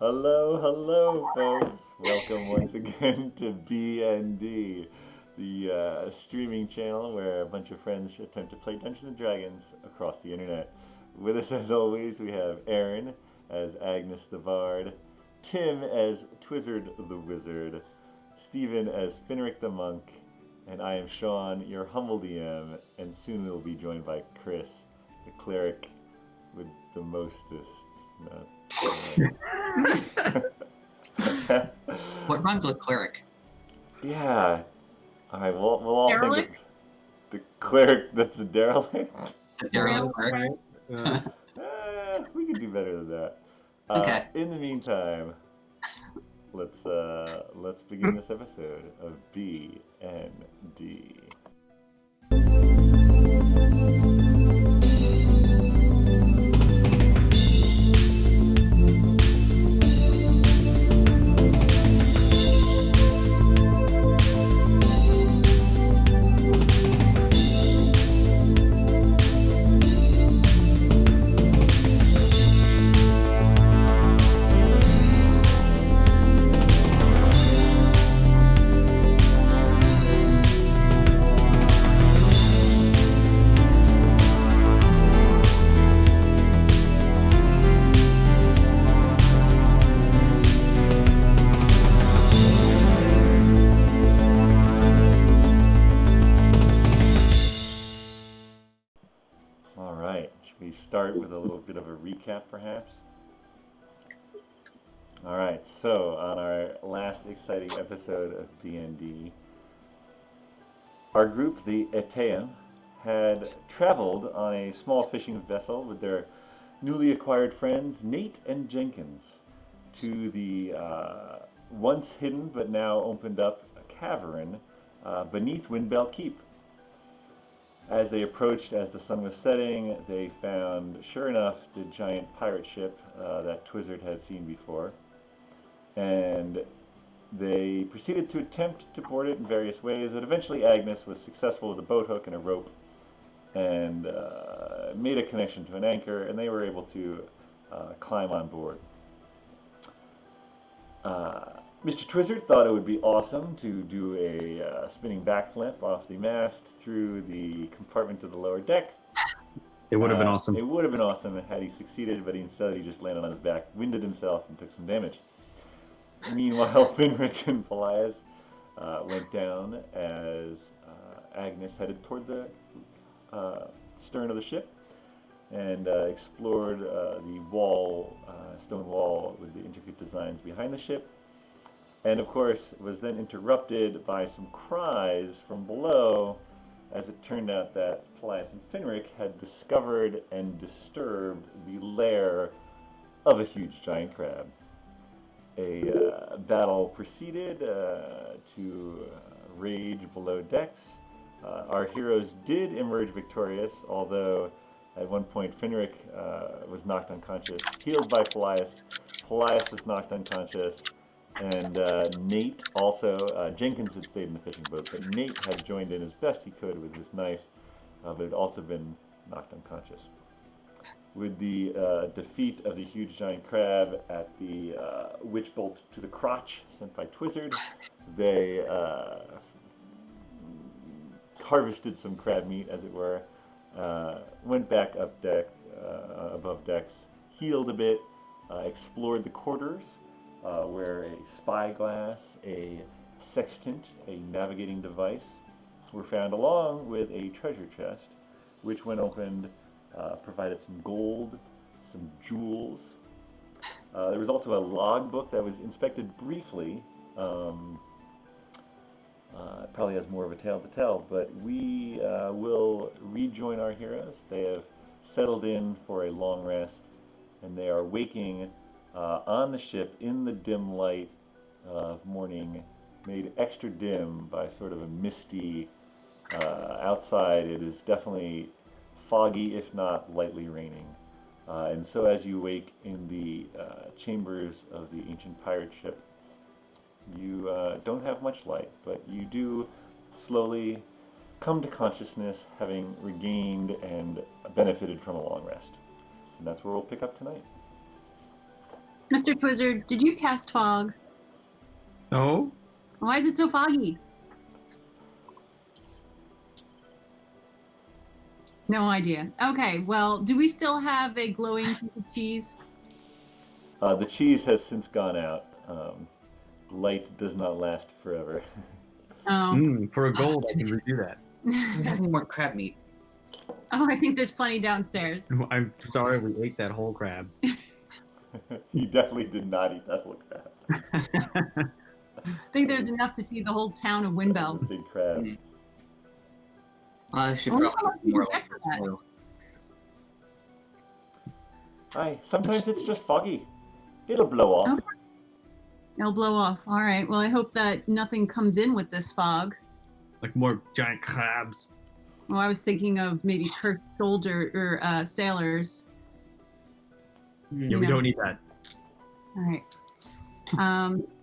Hello, folks. Welcome once again to BND, the streaming channel where a bunch of friends attempt to play Dungeons and Dragons across the internet. With us, as always, we have Erin as Agnes the Bard, Tim as Twizzard the Wizard, Stephen as Finric the Monk, and I am Shawn, your humble DM, and soon we'll be joined by Chris, the cleric with the mostest. No. What rhymes with cleric? Yeah. Alright, we'll all think Derelict? of the cleric that's a derelict. The derelict cleric? We could do better than that. Okay. In the meantime, let's begin this episode of BND. We start with a little bit of a recap, perhaps. All right, so on our last exciting episode of BND, our group, the Etean, had traveled on a small fishing vessel with their newly acquired friends, Nate and Jenkins, to the once hidden but now opened up cavern beneath Windbell Keep. As they approached, as the sun was setting, they found, sure enough, the giant pirate ship that Twizzard had seen before. And they proceeded to attempt to board it in various ways, but eventually Agnes was successful with a boat hook and a rope and made a connection to an anchor, and they were able to climb on board. Mr. Twizzard thought it would be awesome to do a spinning backflip off the mast through the compartment of the lower deck. It would have been awesome. It would have been awesome had he succeeded, but instead he just landed on his back, winded himself, and took some damage. Meanwhile, Finric and Paelias went down as Agnes headed toward the stern of the ship and explored the wall, stone wall with the intricate designs behind the ship. And of course, was then interrupted by some cries from below, as it turned out that Paelias and Finric had discovered and disturbed the lair of a huge giant crab. A battle proceeded to rage below decks. Our heroes did emerge victorious, although at one point Finric was knocked unconscious, healed by Paelias. Paelias was knocked unconscious. And Nate also, Jenkins had stayed in the fishing boat, but Nate had joined in as best he could with his knife, but had also been knocked unconscious. With the defeat of the huge giant crab at the witch bolt to the crotch sent by Twizzard, they harvested some crab meat, as it were, went back up deck, above decks, healed a bit, explored the quarters, where a spyglass, a sextant, a navigating device were found along with a treasure chest, which when opened provided some gold, some jewels. There was also a logbook that was inspected briefly. Probably has more of a tale to tell, but we will rejoin our heroes. They have settled in for a long rest, and they are waking on the ship in the dim light of morning, made extra dim by sort of a misty outside. It is definitely foggy, if not lightly raining. And so as you wake in the chambers of the ancient pirate ship, you don't have much light, but you do slowly come to consciousness, having regained and benefited from a long rest. And that's where we'll pick up tonight. Mr. Twizzard, did you cast fog? No? Why is it so foggy? No idea. Okay, well, do we still have a glowing piece of cheese? The cheese has since gone out. Light does not last forever. Oh. For a gold, I can redo that. Do we have any more crab meat? Oh, I think there's plenty downstairs. I'm sorry we ate that whole crab. You definitely did not eat that whole crab. I think there's enough to feed the whole town of Windbell. Big crab. I should Oh, probably how get some more much like did you this get for oil. Hi. Sometimes it's just foggy. It'll blow off. Okay. It'll blow off. All right. Well, I hope that nothing comes in with this fog. Like more giant crabs. Well, I was thinking of maybe cursed soldier or sailors. Yeah, we don't need that. All right.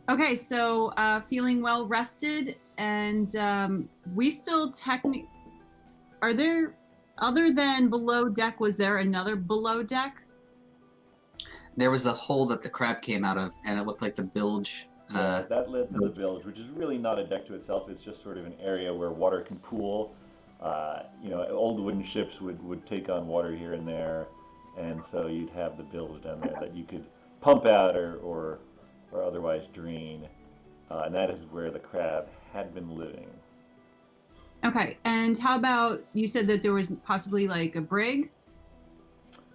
Okay, so feeling well rested, and we still technically. Are there, other than below deck, was there another below deck? There was the hole that the crab came out of, and it looked like the bilge. That led to the bilge, which is really not a deck to itself. It's just sort of an area where water can pool. Old wooden ships would take on water here and there, and so you'd have the bilge down there that you could pump out or otherwise drain, and that is where the crab had been living. Okay, and how about, you said that there was possibly like a brig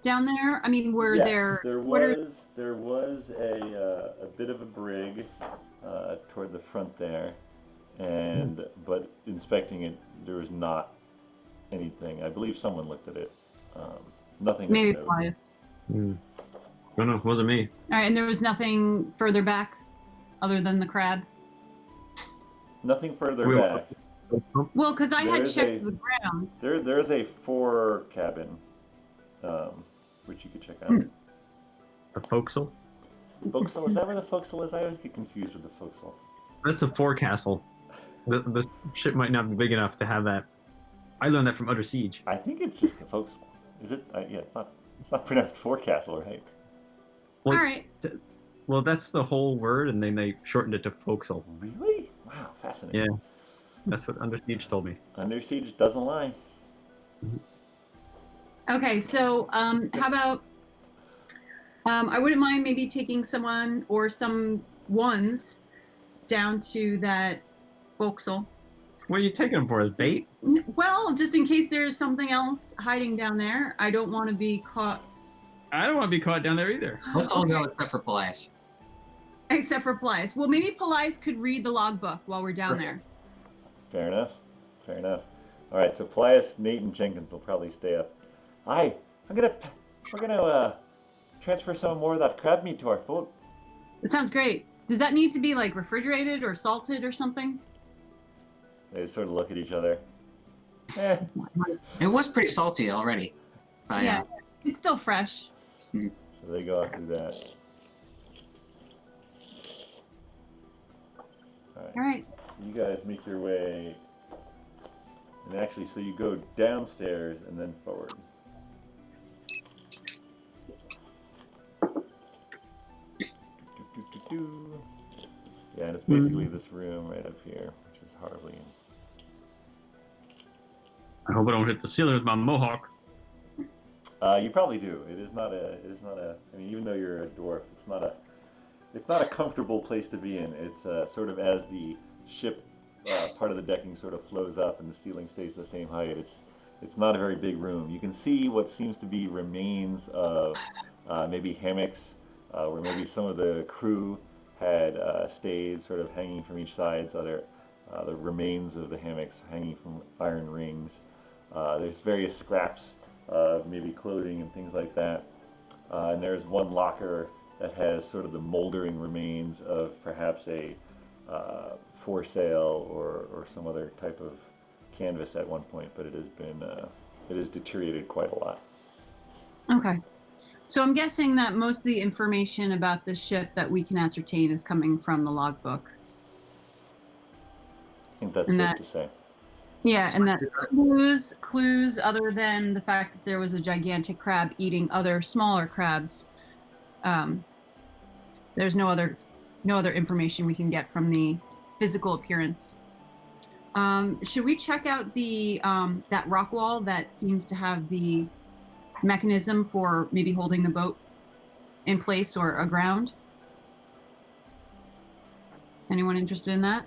down there? I mean, were Yes, there... there was a bit of a brig toward the front there, but inspecting it, there was not anything. I believe someone looked at it. Nothing. Maybe of note. Paelias. No, it wasn't me. All right, and there was nothing further back other than the crab? Nothing further We- back. Well, because I had There's checked the ground. There's a 4 cabin, which you could check out. The forecastle? Forecastle, is that where the forecastle is? I always get confused with the forecastle. That's a forecastle. The ship might not be big enough to have that. I learned that from Under Siege. I think it's just the forecastle. Is it? Yeah, it's not pronounced forecastle, right? Well, All right. Well, that's the whole word, and then they shortened it to forecastle. Really? Wow, fascinating. Yeah, that's what Under Siege told me. Under Siege doesn't lie. Okay, so how about I wouldn't mind maybe taking someone or some ones down to that forecastle. What are you taking them for? As bait? Well, just in case there's something else hiding down there. I don't want to be caught. I don't want to be caught down there either. Let's all go except for Paelias. Except for Paelias. Well, maybe Paelias could read the logbook while we're down there. Fair enough. Fair enough. All right, so Paelias, Nate, and Jenkins will probably stay up. We're gonna transfer some more of that crab meat to our food. That sounds great. Does that need to be like refrigerated or salted or something? They sort of look at each other. It was pretty salty already. Yeah, it's still fresh. So they go off do that. All right. You guys make your way, and actually, so you go downstairs and then forward. Yeah, and it's basically this room right up here, which is Harley. I hope I don't hit the ceiling with my mohawk. You probably do. It is not a. I mean, even though you're a dwarf, it's not a comfortable place to be in. It's sort of as the ship part of the decking sort of flows up and the ceiling stays the same height. It's not a very big room. You can see what seems to be remains of maybe hammocks, where maybe some of the crew had stayed, sort of hanging from each side. So the remains of the hammocks hanging from iron rings. There's various scraps of maybe clothing and things like that. And there's one locker that has sort of the moldering remains of perhaps a foresail or some other type of canvas at one point, but it has deteriorated quite a lot. Okay. So I'm guessing that most of the information about the ship that we can ascertain is coming from the logbook. I think that's And safe that- to say. Yeah, and that clues other than the fact that there was a gigantic crab eating other smaller crabs There's no other information we can get from the physical appearance. Should we check out the that rock wall that seems to have the mechanism for maybe holding the boat in place or aground? Anyone interested in that?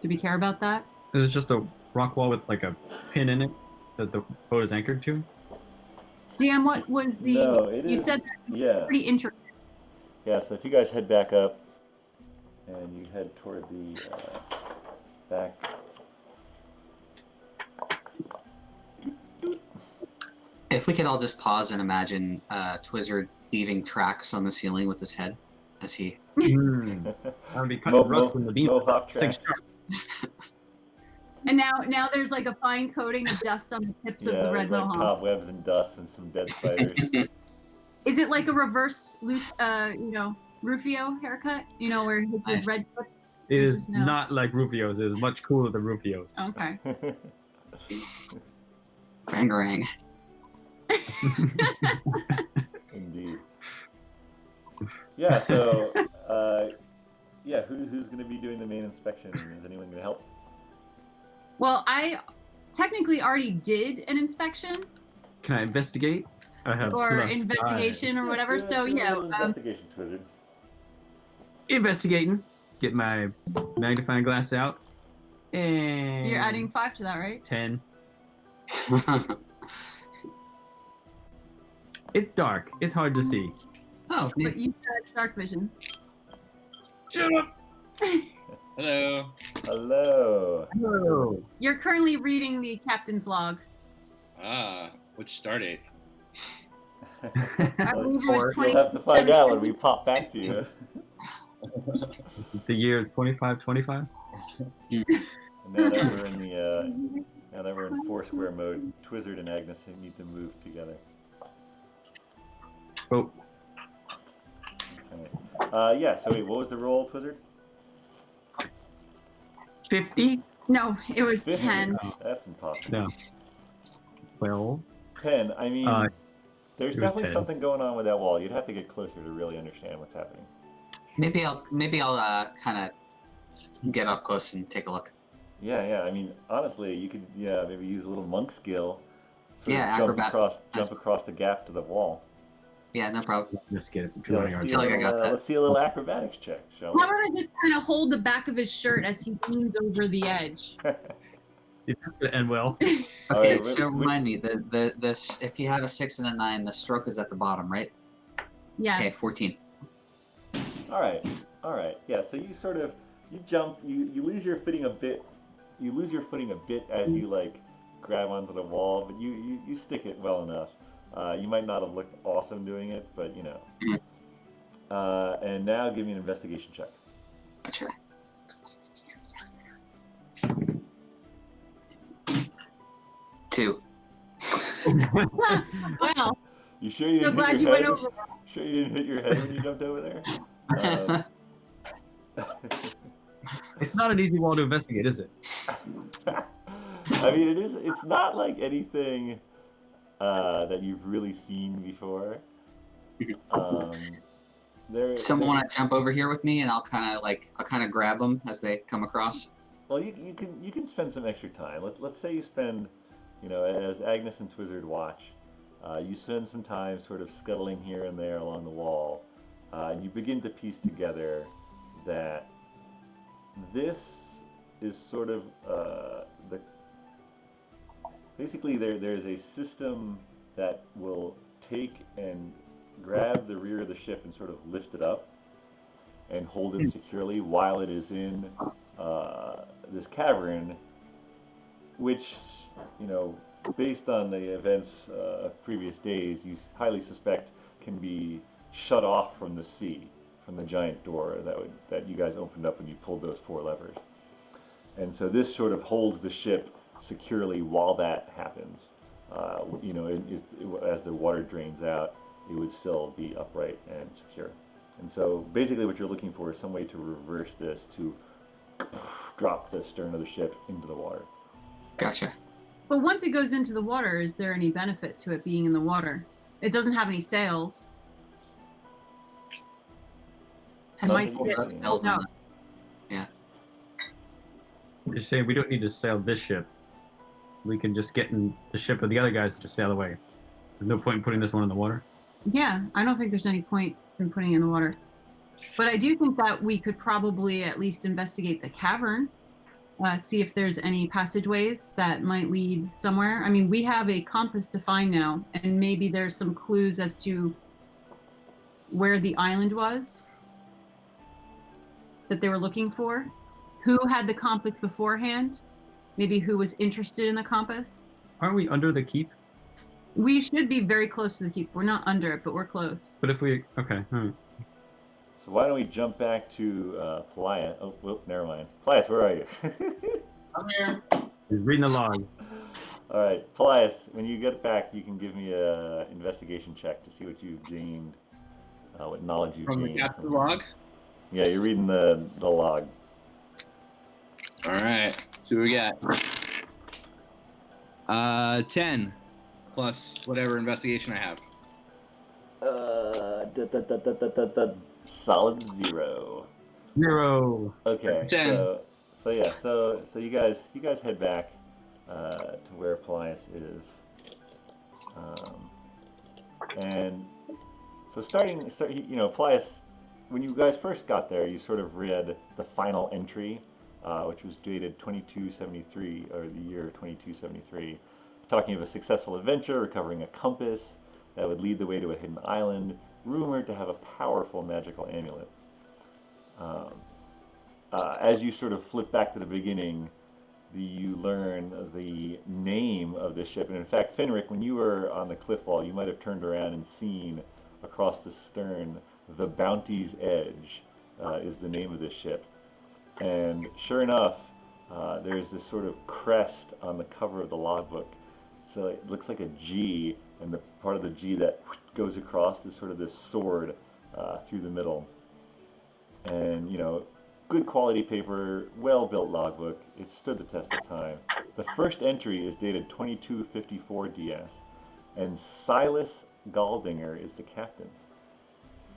Do we care about that? There's just a rock wall with like a pin in it that the boat is anchored to. DM, what was the? No, it you is- said that Yeah. pretty intricate. Yeah, so if you guys head back up and you head toward the back. If we could all just pause and imagine Twizzard leaving tracks on the ceiling with his head as he. That would be cutting rust from the beam. Mohawk Six track. sharp. And now there's like a fine coating of dust on the tips of the Yeah, red there's like mohawk. cobwebs and dust and some dead spiders. Is it like a reverse loose, Rufio haircut? You know, where his Nice. red tips? It This is no. not like Rufio's. It is much cooler than Rufio's. Okay. Bangarang. Indeed. Yeah, so, who's going to be doing the main inspection? Is anyone going to help? Well, I technically already did an inspection Can I investigate? I have or plus investigation or whatever. Do So a yeah, little investigation, Twizzard. 5. Investigating. Get my magnifying glass out. And you're adding 5 to that, right? 10. It's dark. It's hard to see. Oh, But you said dark vision. Shut up! Hello. Hello. Hello. You're currently reading the captain's log. Ah, which star date? I believe it was Or- 20. You'll have to find out when we pop back to you. The year 2525. And now that we're in the now that we're in Foursquare mode, Twizzard and Agnes need to move together. Oh, Okay. Yeah. So wait, what was the roll, Twizzard? 50? No, it was 50? 10. That's impossible. No. 12. 10. I mean, there's it was definitely 10. something going on with that wall. You'd have to get closer to really understand what's happening. maybe I'll kind of get up close and take a look. Yeah. I mean, honestly, you could maybe use a little monk skill. Sort Yeah, of jump acrobat. across the gap to the wall. Yeah, no problem. Just get it. Yeah, I feel like I got that. Let's see a little acrobatics check, shall we? How about I just kind of hold the back of his shirt as he leans over the edge? And well, Okay, Alright, so which- remind me, the if you have a 6 and a 9, the stroke is at the bottom, right? Yes. Okay, 14. All right. Yeah. So you sort of jump. You lose your footing a bit. You lose your footing a bit as you like grab onto the wall, but you stick it well enough. You might not have looked awesome doing it, but you know. And now give me an investigation check. That's right. 2. Wow. You sure you So didn't glad hit you your went head? over. Sure you didn't hit your head when you jumped over there? it's not an easy wall to investigate, is it? I mean, it's not like anything that you've really seen before. Someone want to jump over here with me, and I'll kind of grab them as they come across. Well, you can spend some extra time. Let's say you spend, as Agnes and Twizzard watch, you spend some time sort of scuttling here and there along the wall, and you begin to piece together that this is sort of basically there's a system that will take and grab the rear of the ship and sort of lift it up and hold it securely while it is in this cavern, which, based on the events of previous days, you highly suspect can be shut off from the sea, from the giant door that you guys opened up when you pulled those 4 levers. And so this sort of holds the ship securely while that happens. As the water drains out, it would still be upright and secure. And so basically what you're looking for is some way to reverse this, to drop the stern of the ship into the water. Gotcha. But once it goes into the water, is there any benefit to it being in the water? It doesn't have any sails. Has Might full fit. dark Yeah. spells out. You're saying we don't need to sail this ship. We can just get in the ship of the other guys to just sail away. There's no point in putting this one in the water. Yeah, I don't think there's any point in putting it in the water. But I do think that we could probably at least investigate the cavern, see if there's any passageways that might lead somewhere. I mean, we have a compass to find now, and maybe there's some clues as to where the island was that they were looking for. Who had the compass beforehand? Maybe who was interested in the compass? Aren't we under the keep? We should be very close to the keep. We're not under it, but we're close. But if we... Okay. So why don't we jump back to Paelias? Oh, whoop, never mind. Paelias, where are you? I'm here. He's reading the log. All right, Paelias, when you get back, you can give me a investigation check to see what you've gained, what knowledge you've From the gained. captain log. Yeah, you're reading the log. All right. So we got 10 plus whatever investigation I have. Solid 0. 0. Okay. 10. So you guys head back to where Paelias is, and so Paelias, when you guys first got there, you sort of read the final entry, which was dated 2273, or the year 2273, talking of a successful adventure, recovering a compass that would lead the way to a hidden island, rumored to have a powerful magical amulet. As you sort of flip back to the beginning, you learn the name of the ship. And in fact, Finric, when you were on the cliff wall, you might have turned around and seen across the stern, the Bounty's Edge is the name of this ship. And sure enough, there's this sort of crest on the cover of the logbook. So it looks like a G, and the part of the G that goes across is sort of this sword through the middle. And, good quality paper, well-built logbook. It stood the test of time. The first entry is dated 2254 DS, and Silas Galdinger is the captain.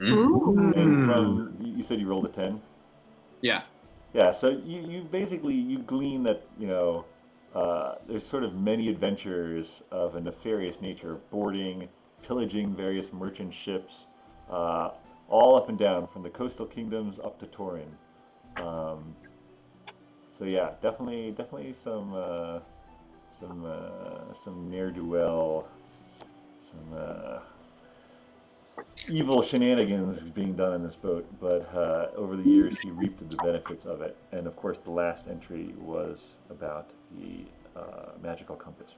Ooh. And from, you said you rolled a 10? Yeah. Yeah, so you basically, you glean that, there's sort of many adventures of a nefarious nature, boarding, pillaging various merchant ships, all up and down, from the coastal kingdoms up to Torin. So yeah, definitely some ne'er-do-well, some evil shenanigans being done in this boat, but over the years he reaped the benefits of it. And of course the last entry was about the magical compass.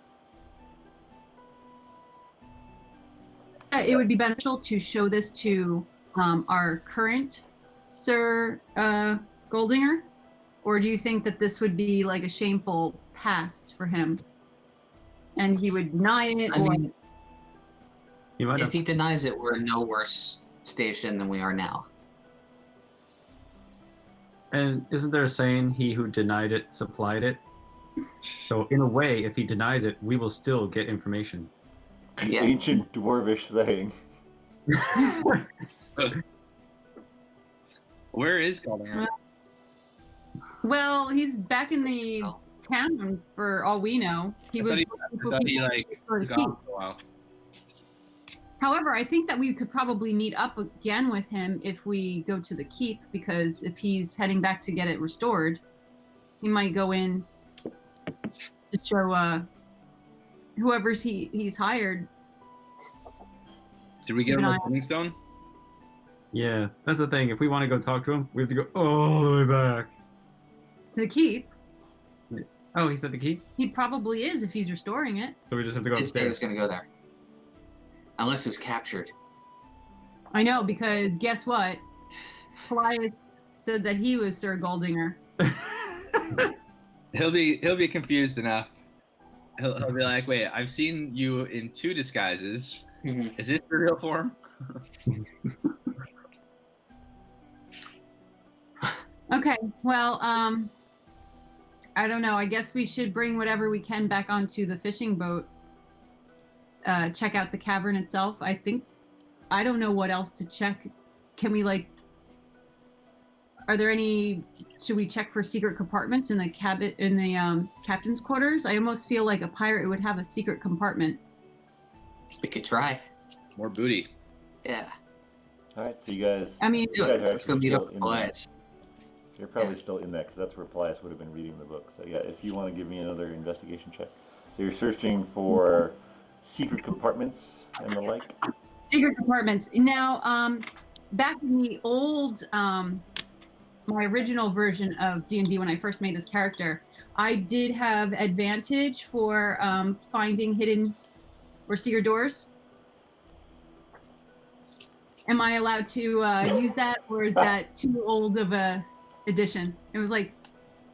It would be beneficial to show this to our current Sir Goldinger, or do you think that this would be like a shameful past for him, and he would deny it? I mean, You might if have... he denies it, we're in no worse station than we are now. And isn't there a saying, he who denied it supplied it? So in a way, if he denies it, we will still get information. Yeah. Ancient dwarvish saying. Where is Galdinger? Well, he's back in the town for all we know. He was I thought he for the gone keep. for a while. However, I think that we could probably meet up again with him if we go to the keep, because if he's heading back to get it restored, he might go in to show whoever's he's hired. Did we get Keep him an a eye- living stone? Yeah, that's the thing. If we want to go talk to him, we have to go all the way back. To the keep. Oh, he's at the key? He probably is if he's restoring it. So we just have to go His day was upstairs. going to go there. Unless it was captured. I know, because guess what? Paelias said that he was Sir Goldinger. He'll be confused enough. He'll be like, wait, I've seen you in 2 disguises. Is this your real form? Okay, well, I don't know. I guess we should bring whatever we can back onto the fishing boat. Check out the cavern itself. I don't know what else to check. Can we are there any? Should we check for secret compartments in the captain's quarters? I almost feel like a pirate would have a secret compartment. We could try. More booty. Yeah. All right, so you guys. I mean, you guys are let's go actually meet still up with in that. Paelias. You're probably still in that because that's where Paelias would have been reading the book. So yeah, if you want to give me another investigation check. So you're searching for secret compartments and the like. Secret compartments. Now, back in the old, my original version of D&D when I first made this character, I did have advantage for finding hidden or secret doors. Am I allowed to use that, or is that too old of a edition? It was like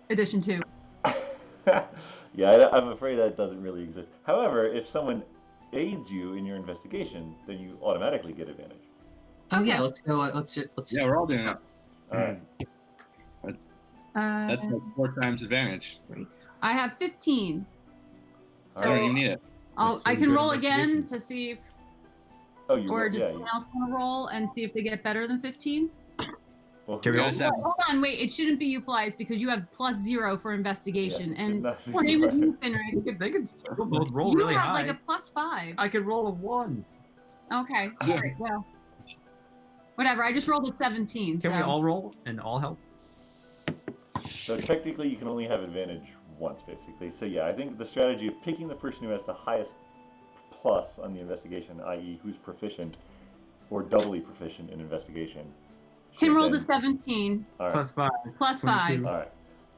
edition 2. Yeah, I'm afraid that doesn't really exist. However, if someone aids you in your investigation, then you automatically get advantage. Oh yeah, let's go. Let's. Yeah, we're all doing it. All right. That's like 4 times advantage. I have 15. I don't even need it. I can roll again to see if, Oh, you or roll- does yeah, someone else want to roll and see if they get better than 15? well, Can we You all- guys have Hold on, wait. It shouldn't be you, Plies, because you have +0 for investigation, yeah, and not- same with you, They Finric. could, they could still both roll You really have high. like a +5. I could roll a 1. Okay, all right, well, whatever. I just rolled a 17. Can so. we all roll and all help? So technically, you can only have advantage once, basically. So yeah, I think the strategy of picking the person who has the highest plus on the investigation, i.e., who's proficient or doubly proficient in investigation. Tim rolled a then- 17 All right. Plus 5. +5. 22. All right.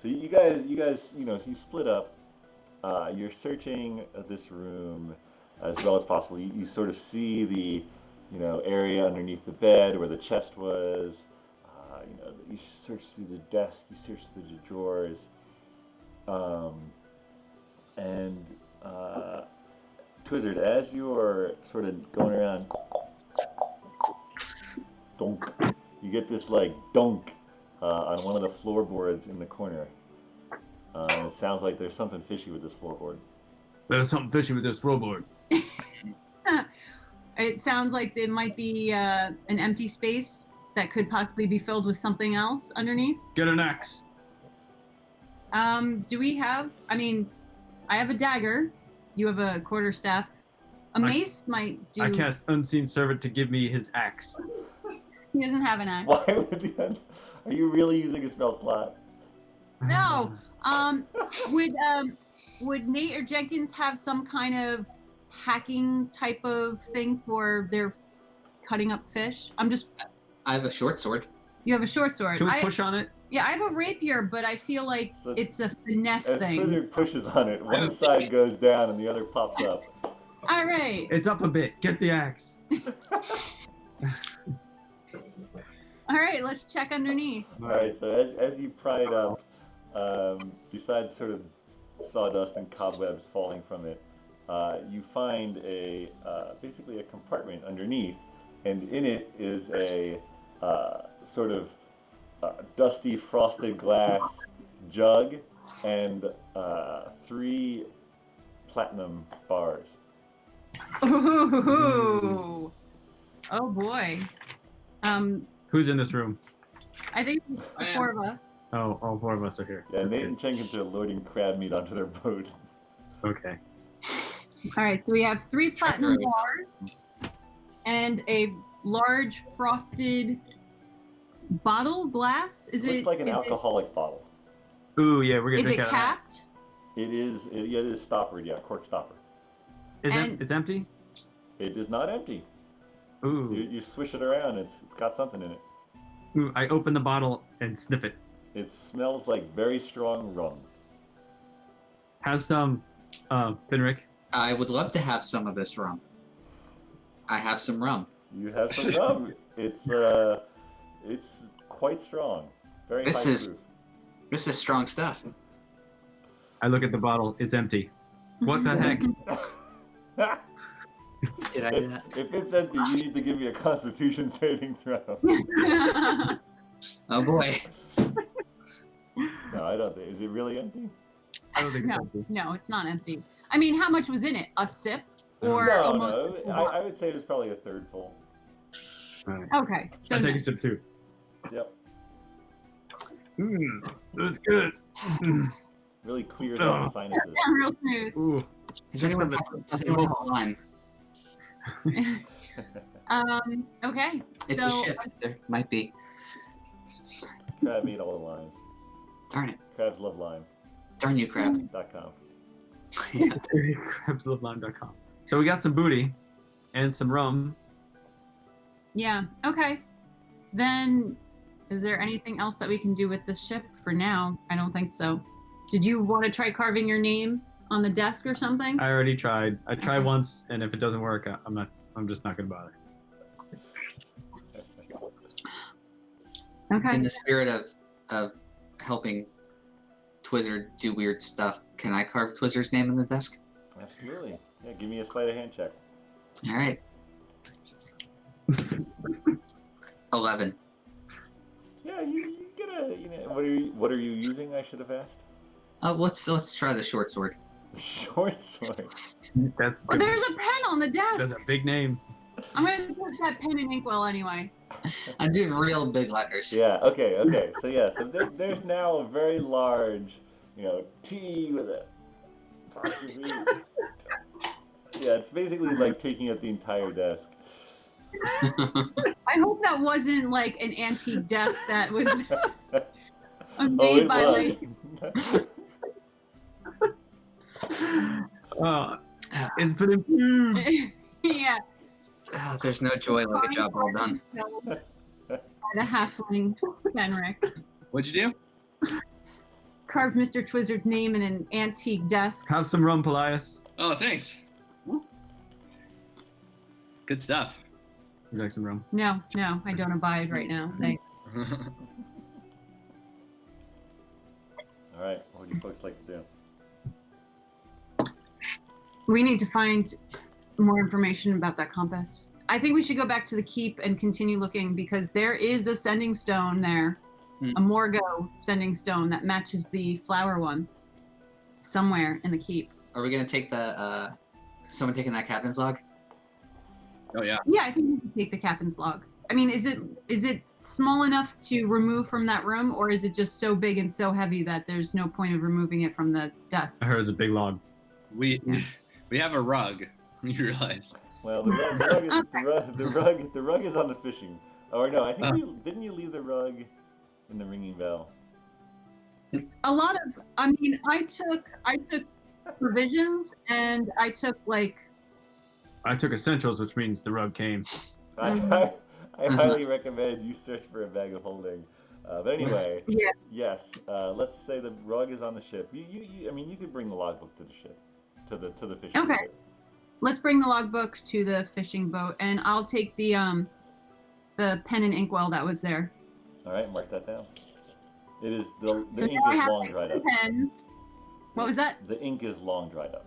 So you guys, you split up. You're searching this room as well as possible. You sort of see the, area underneath the bed where the chest was. You search through the desk. You search through the drawers. Twizzard, as you are sort of going around, donk, you get this like donk on one of the floorboards in the corner. And it sounds like there's something fishy with this floorboard. There's something fishy with this floorboard. It sounds like there might be an empty space that could possibly be filled with something else underneath. Get an axe. Do we have? I mean, I have a dagger. You have a quarterstaff. A I- mace might do. I cast Unseen Servant to give me his axe. He doesn't have an axe. Why would you? Are you really using a spell slot? No. Would Nate or Jenkins have some kind of hacking type of thing for their cutting up fish? I have a short sword. You have a short sword. Can we push on it? Yeah, I have a rapier, but I feel like So- it's a finesse As thing. Twizzard pushes on it, one side goes down and the other pops up. All right. It's up a bit. Get the axe. All right, let's check underneath. All right, so as you pry it up, besides sort of sawdust and cobwebs falling from it, you find basically a compartment underneath, and in it is a sort of dusty frosted glass jug and 3 platinum bars. Ooh. Oh boy. Who's in this room? I think I the am. 4 of us. Oh, all 4 of us are here. Yeah, That's Nate good. and Jenkins are loading crab meat onto their boat. Okay. All right, so we have 3 platinum Treacherous. bars and a large frosted bottle glass. Is Looks it? like an is alcoholic bottle. Ooh, yeah, we're it, gonna is drink it out of that. capped? It is stoppered, yeah, cork stopper. And- It's empty? It is not empty. Ooh. You swish it around, it's got something in it. Ooh, I open the bottle and sniff it. It smells like very strong rum. Have some, Finric. I would love to have some of this rum. I have some rum. You have some rum. It's quite strong. Very This high is- proof. This is strong stuff. I look at the bottle. It's empty. What the heck? Did I do that? If it's empty, you need to give me a Constitution saving throw. Oh boy. No, I don't think. Is it really empty? I don't think No. it's empty. No, it's not empty. I mean, how much was in it? A sip or no, almost? no. a full I would say it was probably a third full. All right. bottle? Okay, so I no. take a sip too. Yep. That's good. Really clears out the sinuses. Yeah, real smooth. Ooh. Does anyone have a lime? Okay. It's so a ship. There might be. Crab ate all the limes. Darn it. Crabs love lime. Darn you, crab. .com. Yeah. Crabslovelime.com. So we got some booty and some rum. yeah. Okay. Then, is there anything else that we can do with the ship for now? I don't think so. Did you want to try carving your name on the desk or something? I already tried. I tried Okay. once, and if it doesn't work, I'm just not gonna bother. Okay. In the spirit of helping Twizzard do weird stuff, can I carve Twizzard's name in the desk? Absolutely. Yeah, give me a sleight of hand check. All right. 11. Yeah, you get a. What are you using? I should have asked. Let's try the short sword. Short sword. That's Well, there's a pen on the that's desk. a big name. I'm gonna put that pen in inkwell anyway. I'm doing real big letters. Yeah. Okay. So yeah. So there's now a very large, T with a. Yeah, it's basically like taking up the entire desk. I hope that wasn't like an antique desk that was Oh, made it by was. Oh, it's been improved. like yeah. There's no joy like a job well done. The halfling Finric What'd you do? carved Mr. Twizzard's name in an antique desk. Have some rum, Paelias. Oh, thanks. Good stuff. Would you like some rum? No, I don't abide right now. Thanks. All right. What would you folks like to do? We need to find more information about that compass. I think we should go back to the keep and continue looking because there is a sending stone there, a Morgo sending stone that matches the flower one somewhere in the keep. Are we gonna take the someone taking that captain's log? Oh yeah. Yeah, I think we can take the captain's log. I mean, is it small enough to remove from that room, or is it just so big and so heavy that there's no point of removing it from the desk? I heard it's a big log. We have a rug. You realize? Well, the rug is on the fishing. Or no, I think didn't you leave the rug in the ringing bell? A lot of, I mean, I took provisions and I took I took essentials, which means the rug came. I highly recommend you search for a bag of holding. But anyway, Yeah. yes. Let's say the rug is on the ship. You could bring the logbook to the ship, to the fishing Okay. boat. Let's bring the logbook to the fishing boat, and I'll take the pen and inkwell that was there. All right, mark that down. It is the So ink now I is have long dried up. pens. What was that? The ink is long dried up.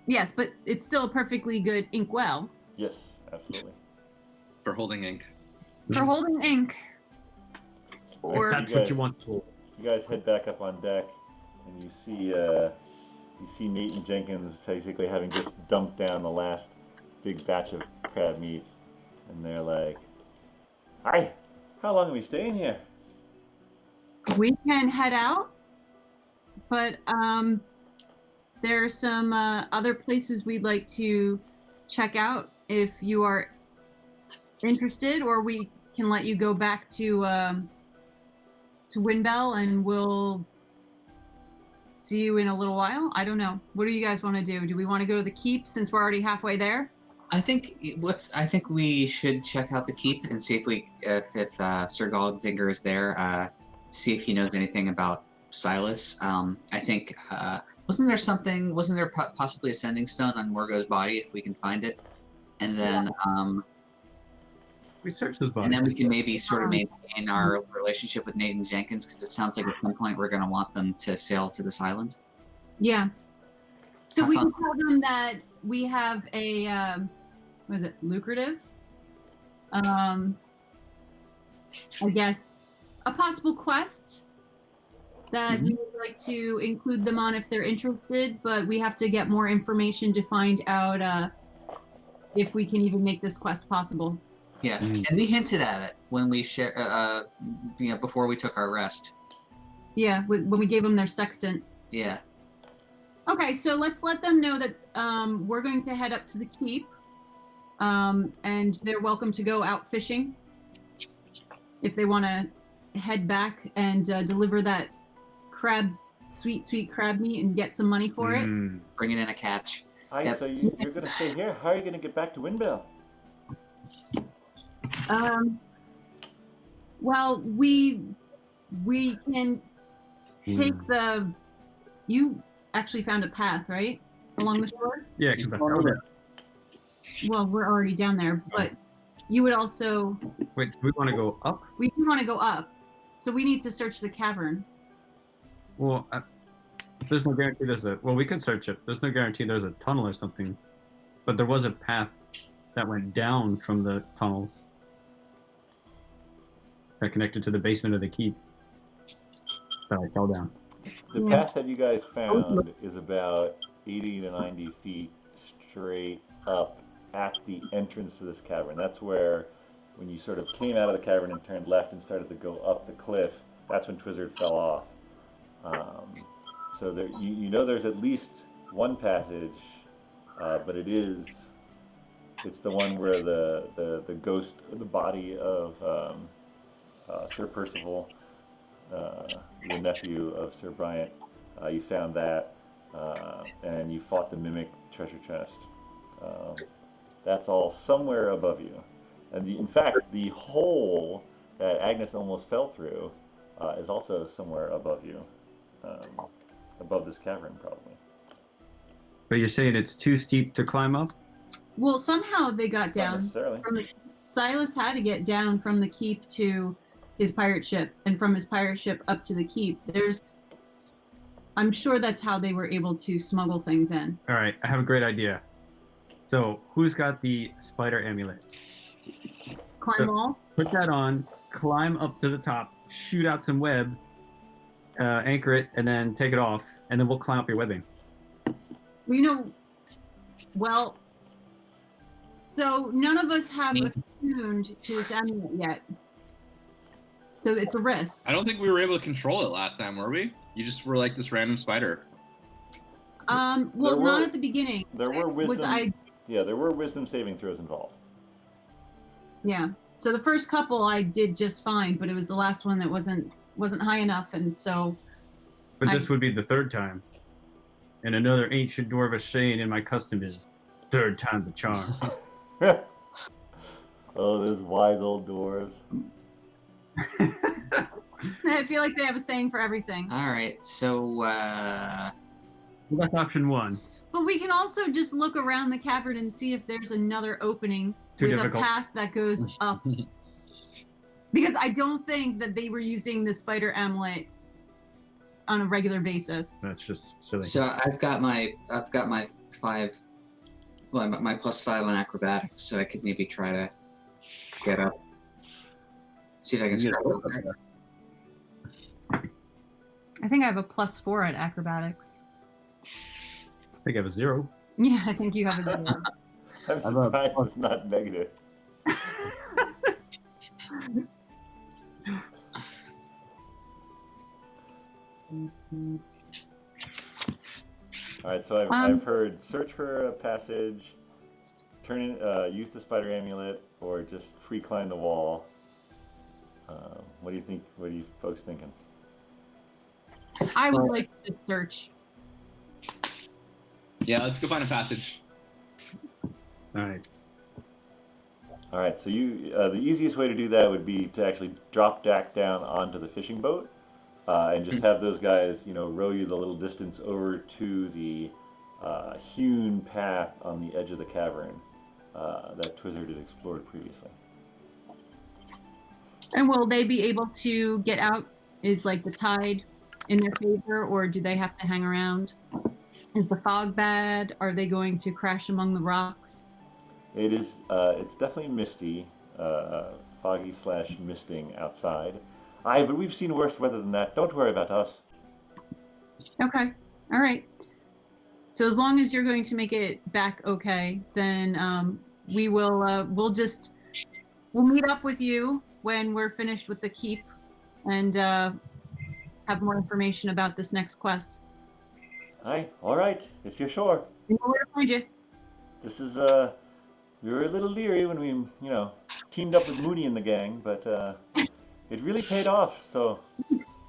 Yes, but it's still a perfectly good inkwell Yes, absolutely. For holding ink. for holding ink. Or If that's what you want to. You guys head back up on deck, and you see Nate and Jenkins basically having just dumped down the last big batch of crab meat, and they're like, "Hi, how long are we staying here?" we can head out, but there are some other places we'd like to check out if you are interested, or we can let you go back to Windbell, and we'll see you in a little while. I don't know. What do you guys want to do? Do we want to go to the keep since we're already halfway there? I think we should check out the keep and see if Sir Galdinger is there. See if he knows anything about Silas. I think wasn't there possibly a sending stone on Morgo's body if we can find it, and then We searched his body. and then we can maybe sort of maintain our relationship with Nate and Jenkins, because it sounds like at some point we're going to want them to sail to this island. Yeah. So Have we fun. can tell them that we have a what is it, lucrative? I guess a possible quest that we would like to include them on if they're interested, but we have to get more information to find out if we can even make this quest possible. Yeah, and we hinted at it when we before we took our rest. Yeah, when we gave them their sextant. Yeah. Okay, so let's let them know that we're going to head up to the keep, and they're welcome to go out fishing if they want to head back and deliver that sweet crab meat and get some money for it. Bring it in a catch. Hi, Yep. so you're going to stay here? How are you going to get back to Windbell? Well, we can take the. You actually found a path, right, along the shore? Yeah, come back over there. Well, we're already down there, but you would also. Wait, do we want to go up? We do want to go up, so we need to search the cavern. Well, there's no guarantee well, we could search it. There's no guarantee there's a tunnel or something. But there was a path that went down from the tunnels that connected to the basement of the keep that I fell down. The path that you guys found is about 80 to 90 feet straight up at the entrance to this cavern. That's where, when you sort of came out of the cavern and turned left and started to go up the cliff, that's when Twizzard fell off. So there, you know there's at least one passage, but it's the one where the ghost, the body of Sir Percival, the nephew of Sir Bryant, you found that, and you fought the mimic treasure chest. That's all somewhere above you. And in fact, the hole that Agnes almost fell through is also somewhere above you. Above this cavern, probably. But you're saying it's too steep to climb up? Well, somehow they got Not down. necessarily. Silas had to get down from the keep to his pirate ship, and from his pirate ship up to the keep. I'm sure that's how they were able to smuggle things in. All right, I have a great idea. So, who's got the spider amulet? Climb all? Put that on, climb up to the top, shoot out some web, anchor it, and then take it off, and then we'll climb up your webbing. Well, so none of us have attuned to this amulet yet. So it's a risk. I don't think we were able to control it last time, were we? You just were like this random spider. Well, not at the beginning. There were wisdom. Yeah, there were wisdom saving throws involved. Yeah. So the first couple I did just fine, but it was the last one that wasn't high enough, and so. But this would be the third time. And another ancient dwarvish saying in my custom is, third time the charm. Oh, those wise old dwarves. I feel like they have a saying for everything. All right, so Well, that's option one. But we can also just look around the cavern and see if there's another opening with a path that goes up. Because I don't think that they were using the spider amulet on a regular basis. That's just silly. so I've got my my +5 on acrobatics, so I could maybe try to get up. See if I can scroll up there. I think I have a +4 at acrobatics. I think I have a 0. Yeah, I think you have a 0. I'm surprised it's not negative. All right, so I've heard search for a passage, use the spider amulet, or just free climb the wall. What do you think? What are you folks thinking? I would like to search. Yeah, let's go find a passage. All right. All right, so the easiest way to do that would be to actually drop Dak down onto the fishing boat, and just have those guys, row you the little distance over to the hewn path on the edge of the cavern that Twizzard had explored previously. And will they be able to get out? Is like the tide in their favor, or do they have to hang around? Is the fog bad? Are they going to crash among the rocks? It is. It's definitely misty, foggy / misting outside. But we've seen worse weather than that. Don't worry about us. Okay. All right. So as long as you're going to make it back okay, then we will. We'll meet up with you when we're finished with the keep, and have more information about this next quest. Aye, all right, if you're sure. We know where to find you. This is, we were a little leery when we, teamed up with Moody and the gang, but it really paid off. So,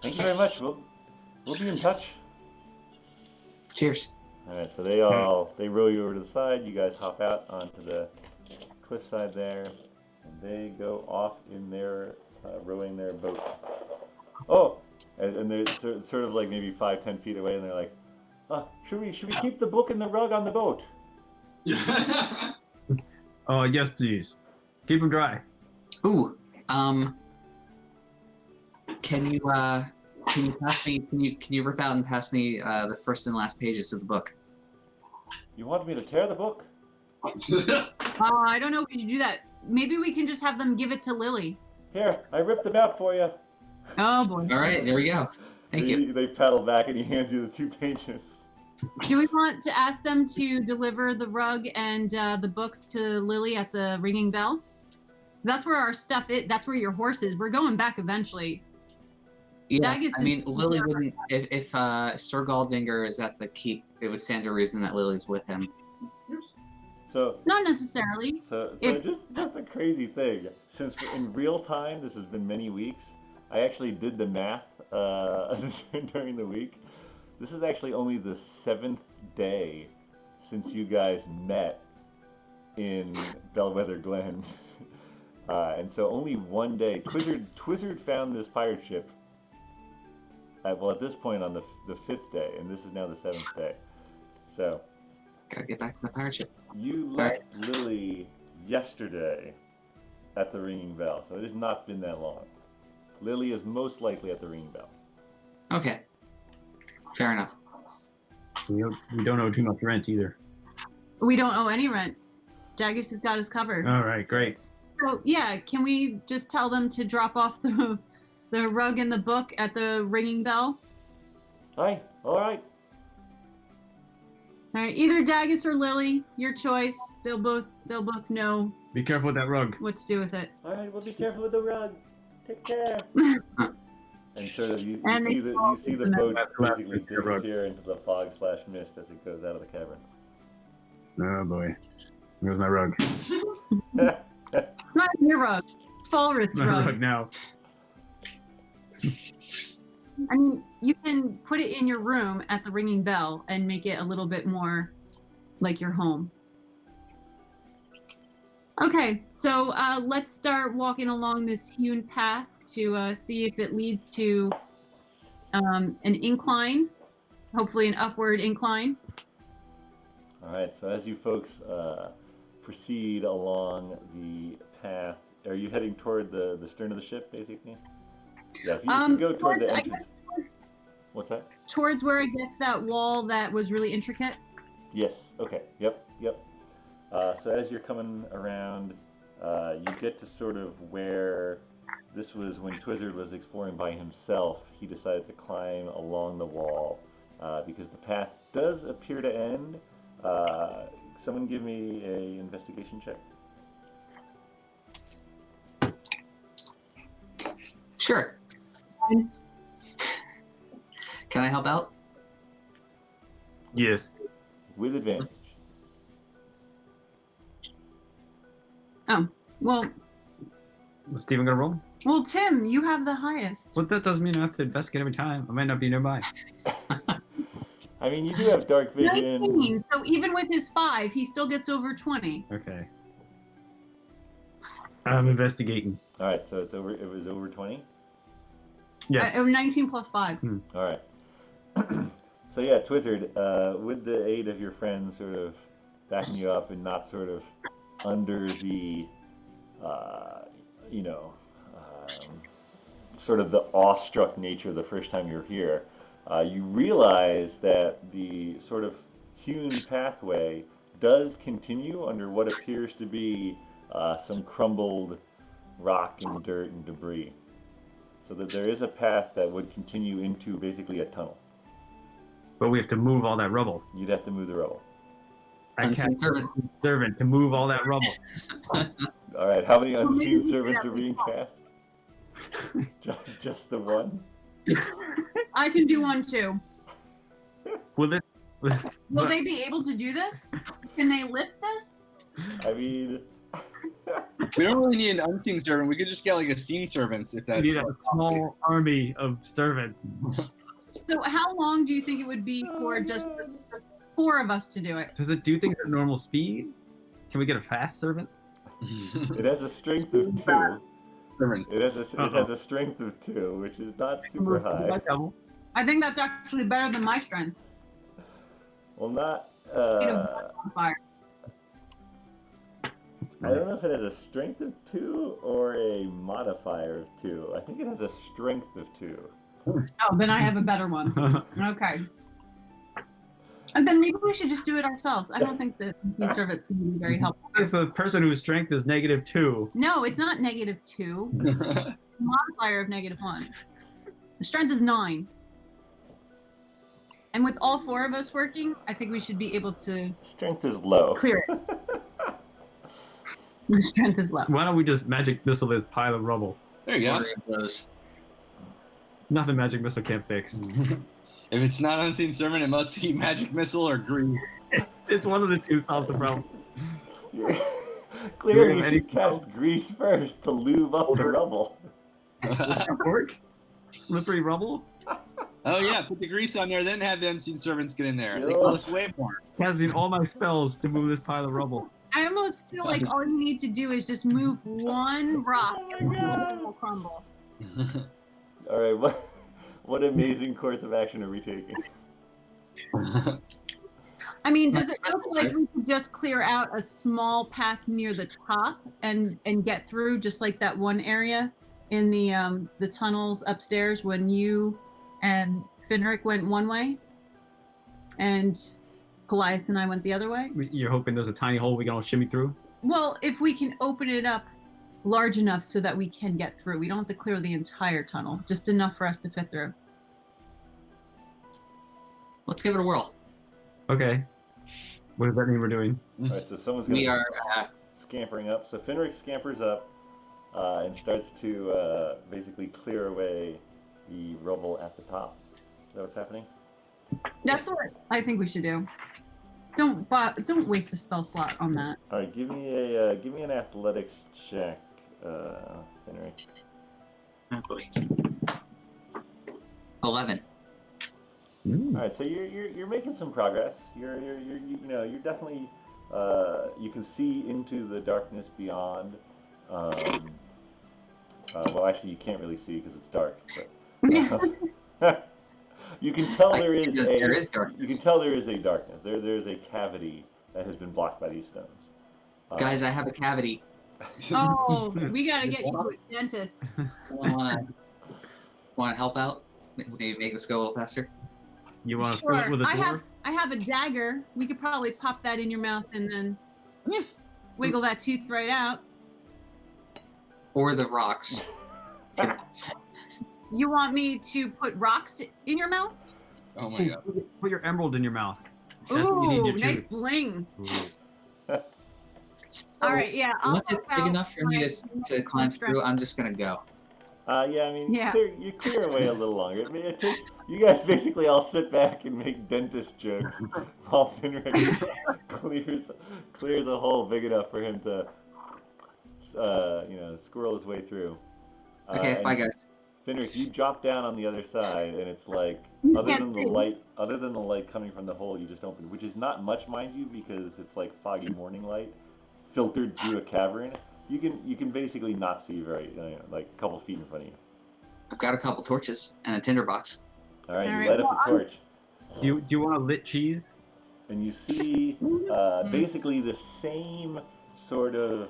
thank you very much. We'll be in touch. Cheers. All right, so they row you over to the side. You guys hop out onto the cliffside there, and they go off in their rowing their boat. Oh, and they're sort of like maybe 5-10 feet away, and they're like, should we keep the book and the rug on the boat? Oh, yes, please. Keep them dry. Ooh, can you pass me? Can you rip out and pass me the first and last pages of the book? You want me to tear the book? I don't know if we should do that. Maybe we can just have them give it to Lily. Here, I ripped them out for you. Oh boy. All right, there we go. Thank you. They paddle back, and he hands you the 2 pages. Do we want to ask them to deliver the rug and the book to Lily at the Ringing Bell? That's where our stuff is. That's where your horse is. We're going back eventually. Yeah, Dagus I mean, Lily wouldn't. If Sir Galdinger is at the keep, it would stand to reason that Lily's with him. So Not necessarily. So If- just a crazy thing. Since in real time, this has been many weeks. I actually did the math during the week. This is actually only the 7th day since you guys met in Bellwether Glen, and so only one day. Twizzard found this pirate ship. At this point on the 5th day, and this is now the 7th day. So. Gotta get back to the pirate ship. You left Lily yesterday at the Ringing Bell, so it has not been that long. Lily is most likely at the Ringing Bell. Okay. Fair enough. We don't owe too much rent either. We don't owe any rent. Dagus has got us covered. All right, great. So yeah, can we just tell them to drop off the rug and the book at the Ringing Bell? Aye, all right. All right, either Dagus or Lily, your choice. They'll both know Be careful with that rug. what to do with it. All right, well, be careful with the rug. Take care. And sort of you And see they the fall boat into the basically disappear into the fog/mist as it goes out of the cavern. Oh boy. There's my rug. It's not your rug. It's Falrith's My rug. rug now. I mean, you can put it in your room at the Ringing Bell and make it a little bit more like your home. Okay, so let's start walking along this hewn path to see if it leads to an incline, hopefully an upward incline. All right, so as you folks proceed along the path, are you heading toward the stern of the ship, basically? Yeah, if you go toward the entrance. What's that? Towards where it gets that wall that was really intricate. Yes. Okay. Yep. So as you're coming around, you get to sort of where this was when Twizzard was exploring by himself. He decided to climb along the wall because the path does appear to end. Someone give me a investigation check. Sure. Can I help out? Yes. With advantage. Well, Was Steven gonna roll? Tim, you have the highest. Well, that doesn't mean I have to investigate every time. I might not be nearby. I mean, you do have dark vision. 19. So even with his 5, he still gets over 20. Okay. I'm investigating. All right, so it's over. It was over 20. Yes. 19 plus 5. All right. So yeah, Twizzard, with the aid of your friends, sort of backing you up and not sort of under the, sort of the awestruck nature the first time you're here, you realize that the sort of hewn pathway does continue under what appears to be some crumbled rock and dirt and debris. So that there is a path that would continue into basically a tunnel. But we have to move all that rubble. You'd have to move the rubble. I Unseen can't servant. servant to move all that rubble. All right, how many Well, maybe unseen we servants could are being cast? Just the one? I can do one too. Will it? Will they be able to do this? Can they lift this? I mean, We don't really need an unseen servant. We could just get like a seen servant if We that's. need a small army of servants. So how long do you think it would be for just the 4 of us to do it? Does it do things at normal speed? Can we get a fast servant? it has a strength of 2. Servants. It has a strength of 2, which is not super high. I think that's actually better than my strength. Well, not. Fire. I don't know if it has a strength of 2 or a modifier of 2. I think it has a strength of 2. Oh, then I have a better one. Okay. And then maybe we should just do it ourselves. I don't think the team servants can be very helpful. It's the person whose strength is -2. No, it's not -2. Modifier of -1. The strength is 9. And with all 4 of us working, I think we should be able to Strength is low. clear it. The strength is low. Why don't we just magic missile this pile of rubble? There you go. Flurry of blows. Nothing magic missile can't fix. If it's not unseen servant, it must be magic missile or grease. It's one of the two solves the problem. Clearly, Do you any- should cast grease first to lube up the rubble. Does that work? Slippery rubble? Oh yeah, put the grease on there, then have the unseen servants get in there. They Yeah. cost way more. Casting all my spells to move this pile of rubble. I almost feel like all you need to do is just move one rock and the whole thing will crumble. All right, what amazing course of action are we taking? I mean, does it That's look like we could just clear out a small path near the top and get through, just like that one area in the tunnels upstairs when you and Finric went one way, and Paelias and I went the other way? You're hoping there's a tiny hole we can all shimmy through? Well, if we can open it up large enough so that we can get through. We don't have to clear the entire tunnel, just enough for us to fit through. Let's give it a whirl. Okay. What does that mean we're doing? All right, so someone's We gonna are. scampering up. So Finric scampers up and starts to basically clear away the rubble at the top. Is that what's happening? That's what I think we should do. Don't waste a spell slot on that. All right, give me an athletics check, Finric. Oh boy. 11. All right, so you're making some progress. You're definitely you can see into the darkness beyond. Well, actually, you can't really see because it's dark. But you can tell there is darkness. You can tell there is a darkness. There's a cavity that has been blocked by these stones. Guys, I have a cavity. Oh, we gotta get you to a dentist. Want to help out? Maybe make this go a little faster. You want to fill it Sure. with a dwarf? I have a dagger. We could probably pop that in your mouth and then wiggle that tooth right out. Or the rocks. You want me to put rocks in your mouth? Oh my god. Put your emerald in your mouth. That's what you need in Ooh, your nice tooth. bling. Ooh. All right, yeah. I'll Once it's pop big out enough for me my- to climb through, I'm just gonna go. Yeah, I mean, Yeah. you clear away a little longer. I mean, it takes, you guys basically all sit back and make dentist jokes while Finric clears a hole big enough for him to, squirrel his way through. Okay, and bye guys. Finric, you drop down on the other side, and it's like You other can't than see. the light coming from the hole you just opened, which is not much, mind you, because it's like foggy morning light filtered through a cavern. You can basically not see very like a couple feet in front of you. I've got a couple torches and a tinderbox. All right, All you right, light up well, the torch, Do you want a lit cheese? and you see basically the same sort of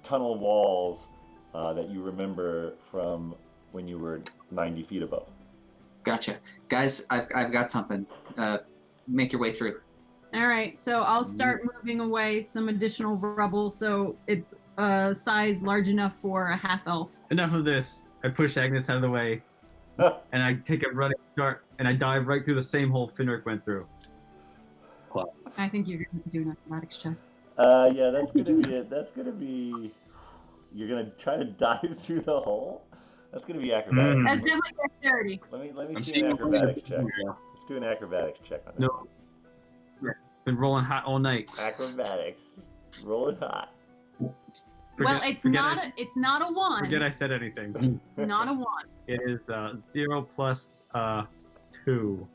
tunnel walls that you remember from when you were 90 feet above. Gotcha. Guys, I've got something. Make your way through. All right, so I'll start moving away some additional rubble so it's a size large enough for a half elf. Enough of this. I push Agnes out of the way, and I take a running start, and I dive right through the same hole Finric went through. I think you're going to do an athletics check. Yeah, that's gonna be it. That's gonna be. You're gonna try to dive through the hole. That's gonna be acrobatics. That's definitely dexterity. Let me I'm see seeing an only the acrobatics check. yeah. Let's do an acrobatics check on this. No. Been rolling hot all night. Acrobatics. Roll it hot. Well, it's not a one. Forget I said anything. Not a one. It is 0 plus 2.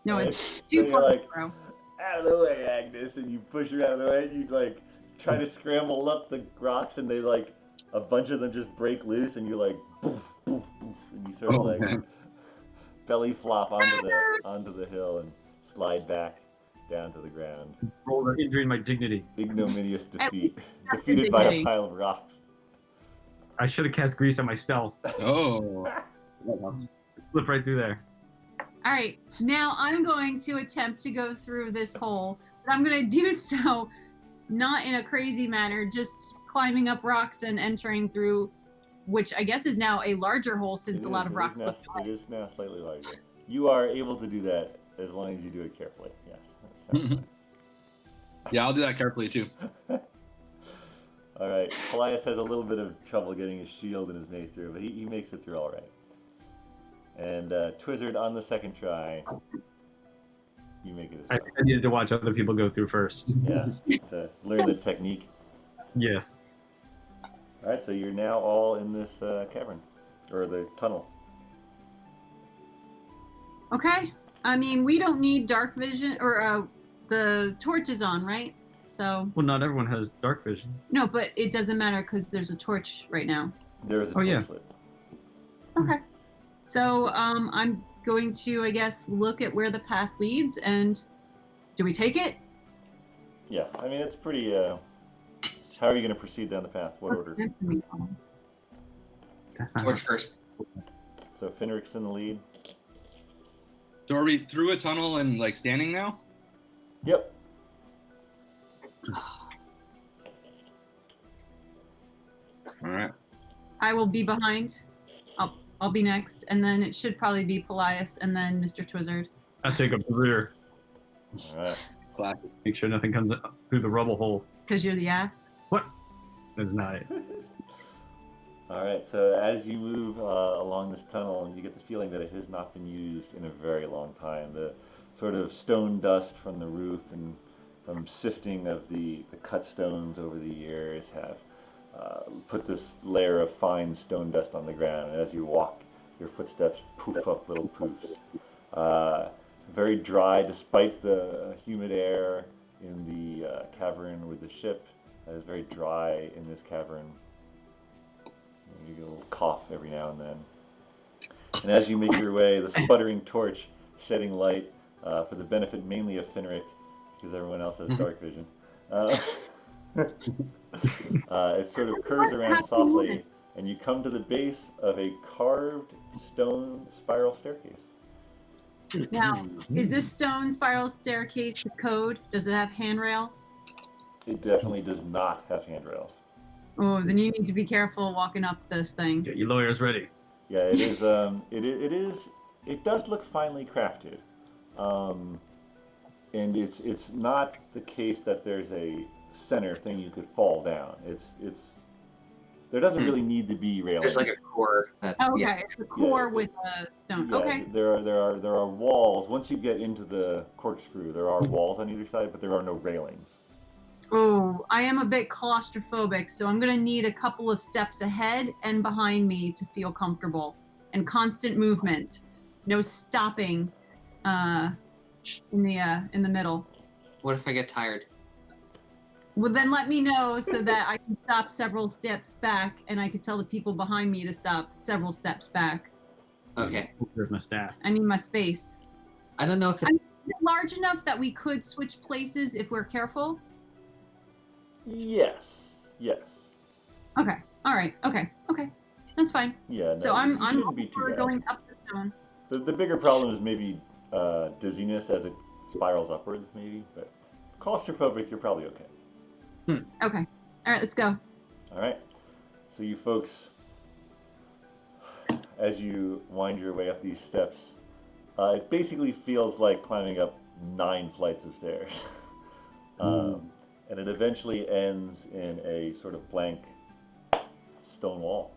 No, Right. it's So 2 you're plus like, 0. out of the way, Agnes, and you push her out of the way, and you like try to scramble up the rocks, and they like a bunch of them just break loose, and you like poof, poof, poof, and you sort of like man. belly flop onto the hill and slide back down to the ground. Roll an injury in my dignity. Ignominious defeat, that's defeated by a dignity. pile of rocks. I should have cast grease on myself. Oh. Slip right through there. All right, now I'm going to attempt to go through this hole, but I'm going to do so not in a crazy manner, just climbing up rocks and entering through, which I guess is now a larger hole since a lot of rocks It look alike. is now slightly larger. You are able to do that as long as you do it carefully. Yes. That sounds fine. Yeah, I'll do that carefully too. All right. Paelias has a little bit of trouble getting his shield and his mace through, but he makes it through all right. And Twizzard on the second try, you make it as I well. needed to watch other people go through first. Yeah, to learn the technique. Yes. All right, so you're now all in this cavern, or the tunnel. Okay, I mean, we don't need dark vision, or the torch is on, right? So, Well, not everyone has dark vision. no, but it doesn't matter because there's a torch right now. There is a Oh, yeah. torchlit. Okay. So I'm going to, I guess, look at where the path leads, and do we take it? Yeah, I mean, it's pretty, how are you going to proceed down the path? What order? That's not Torch first. So Finric's in the lead. So are we through a tunnel and like standing now? Yep. All right. I will be behind. I'll be next, and then it should probably be Paelias, and then Mr. Twizzard. I'll take up the rear. All right. Classic. Make sure nothing comes through the rubble hole. Because you're the ass. What? That's not it. All right, so as you move along this tunnel, you get the feeling that it has not been used in a very long time. The sort of stone dust from the roof and from sifting of the cut stones over the years have put this layer of fine stone dust on the ground. And as you walk, your footsteps poof up little poofs. Very dry, despite the humid air in the cavern with the ship. It is very dry in this cavern. You get a little cough every now and then. And as you make your way, the sputtering torch shedding light for the benefit mainly of Finric, because everyone else has dark vision. It sort of curves around softly, and you come to the base of a carved stone spiral staircase. Now, is this stone spiral staircase the code? Does it have handrails? It definitely does not have handrails. Oh, then you need to be careful walking up this thing. Get your lawyers ready. Yeah, it is. It does look finely crafted, and it's not the case that there's a center thing you could fall down. There doesn't really need to be railings. There's like a core that. Oh, okay, Yeah. it's the core Yeah, with the stone. Yeah, Okay. there are walls. Once you get into the corkscrew, there are walls on either side, but there are no railings. Oh, I am a bit claustrophobic, so I'm gonna need a couple of steps ahead and behind me to feel comfortable, and constant movement, no stopping, in the middle. What if I get tired? Well, then let me know so that I can stop several steps back, and I can tell the people behind me to stop several steps back. Okay. Here's my staff. I need my space. I don't know if it. Is it large enough that we could switch places if we're careful? Yes. Okay. All right. Okay. That's fine. Yeah. No, So it I'm shouldn't be too for bad. going up the stone. The bigger problem is maybe dizziness as it spirals upwards, maybe. But claustrophobic, you're probably okay. Okay. All right. Let's go. All right. So you folks, as you wind your way up these steps, it basically feels like climbing up 9 flights of stairs. And it eventually ends in a sort of blank stone wall.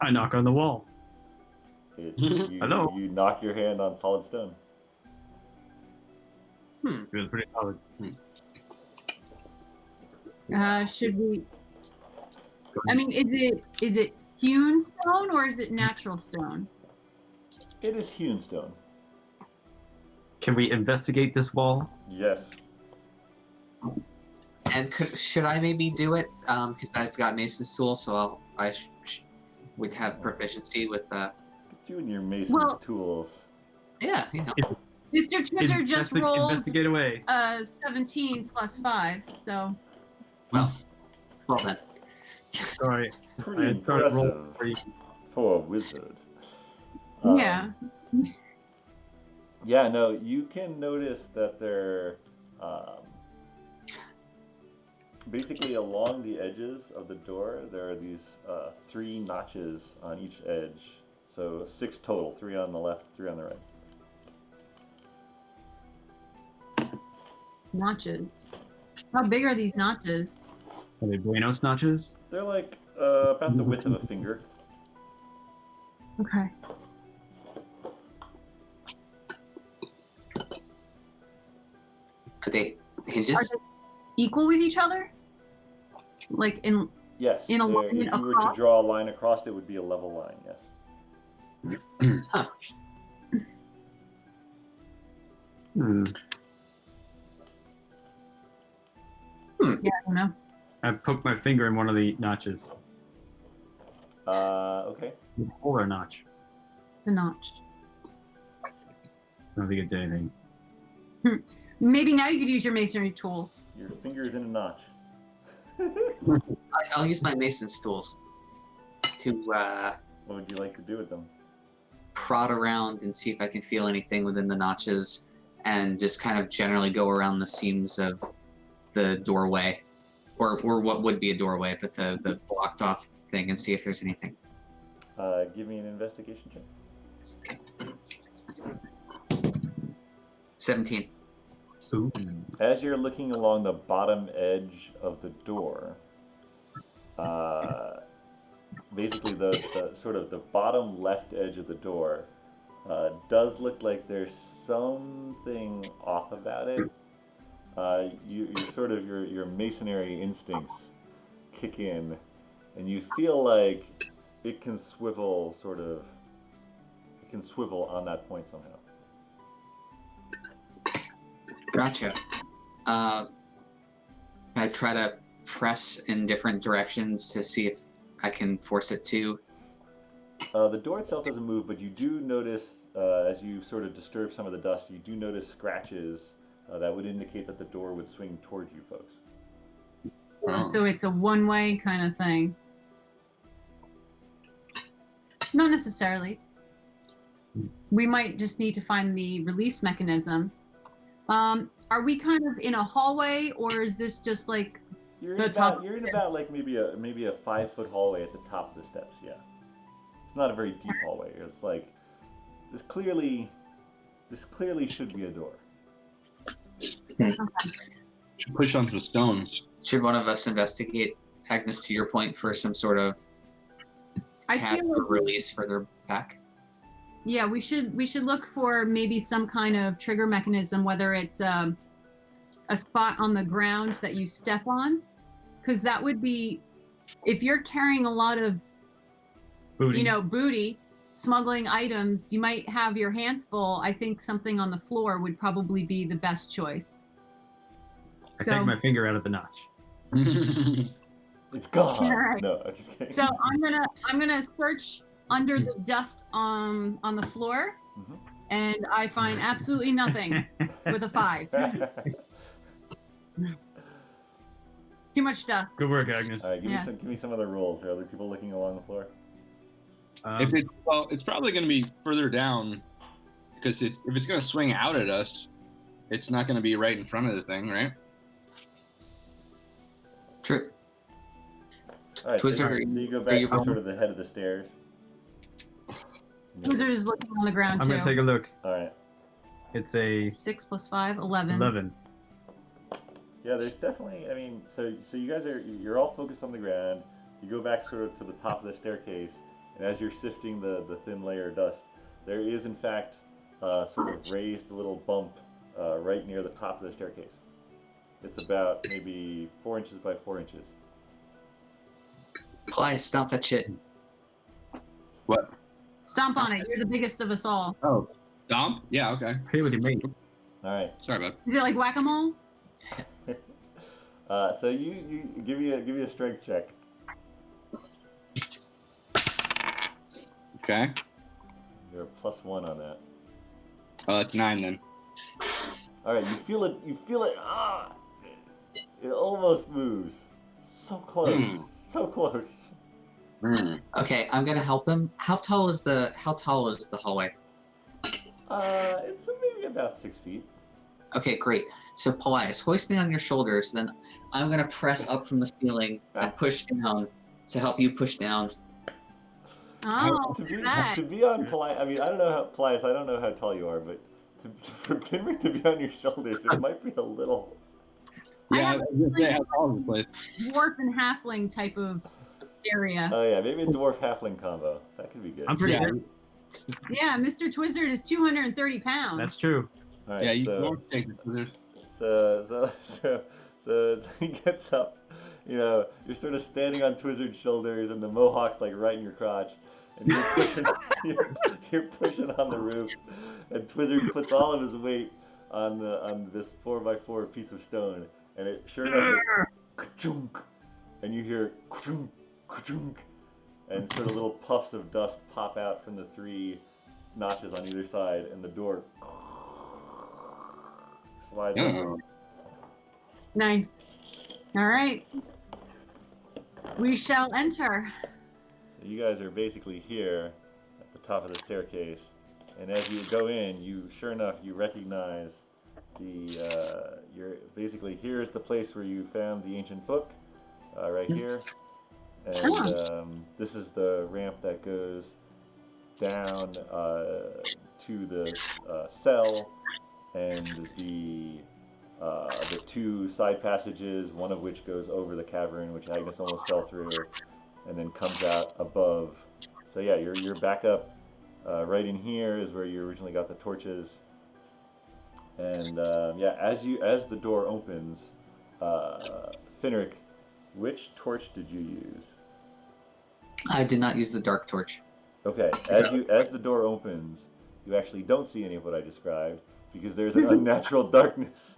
I knock on the wall. Hello? You knock your hand on solid stone. It was pretty solid. Should we? I mean, is it hewn stone or is it natural stone? It is hewn stone. Can we investigate this wall? Yes. And should I maybe do it? Because I've got Mason's tool, so would have proficiency with. You and your Mason's tools. Yeah, you know. Mr. Twizzler just rolled Investigate away. 17 plus 5, so. Well then. Sorry. Pretty I started rolling impressive for a wizard. Yeah. Yeah, no, you can notice that they're basically along the edges of the door, there are these 3 notches on each edge. So 6 total, 3 on the left, 3 on the right. Notches. How big are these notches? Are they Buenos notches? They're like about the width of a finger. Okay. Are they hinges? Are they equal with each other? Like in Yes. In a if line you were to across? draw a line across, it would be a level line, yes. Yeah, I don't know. I poked my finger in one of the notches. Okay. Or a notch. The notch. I don't think it did anything. Maybe now you could use your masonry tools. Your finger's in a notch. I'll use my Mason's tools to What would you like to do with them? prod around and see if I can feel anything within the notches, and just kind of generally go around the seams of the doorway, or what would be a doorway, but the blocked off thing, and see if there's anything. Give me an investigation check. 17. Ooh. As you're looking along the bottom edge of the door, basically the sort of the bottom left edge of the door does look like there's something off about it. Your sort of your masonry instincts kick in, and you feel like it can swivel on that point somehow. Gotcha. I try to press in different directions to see if I can force it to. The door itself doesn't move, but you do notice, as you sort of disturb some of the dust, you do notice scratches that would indicate that the door would swing towards you folks. So it's a one-way kind of thing. Not necessarily. We might just need to find the release mechanism. Are we kind of in a hallway, or is this just like You're the in top? You're in about like maybe a 5-foot hallway at the top of the steps. Yeah, it's not a very deep hallway. It's like this clearly should be a door. Should push on some stones. Should one of us investigate, Agnes, to your point, for some sort of I tab feel or like, release further back? yeah, we should look for maybe some kind of trigger mechanism, whether it's a spot on the ground that you step on, because that would be, if you're carrying a lot of Booty. booty, smuggling items, you might have your hands full. I think something on the floor would probably be the best choice. I take my finger out of the notch. It's gone. All right. No, I'm just kidding. So I'm gonna search under the dust on the floor, Mhm. and I find absolutely nothing with a 5. Too much dust. Good work, Agnes. All right, give Yes. me some other rolls. Are other people looking along the floor? It's probably going to be further down, because if it's going to swing out at us, it's not going to be right in front of the thing, right? True. All right, Twizzler, so you go are back you to sort of the head of the stairs. Wizard is looking on the ground I'm too. going to take a look. All right. It's a 6 plus 5, 11. 11. Yeah, there's definitely. I mean, so you guys you're all focused on the ground. You go back sort of to the top of the staircase, And as you're sifting the thin layer of dust, there is in fact sort of raised little bump right near the top of the staircase. It's about maybe 4 inches by 4 inches. Paelias, stomp that shit. What? Stomp on it. You're the biggest of us all. Oh, Dom? Yeah, okay. Hey, with your mate. All right. Sorry, bud. Is it like whack-a-mole? So you give me a strength check. Okay. You're a +1 on that. Oh, that's 9 then. All right, you feel it. Ah, it almost moves. So close. So close. Okay, I'm gonna help him. How tall is the hallway? It's maybe about 6 feet. Okay, great. So Paelias, hoist me on your shoulders, then I'm gonna press up from the ceiling and push down to help you push down. Oh, To that. be on Paelias, I mean, I don't know how Paelias, I don't know how tall you are, but for Finric to be on your shoulders, it might be a little. Yeah, I have was gonna say how tall is the place. Dwarf and halfling type of area. Oh yeah, maybe a dwarf halfling combo. That could be good. I'm pretty Yeah. good. Yeah, Mr. Twizzard is 230 pounds. That's true. All right, Yeah, you so, don't take the so he gets up. You know, you're sort of standing on Twizzard's shoulders, and the mohawk's like right in your crotch, and you're pushing, you're pushing on the roof, and Twizzard puts all of his weight on this 4x4 piece of stone, and it sure enough, ka-chunk, and you hear ka-chunk, ka-chunk, and sort of little puffs of dust pop out from the 3 notches on either side, and the door slides open. Nice. All right. We shall enter. So you guys are basically here at the top of the staircase, and as you go in, you sure enough you recognize you're basically here's the place where you found the ancient book, right here, and this is the ramp that goes down to the cell, and the 2 side passages, one of which goes over the cavern, which Agnes almost fell through, and then comes out above. So yeah, you're back up. Right in here is where you originally got the torches. And yeah, as the door opens, Finric, which torch did you use? I did not use the dark torch. Okay, as the door opens, you actually don't see any of what I described because there's an unnatural darkness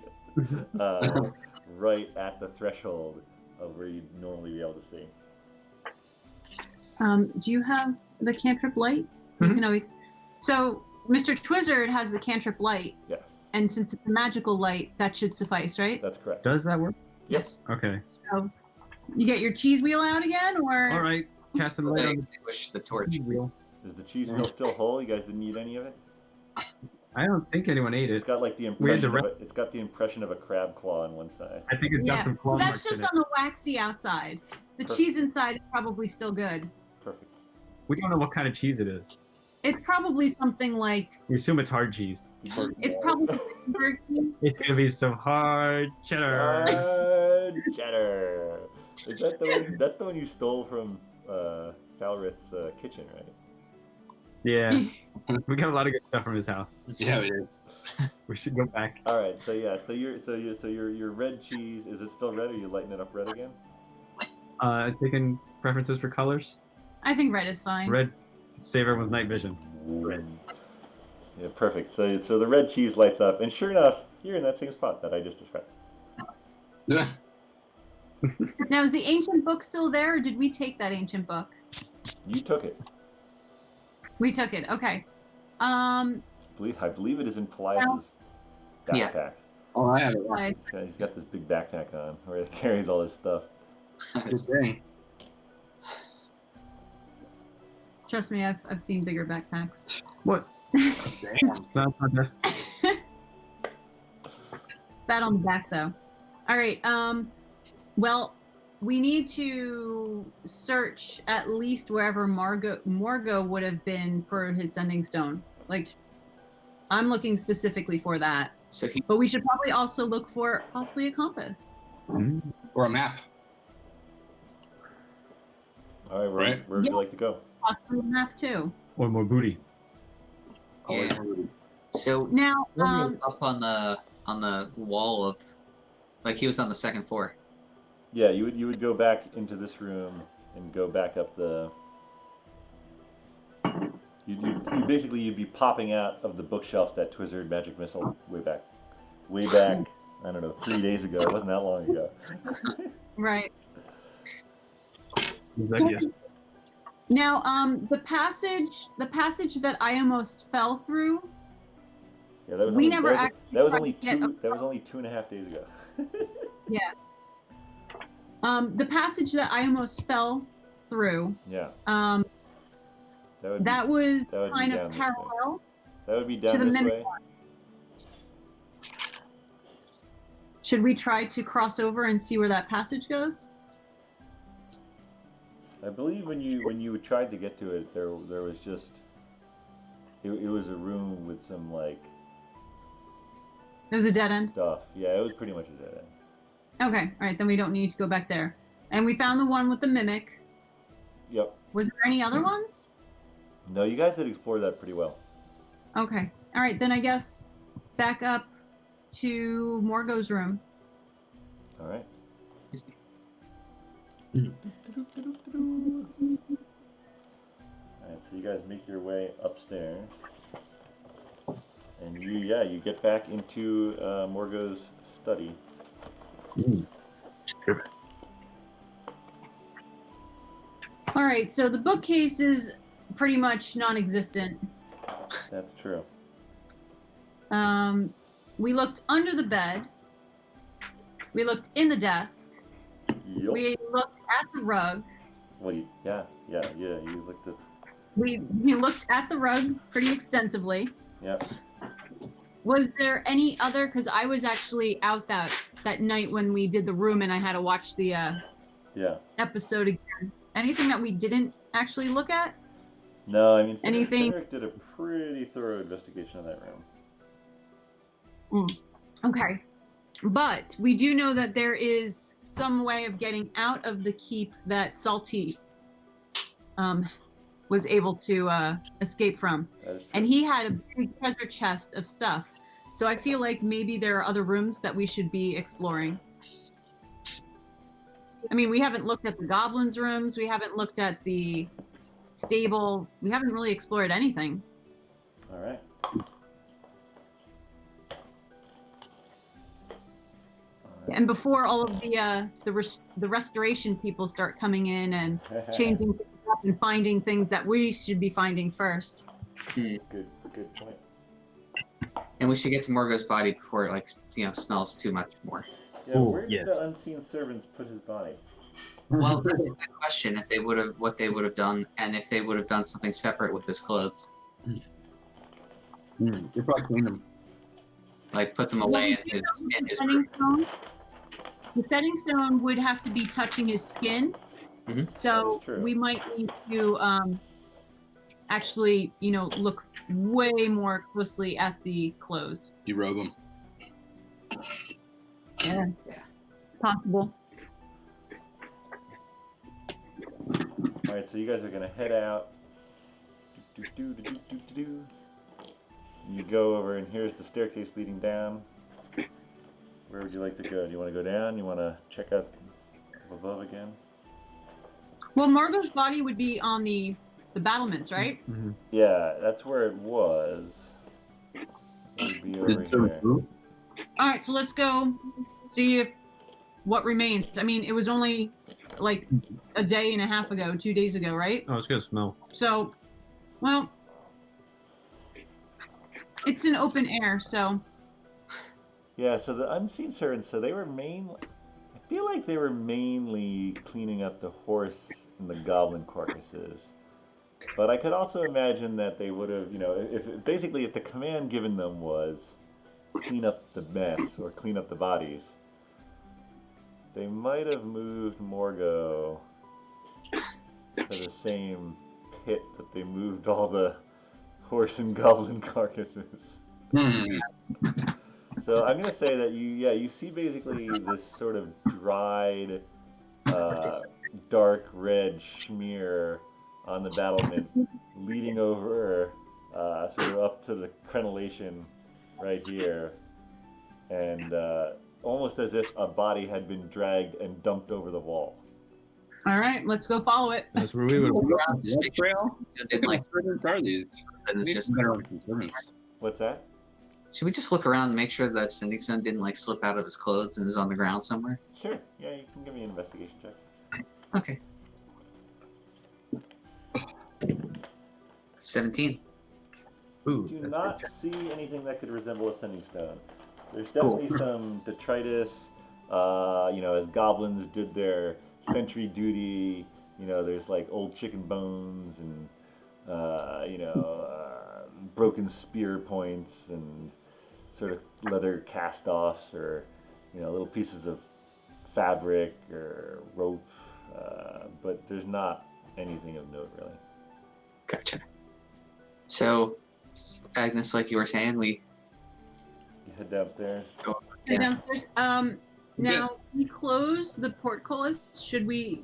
right at the threshold of where you'd normally be able to see. Do you have the cantrip light? You can always. So Mr. Twizzard has the cantrip light, Yes, and since it's a magical light, that should suffice, right? that's correct. Does that work? Yes. Okay. So you get your cheese wheel out again, or? All right. Cast the light on Extinguish the torch. the wheel. Is the cheese wheel still whole? You guys didn't eat any of it? I don't think anyone ate It's it. got like the We had impression. to It's got the impression of a crab claw on one side. I think it's got Yeah, some claw That's marks just in it. on the waxy outside. The Perfect. cheese inside is probably still good. Perfect. We don't know what kind of cheese it is. It's probably something like. We assume it's hard cheese. It's probably turkey. It's gonna be some hard cheddar. Cheddar. Is that the one? That's the one you stole from Falrith's kitchen, right? Yeah. We got a lot of good stuff from his house. Yeah, we did. We should go back. All right. So yeah. So your red cheese, is it still red? Or are you lighting it up red again? Taking preferences for colors. I think red is fine. Red, save everyone's night vision. Red. Yeah, perfect. So the red cheese lights up, and sure enough, you're in that same spot that I just described. Yeah. Now, is the ancient book still there, or did we take that ancient book? You took it. We took it. Okay. I believe it is in Paelias' Yeah. backpack. Oh, I have it. Right. He's got this big backpack on where it carries all his stuff. Good thing. Trust me, I've seen bigger backpacks. What? Damn. It's not my best. That on the back, though. All right. Well, we need to search at least wherever Morgo would have been for his sending stone. Like, I'm looking specifically for that. So he But we should probably also look for possibly a compass. Or a map. All right, Right. where would you like to go? possibly a map too. Or more booty. Yeah. So Now, Romeo was up on the wall of, like he was on the second floor. Yeah, you would go back into this room and go back up the. You basically you'd be popping out of the bookshelf that Twizzard magic missile way back. I don't know, 3 days ago. It wasn't that long ago. right. Yes. Now, the passage that I almost fell through. Yeah, that was We only, never actually that was tried only to get two. That was only 2.5 days ago. The passage that I almost fell through. Yeah. That was that would be kind down of this way. parallel That would be to down the this mimic way. one. Should we try to cross over and see where that passage goes? I believe when you tried to get to it, there was just it was a room with some like It was a dead end. stuff. Yeah, it was pretty much a dead end. Okay, all right, then we don't need to go back there. And we found the one with the mimic. Yep. Was there any other ones? No, you guys had explored that pretty well. Okay, all right, then I guess back up to Morgo's room. All right. Alright, so you guys make your way upstairs. And you get back into Morgo's study. Good. All right, so the bookcase is pretty much non-existent. That's true. We looked under the bed. We looked in the desk. Yup. We looked at the rug. Well, you looked at. We looked at the rug pretty extensively. Yep. Was there any other? Because I was actually out that night when we did the room, and I had to watch the Yeah. episode again. Anything that we didn't actually look at? No, I mean, Anything- Finric did a pretty thorough investigation of that room. Okay. But we do know that there is some way of getting out of the keep that Salty was able to escape from. That is true. And he had a big treasure chest of stuff. So I feel like maybe there are other rooms that we should be exploring. I mean, we haven't looked at the goblins' rooms. We haven't looked at the stable. We haven't really explored anything. All right. And before all of the restoration people start coming in and changing things up and finding things that we should be finding first. Good point. And we should get to Morgo's body before it smells too much more. Yeah, Ooh, where did yes. the unseen servants put his body? Well, that's a good question. If they would have, what they would have done, and if they would have done something separate with his clothes, You probably clean them. like put them away in his setting stone. The setting stone would have to be touching his skin. Mhm. So That is true. we might need to actually, look way more closely at the clothes. You robe them. Yeah. Possible. All right, so you guys are gonna head out. You go over, and here's the staircase leading down. Where would you like to go? Do you want to go down? You want to check out above again? Well, Margot's body would be on the battlements, right? Mm-hmm. Yeah, that's where it was. It would be over here. All right, so let's go see if what remains. I mean, it was only like a day and a half ago, 2 days ago, right? Oh, it's gonna smell. So, well, it's an open air, so Yeah, so the unseen servants, so they were I feel like they were mainly cleaning up the horse and the goblin carcasses. But I could also imagine that they would have, if the command given them was clean up the mess or clean up the bodies, they might have moved Morgo to the same pit that they moved all the horse and goblin carcasses. So I'm gonna say that you see basically this sort of dried, dark red smear on the battlement, leading over sort of up to the crenellation right here, and almost as if a body had been dragged and dumped over the wall. All right, let's go follow it. That's where we would. Just make sure Trail? it didn't, like, Servants are these? it's just, What's that? should we just look around and make sure that Sending Stone didn't like slip out of his clothes and is on the ground somewhere? Sure. Yeah, you can give me an investigation check. Okay. 17. Ooh, Do that's not see anything that could resemble a sending stone. There's definitely some detritus, as goblins did their sentry duty. There's like old chicken bones and, broken spear points and sort of leather cast-offs or, little pieces of fabric or rope. But there's not anything of note, really. Gotcha. So, Agnes, like you were saying, we You head downstairs. Go Yeah. downstairs. Now we close the portcullis. Should we?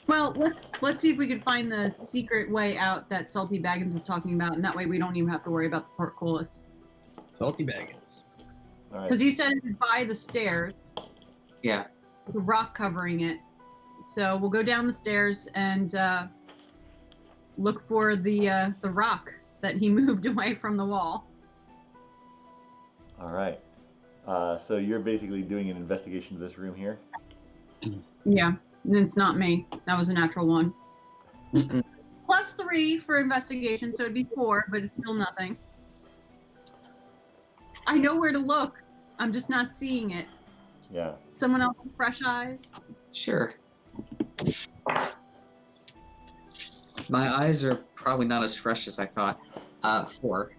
Well, let's see if we could find the secret way out that Salty Baggins was talking about, and that way we don't even have to worry about the portcullis. salty baggins. All right. Because you said it was by the stairs, yeah. with a rock covering it. So we'll go down the stairs and look for the rock that he moved away from the wall. All right. So you're basically doing an investigation of this room here. Yeah, and it's not me. That was a natural one. Mm-mm. +3 for investigation, so it'd be 4, but it's still nothing. I know where to look. I'm just not seeing it. Yeah. Someone else with fresh eyes? Sure. My eyes are probably not as fresh as I thought. 4.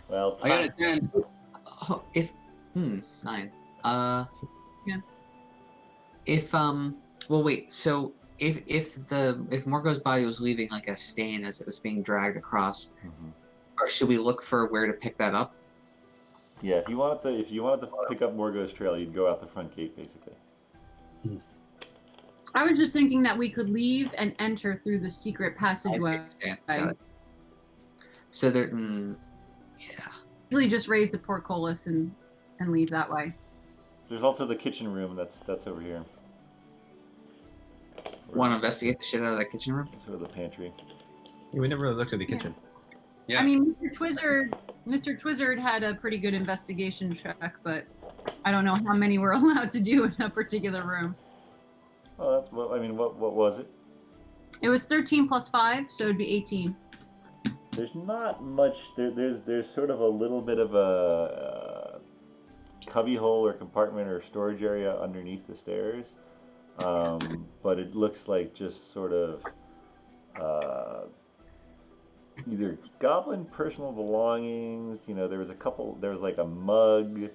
Well, I got a 10. Oh, 9. Yeah. Well, wait. So if Morgo's body was leaving like a stain as it was being dragged across, or should we look for where to pick that up? Yeah. If you wanted to pick up Morgo's trail, you'd go out the front gate, basically. I was just thinking that we could leave and enter through the secret passageway. Got it. So there. Yeah. Easily just raise the portcullis and leave that way. There's also the kitchen room that's over here. Want to investigate the shit out of that kitchen room? Sort of the pantry. Yeah, we never really looked at the Yeah. kitchen. Yeah. I mean, Mr. Twizzard had a pretty good investigation check, but I don't know how many we're allowed to do in a particular room. Oh, that's what I mean. What was it? It was 13 + 5, so it'd be 18. There's not much. There's sort of a little bit of a cubby hole or compartment or storage area underneath the stairs, but it looks like just sort of either goblin personal belongings. There was like a mug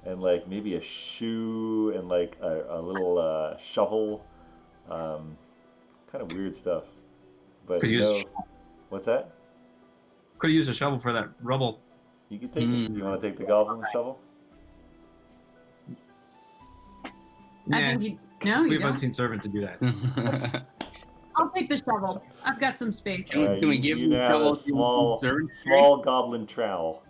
and like maybe a shoe and like a little shovel. Kind of weird stuff. But Could use- what's that? Could have used a shovel for that rubble. You can take it. You want to take the goblin shovel? I think you. No, we you have don't. unseen servant to do that. I'll take the shovel. I've got some space. Can we give you him now have double a small servant goblin trowel?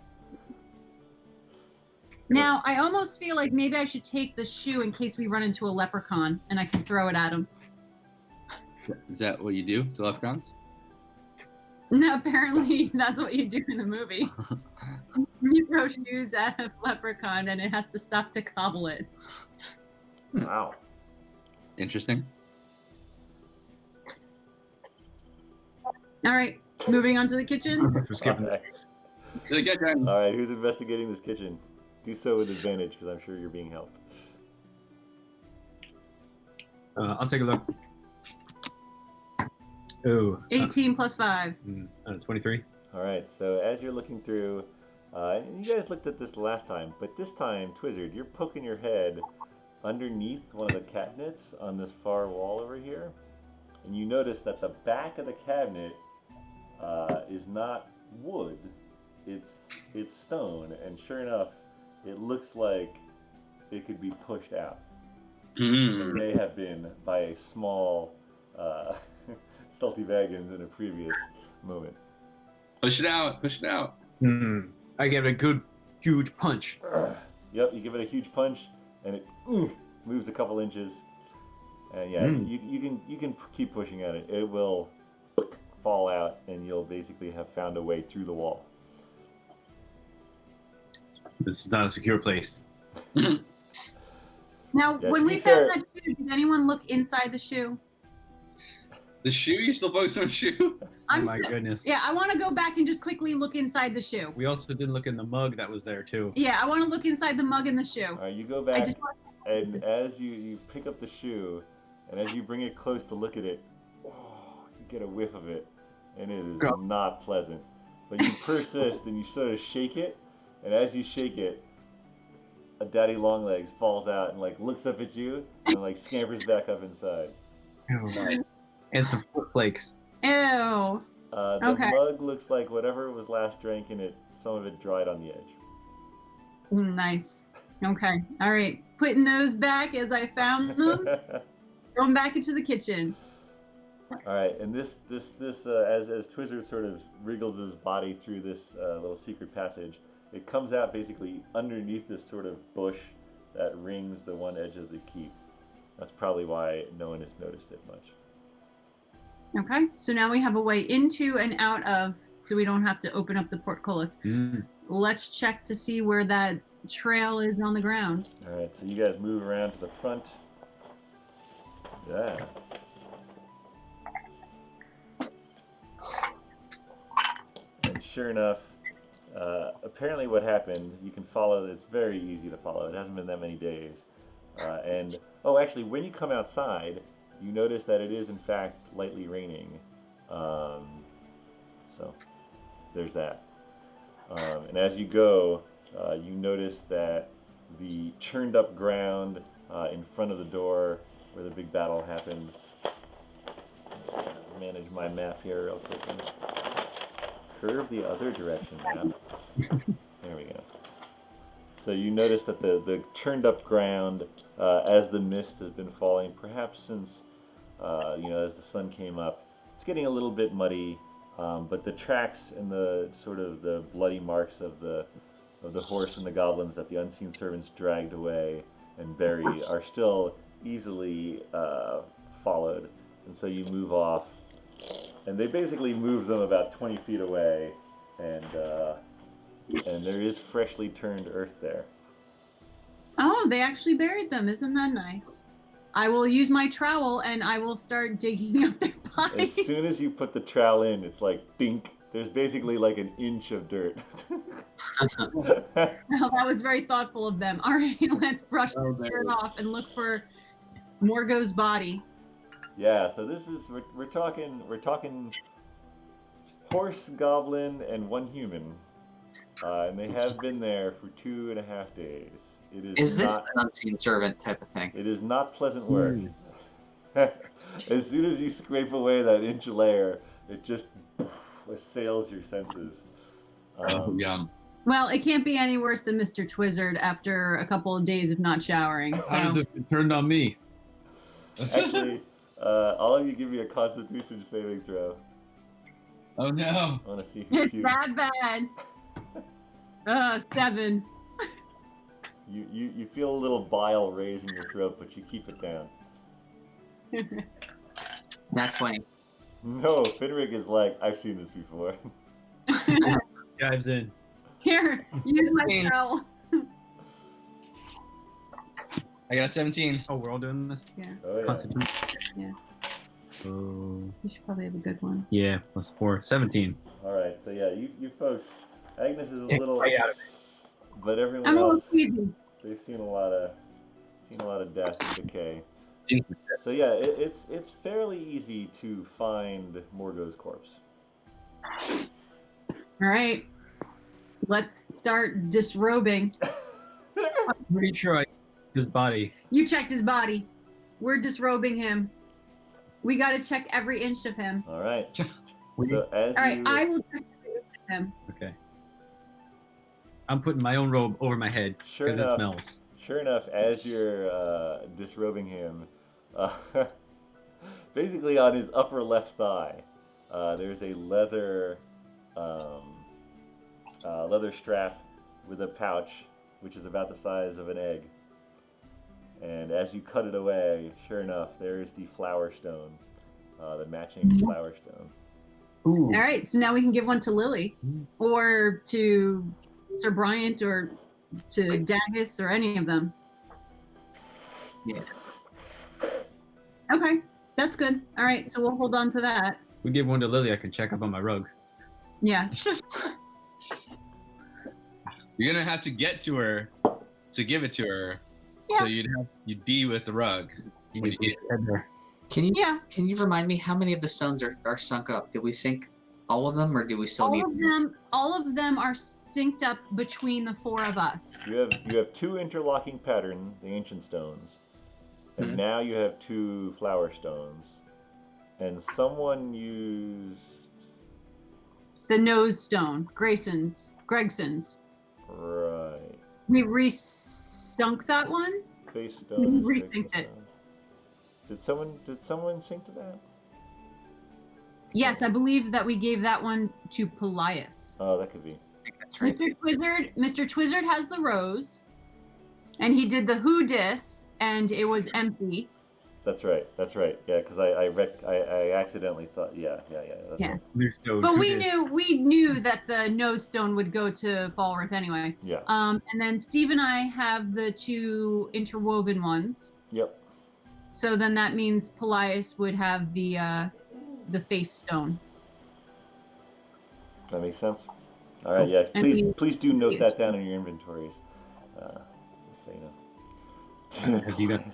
Now, I almost feel like maybe I should take the shoe in case we run into a leprechaun and I can throw it at him. Is that what you do to leprechauns? No, apparently that's what you do in the movie. You throw shoes at a leprechaun and it has to stop to gobble it. Wow. Interesting. All right, moving on to the kitchen. For skipping Okay. Did I get that? All right, who's investigating this kitchen? Do so with advantage, because I'm sure you're being helped. I'll take a look. Oh, 18 + 5. 23. All right, so as you're looking through, and you guys looked at this last time, but this time, Twizzard, you're poking your head underneath one of the cabinets on this far wall over here, and you notice that the back of the cabinet is not wood, it's stone, and sure enough, it looks like it could be pushed out. It may have been by a small salty Baggins in a previous moment. Push it out. Push it out. I give it a good, huge punch. Yep, you give it a huge punch, and it moves a couple inches. And yeah, you can keep pushing at it. It will fall out, and you'll basically have found a way through the wall. This is not a secure place. Now, Yeah, when to we be found fair- that shoe, did anyone look inside the shoe? The shoe? You still focused on shoe? I'm oh my still- goodness. Yeah, I want to go back and just quickly look inside the shoe. We also didn't look in the mug that was there too. Yeah, I want to look inside the mug and the shoe. All right, you go I back, just want and this- as you pick up the shoe, and as you bring it close to look at it, you get a whiff of it, and it is Oh. not pleasant. But you persist, and you sort of shake it, and as you shake it, a daddy longlegs falls out and like looks up at you and like scampers back up inside. And some foot flakes. Ew. The Okay. mug looks like whatever was last drank in it, some of it dried on the edge. Nice. Okay. All right. Putting those back as I found them. Going back into the kitchen. All right, and this as Twizzard sort of wriggles his body through this little secret passage, it comes out basically underneath this sort of bush that rings the one edge of the keep. That's probably why no one has noticed it much. Okay. So now we have a way into and out of, so we don't have to open up the portcullis. Let's check to see where that trail is on the ground. All right, so you guys move around to the front. Yeah. And sure enough, apparently what happened, you can follow, it's very easy to follow. It hasn't been that many days. Actually, when you come outside, you notice that it is in fact lightly raining. So there's that. And as you go, you notice that the churned up ground in front of the door where the big battle happened. Manage my map here real quick. Curve the other direction, map. There we go. So you notice that the churned up ground, as the mist has been falling, perhaps since as the sun came up, it's getting a little bit muddy. But the tracks and the sort of the bloody marks of the horse and the goblins that the unseen servants dragged away and buried are still easily followed. And so you move off, and they basically move them about 20 feet away, and there is freshly turned earth there. Oh, they actually buried them. Isn't that nice? I will use my trowel and I will start digging up their bodies. As soon as you put the trowel in, it's like dink. There's basically like an inch of dirt. Well, that was very thoughtful of them. All right, let's brush Oh, the there dirt it is. off and look for Morgo's body. Yeah, so this is we're talking horse, goblin, and one human, and they have been there for 2.5 days. It Is this not, an unseen servant type of thing? It is not pleasant work. As soon as you scrape away that inch layer, it just assails your senses. Yum. Well, it can't be any worse than Mr. Twizzard after a couple of days of not showering. How So did this get turned on me? Actually, all of you give me a Constitution saving throw. Oh no. I want to see who it's that bad. 7. You feel a little bile raise in your throat, but you keep it down. Nat 20. No, Finric is like, I've seen this before. Dives in. Here, use my trowel. I got a 17. Oh, we're all doing this? Yeah, Oh yeah. Constitution. Yeah. Oh, you should probably have a good one. yeah, +4. 17. All right, so yeah, you folks, Agnes is a Take little, right out of but everyone I'm a else, little queasy. they've seen a lot of death and decay. So yeah, it's fairly easy to find Morgo's corpse. All right, let's start disrobing. I'm pretty sure I his body. You checked his body. We're disrobing him. We got to check every inch of him. All right. We- So as All right, you, I will check every inch of him. Okay. I'm putting my own robe over my head Sure because it enough. smells. Sure enough, as you're disrobing him, basically on his upper left thigh, there's a leather strap with a pouch, which is about the size of an egg. And as you cut it away, sure enough, there is the flower stone, the matching flower stone. Ooh. All right, so now we can give one to Lily, or to Sir Bryant, or to Daggis, or any of them. Yeah. Okay, that's good. All right, so we'll hold on to that. We give one to Lily. I can check up on my rug. Yeah. You're gonna have to get to her to give it to her. Yeah. So you'd be with the rug. When you get it. Can you Yeah. can you remind me how many of the stones are sunk up? Did we sink all of them, or do we still need? All of them are synced up between the four of us. You have two interlocking patterns, the ancient stones, and Mhm. now you have two flower stones, and someone used The nose stone, Gregson's. right We re-sunk that one. face stone. We stick resynced it. stone. Did someone sync to that? Yes, I believe that we gave that one to Paelias. Oh, that could be. That's right. Mr. Twizzard has the rose, and he did the who dis, and it was empty. That's right. Yeah, because I accidentally thought. Yeah. That's Yeah. right. But we knew that the nose stone would go to Falworth anyway. Yeah. And then Steve and I have the two interwoven ones. Yep. So then that means Paelias would have the face stone. That makes sense. All right. Yeah. And Please do note that down in your inventories. Just so you know. Have you got-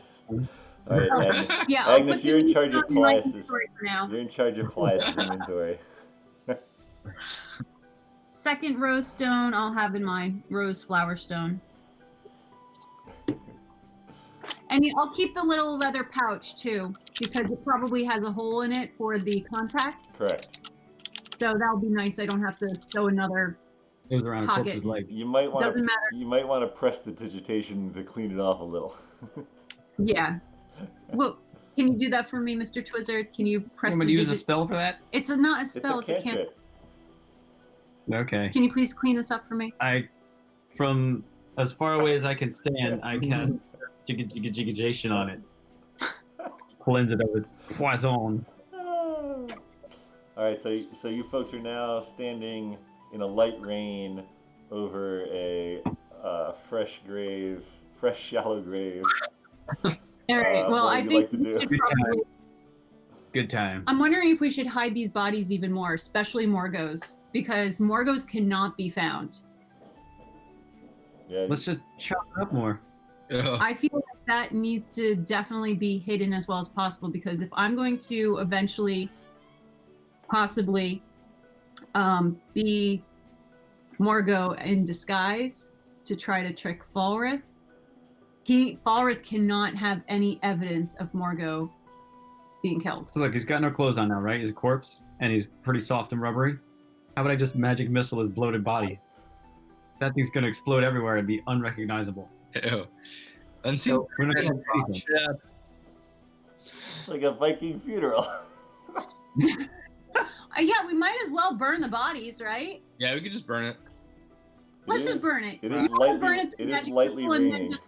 All right, Agnes. Yeah, I'll Agnes, put you're in them charge of on my Paelias's. inventory for now. You're in charge of Paelias's inventory. Second rose stone, I'll have in my rose flower stone. And I'll keep the little leather pouch too, because it probably has a hole in it for the contact. Correct. So that'll be nice. I don't have to sew another. It was around a Pocket. corpse's leg. You might want Doesn't to. matter. You might want to press the digitation to clean it off a little. Yeah. Well, can you do that for me, Mr. Twizzard? Can you press I'm the gonna use a digit? spell for that. It's not a spell. It's a cantrip. Okay. Can you please clean this up for me? From as far away as I can stand, I cast jigga on it. Cleanse it of its poison. All right, so you folks are now standing in a light rain over a fresh shallow grave. All right. Well, what I would you think like to we do? should Good probably. Good times. I'm wondering if we should hide these bodies even more, especially Morgos, because Morgos cannot be found. Yeah. Let's just chop it up more. Ugh. I feel like that needs to definitely be hidden as well as possible, because if I'm going to eventually possibly be Morgo in disguise to try to trick Falworth, Falworth cannot have any evidence of Morgo being killed. So look, he's got no clothes on now, right? He's a corpse, and he's pretty soft and rubbery. How about I just magic missile his bloated body? That thing's gonna explode everywhere and be unrecognizable. Ew. And So We're not gonna do anything. yeah, It's like a Viking funeral. Yeah, we might as well burn the bodies, right? yeah, we could just burn it. Let's It just is- burn it. It You is wanna burn lightly. to It is magic lightly missile and then raining. just-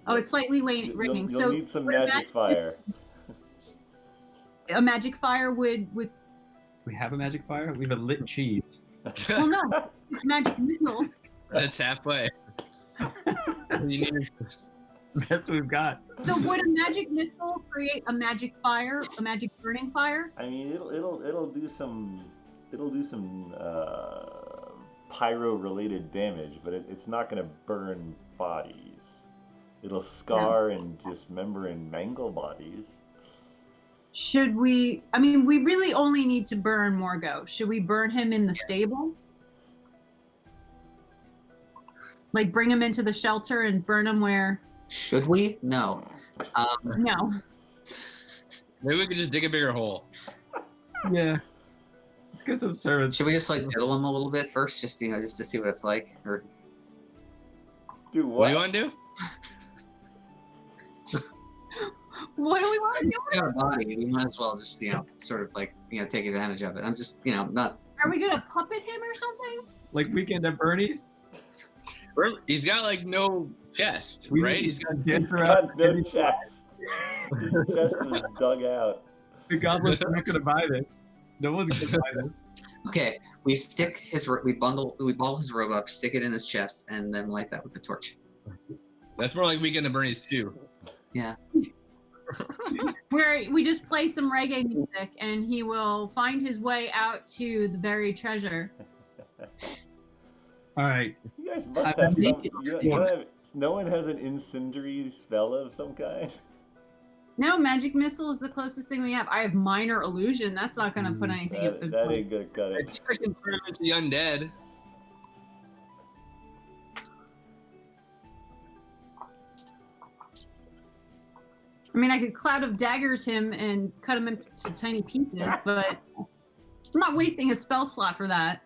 Oh, it's slightly raining. You'll So need some would a magic fire. A magic fire would. We have a magic fire. We have a lit cheese. Well, no, it's magic missile. That's halfway. You need- That's what we've got. So would a magic missile create a magic fire, a magic burning fire? I mean, it'll do some pyro related damage, but it's not going to burn bodies. It'll scar and dismember and mangle bodies. Should we? I mean, we really only need to burn Morgo. Should we burn him in the stable? Like bring him into the shelter and burn him where? Should we? No. No. Maybe we could just dig a bigger hole. Yeah. Let's get some servants. Should we just like diddle him a little bit first, just to see what it's like? Or Do What what? do you want to do? What do we want to do? We got a body. We might as well just, sort of like, take advantage of it. I'm just, not. Are we gonna puppet him or something? Like Weekend at Bernie's? He's got like no chest, We right? need He's got to dance He's around. got no chest. His chest is dug out. The goblins are not going to buy this. No one's going to buy this. Okay, we stick we ball his robe up, stick it in his chest, and then light that with the torch. That's more like Weekend at Bernie's too. Yeah. Where we just play some reggae music and he will find his way out to the buried treasure. All right. You guys must I have believe some. it- No one has an incendiary spell of some kind. No, magic missile is the closest thing we have. I have minor illusion. That's not gonna put anything up. That ain't gonna cut I it. think I can turn him into the undead. I mean, I could cloud of daggers him and cut him into tiny pieces, but I'm not wasting a spell slot for that.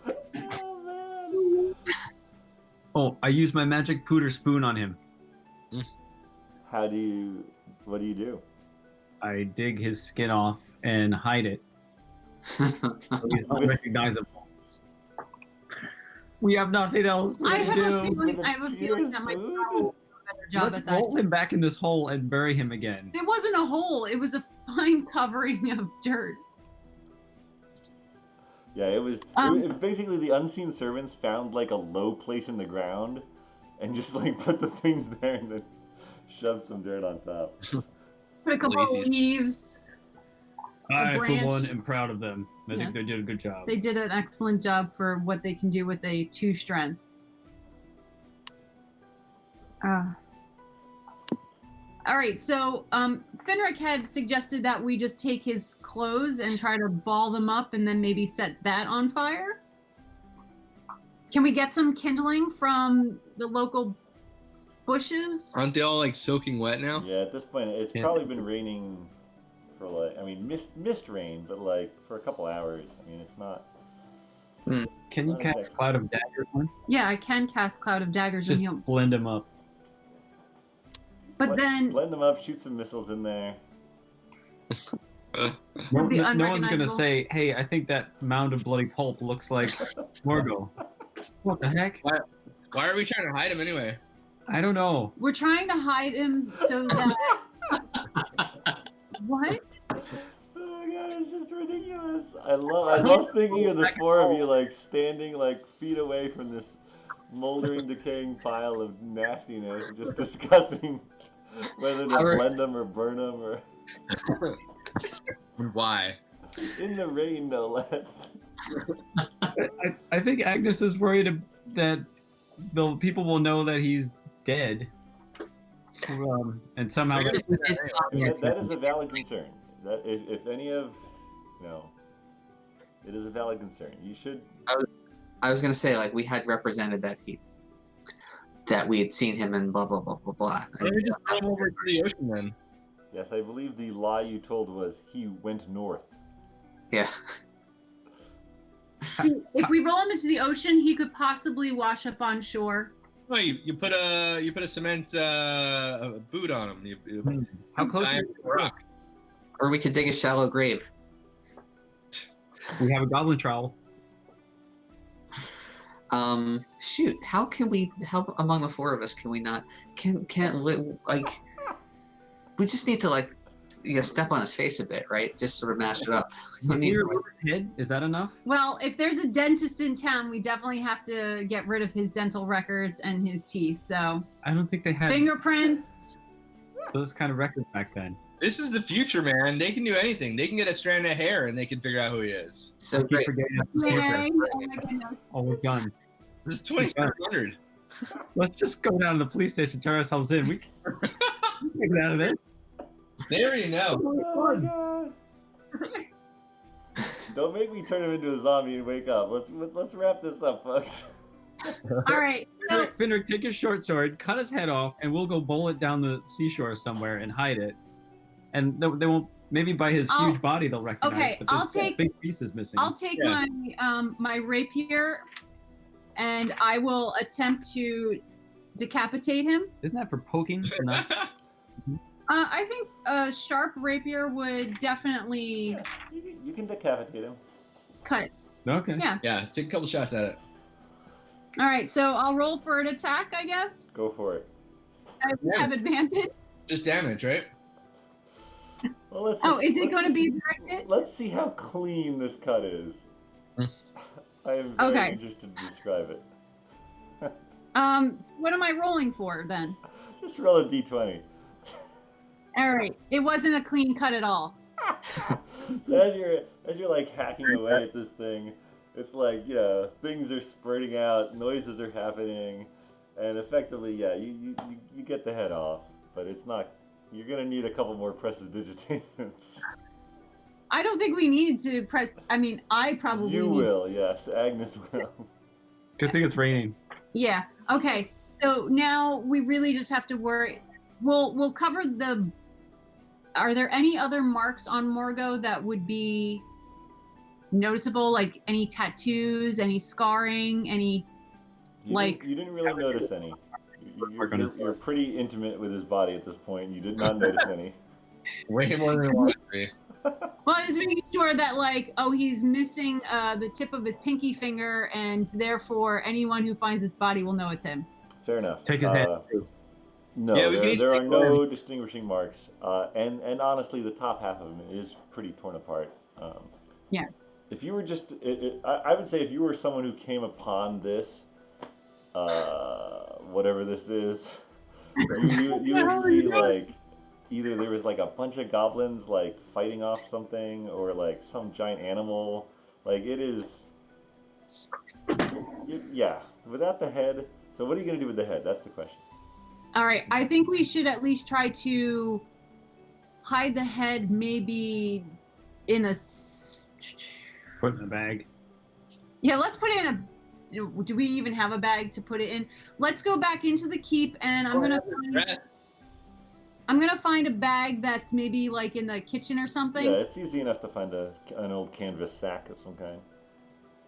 Oh man. Oh, I use my magic pooter spoon on him. What do you do? I dig his skin off and hide it so he's unrecognizable. We have nothing else to I have do. a feeling that my Food? spell will do a better job Let's at that. roll him back in this hole and bury him again. It wasn't a hole. It was a fine covering of dirt. Yeah, it was basically the unseen servants found like a low place in the ground and just like put the things there and then shoved some dirt on top. Put a couple of Lazy. leaves. I, for branch. one, am proud of them. I think Yes. they did a good job. They did an excellent job for what they can do with a 2 strength. All right, so Finric had suggested that we just take his clothes and try to ball them up and then maybe set that on fire. Can we get some kindling from the local bushes? Aren't they all like soaking wet now? Yeah, at this point it's Yeah. probably been raining for mist rain, but like for a couple hours. I mean, it's not. Can you Not cast exactly. Cloud of Daggers on? Yeah, I can cast Cloud of Daggers Just and heal. blend him up. But then blend them up, shoot some missiles in there. No, It'll be no one's gonna unrecognizable. say, "Hey, I think that mound of bloody pulp looks like Morgo." What the heck? Why are we trying to hide him anyway? I don't know. we're trying to hide him so that. What? Oh my god, it's just ridiculous. I love thinking of the four of you like standing like feet away from this moldering, decaying pile of nastiness, just discussing whether to Our- blend them or burn them or Why? in the rain, no less. I think Agnes is worried that the people will know that he's dead, and somehow. We did talk- That is a valid concern. That if any of, it is a valid concern. You should. I was gonna say, like, we had represented that we had seen him and blah blah blah blah blah. Maybe just throw him over to the ocean then. Yes, I believe the lie you told was he went north. Yeah. If we roll him into the ocean, he could possibly wash up on shore. No, you put a cement boot on him. How close? Iron rock. Or we could dig a shallow grave. We have a goblin trowel. Shoot, how can we help among the four of us? Can we not? We just need to step on his face a bit, right? Just sort of mash it up. We need Clear to, over his head? Is that enough? Well, if there's a dentist in town, we definitely have to get rid of his dental records and his teeth. So I don't think they had fingerprints. those kind of records back then. This is the future, man. They can do anything. They can get a strand of hair and they can figure out who he is. so I keep great. forgetting it's Yay. torture. Oh my goodness. Oh, we're done. This is 2700. Let's just go down to the police station, turn ourselves in. We can get out of this. They already know. Oh my god! Don't make me turn him into a zombie and wake up. Let's wrap this up, folks. All right. So Finric, take his short sword, cut his head off, and we'll go bowl it down the seashore somewhere and hide it. And they won't. Maybe by his I'll- huge body they'll recognize. Okay, but there's I'll take- big pieces missing. I'll take Yeah. my rapier, and I will attempt to decapitate him. Isn't that for poking? Not- I think a sharp rapier would definitely Yeah, you can decapitate him. cut. Okay. Yeah. Yeah, take a couple shots at it. All right, so I'll roll for an attack, I guess. Go for it. I have advantage. Just damage, right? Well, let's Oh, just- is it let's going to just- be directed? Let's see how clean this cut is. I am very Okay. interested to describe it. So what am I rolling for then? Just roll a d20. All right, it wasn't a clean cut at all. So as you're like hacking away at this thing, it's like, things are spurting out, noises are happening, and effectively, yeah, you get the head off, but it's not. You're gonna need a couple more prestidigitations. I don't think we need to press. I mean, I probably You need. will, yes. Agnes will. Good thing it's raining. Yeah. Okay. So now we really just have to worry. We'll cover the. Are there any other marks on Morgo that would be noticeable, like any tattoos, any scarring, any? You didn't really notice any. You're pretty intimate with his body at this point. And you did not notice any. Way more than one three. Well, I'm just making sure that, like, oh, he's missing the tip of his pinky finger, and therefore anyone who finds his body will know it's him. Fair enough. Take his head. No, Yeah, we can each there are take no one. distinguishing marks, and honestly, the top half of him is pretty torn apart. Yeah. If you were I would say if you were someone who came upon this, whatever this is, you would see like either there was like a bunch of goblins like fighting off something, or like some giant animal. Like it is, yeah. Without the head, so what are you gonna do with the head? That's the question. All right, I think we should at least try to hide the head, maybe in a. Put it in the bag. Yeah, let's put it in a. Do we even have a bag to put it in? Let's go back into the keep, and I'm gonna find a bag that's maybe like in the kitchen or something. Yeah, it's easy enough to find an old canvas sack of some kind.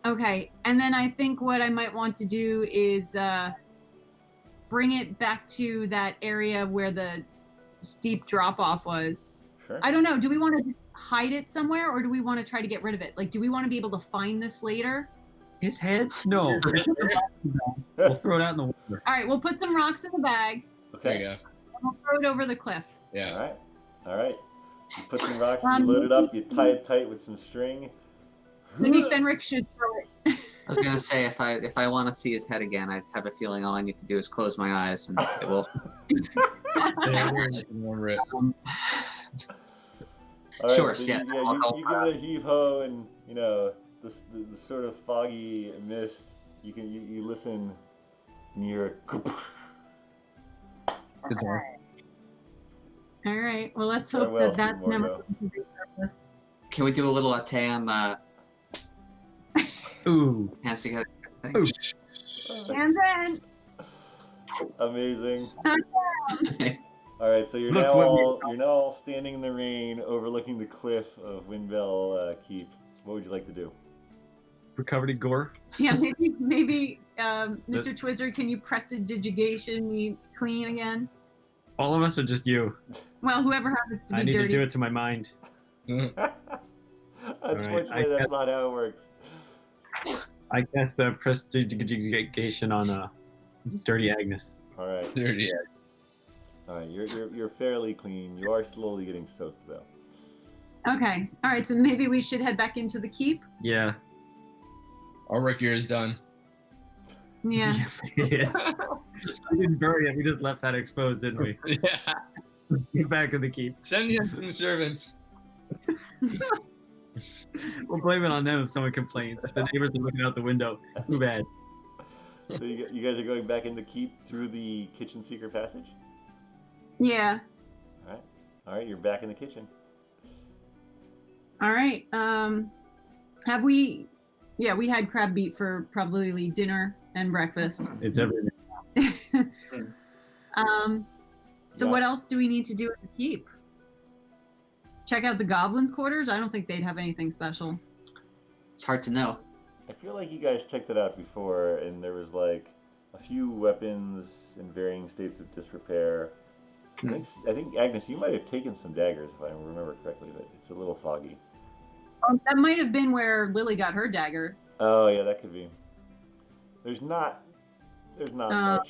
Okay, and then I think what I might want to do is bring it back to that area where the steep drop off was. Sure. I don't know. Do we want to just hide it somewhere, or do we want to try to get rid of it? Like, do we want to be able to find this later? His head? No. We'll throw it out in the water. All right, we'll put some rocks in the bag. There you Okay. go. And we'll throw it over the cliff. Yeah. All right. You put some rocks, you load it up, you tie it tight with some string. Maybe Finric should throw it. I was gonna say if I want to see his head again, I have a feeling all I need to do is close my eyes and it will. Remember it. All right, Sure, so yeah, You, I'll help, you give it a heave ho, and the sort of foggy mist. You listen near. Good time. All right. Well, let's Very hope well, that that's never Morgo. going to resurface. Can we do a little Atam Ooh. hands together? Ooh. And then. Amazing. All right, so you're Look now what you're now all standing in the rain, overlooking the cliff of Windbell Keep. What would you like to do? We're covered in gore. Yeah, maybe Mr. Twizzard, can you prestidigitation me clean again? All of us are just you. Well, whoever happens to I be need dirty. to do it to my mind. Unfortunately, that's not how it works. I cast the prestidigitation on Dirty Agnes. All right, Dirty. all right. You're fairly clean. You are slowly getting soaked though. Okay. All right. So maybe we should head back into the keep. Yeah. Our work here is done. Yeah. Yes, it is. We didn't bury it. We just left that exposed, didn't we? Yeah. Get back in the keep. Send the servants. We'll blame it on them if someone complains. If the neighbors are looking out the window, too bad. So you guys are going back in the keep through the kitchen secret passage. Yeah. All right. You're back in the kitchen. All right. Have we? Yeah, we had crab meat for probably dinner and breakfast. It's everything. So what else do we need to do at the keep? Check out the goblins' quarters. I don't think they'd have anything special. It's hard to know. I feel like you guys checked it out before, and there was like a few weapons in varying states of disrepair. I think Agnes, you might have taken some daggers if I remember correctly, but it's a little foggy. That might have been where Lily got her dagger. Oh yeah, that could be. There's not much.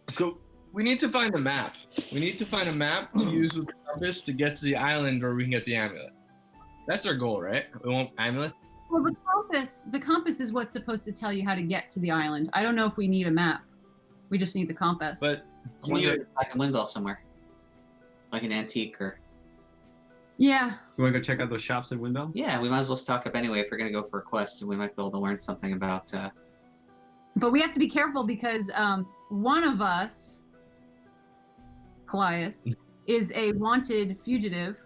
So we need to find a map. We need to find a map to use with the compass to get to the island where we can get the amulet. That's our goal, right? We want amulet. Well, the compass is what's supposed to tell you how to get to the island. I don't know if we need a map. We just need the compass. But I wonder if it's like a Windbell somewhere, like an antique or. Yeah. You want to go check out those shops in Windbell? Yeah, we might as well stock up anyway if we're gonna go for a quest, and we might be able to learn something about. But we have to be careful because one of us, Paelias, is a wanted fugitive.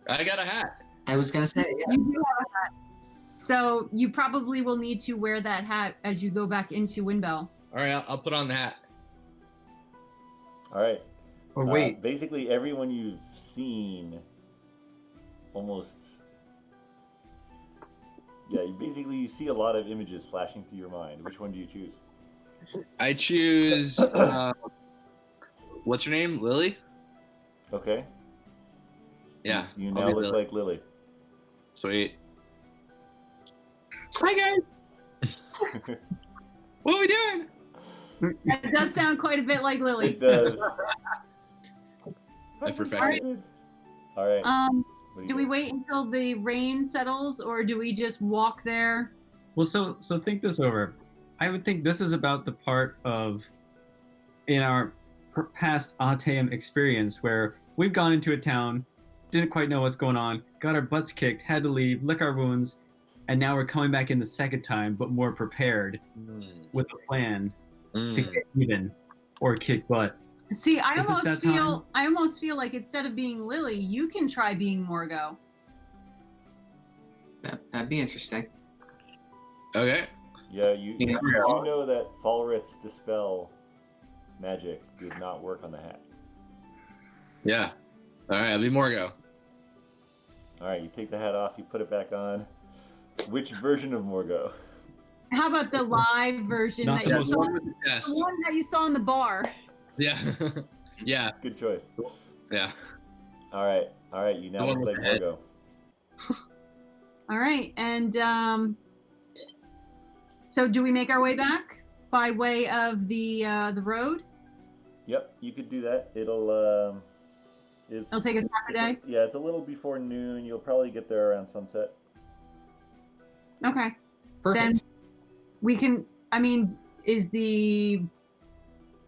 I got a hat. I was gonna say, yeah. You do have a hat. So you probably will need to wear that hat as you go back into Windbell. All right, I'll put on the hat. All right. Or wait, Basically, everyone you've seen, almost. Yeah, you see a lot of images flashing through your mind. Which one do you choose? I choose. What's her name? Lily. Okay. Yeah. You I'll now be look Lily. like Lily. Sweet. Hi guys. What are we doing? That does sound quite a bit like Lily. It does. I perfected. All right. What Do you we got? wait until the rain settles, or do we just walk there? well, so think this over. I would think this is about the part of in our past Ateum experience where we've gone into a town, didn't quite know what's going on, got our butts kicked, had to leave, lick our wounds, and now we're coming back in the second time, but more prepared with a plan to get even or kick butt. See, I Is this almost feel like instead of being Lily, you can try being Morgo. That'd be interesting. Okay. Yeah, you Yeah. know that Falrith's dispel magic did not work on the hat. Yeah. All right, I'll be Morgo. All right, you take the hat off, you put it back on. Which version of Morgo? How about the live version Not that the you most saw? One with the The chest. one that you saw in the bar. Yeah. Yeah. Good choice. Yeah. All right, you now The one look with like the head. Morgo. All right, and so do we make our way back by way of the road? Yep, you could do that. It'll It'll take us half a day. Yeah, it's a little before noon. You'll probably get there around sunset. Okay, Perfect. then we can. I mean, is the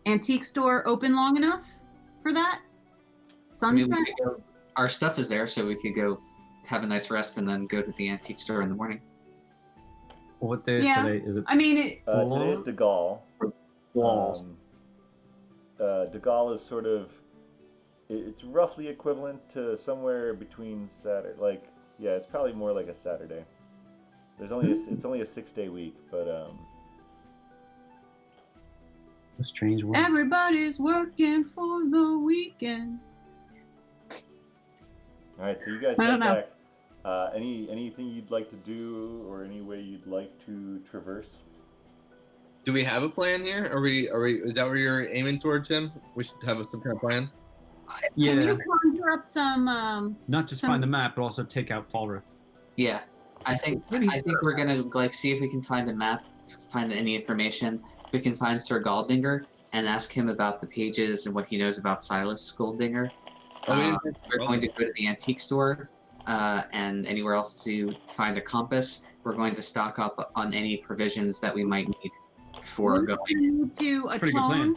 antique store open long enough for that? I mean, Sunset. we could go, our stuff is there, so we could go have a nice rest and then go to the antique store in the morning. What day is Yeah. today? Is it I mean, Today is De Gaulle. Wall? De Gaulle is sort of, it's roughly equivalent to somewhere between Saturday, like, yeah, it's probably more like a Saturday. It's only a 6-day week, but A strange one. everybody's working for the weekend. all right. So you guys I don't head know. back. Anything you'd like to do, or any way you'd like to traverse? Do we have a plan here? Are we? Is that where you're aiming towards, Tim? We should have some kind of plan. Yeah, Can you conjure up some? not just some- find the map, but also take out Falrith. Yeah, I think we're gonna like see if we can find a map, find any information. If we can find Sir Galdinger and ask him about the pages and what he knows about Silas Goldinger. We're going to go to the antique store and anywhere else to find a compass. We're going to stock up on any provisions that we might need for We're going. going to need to Pretty good plan.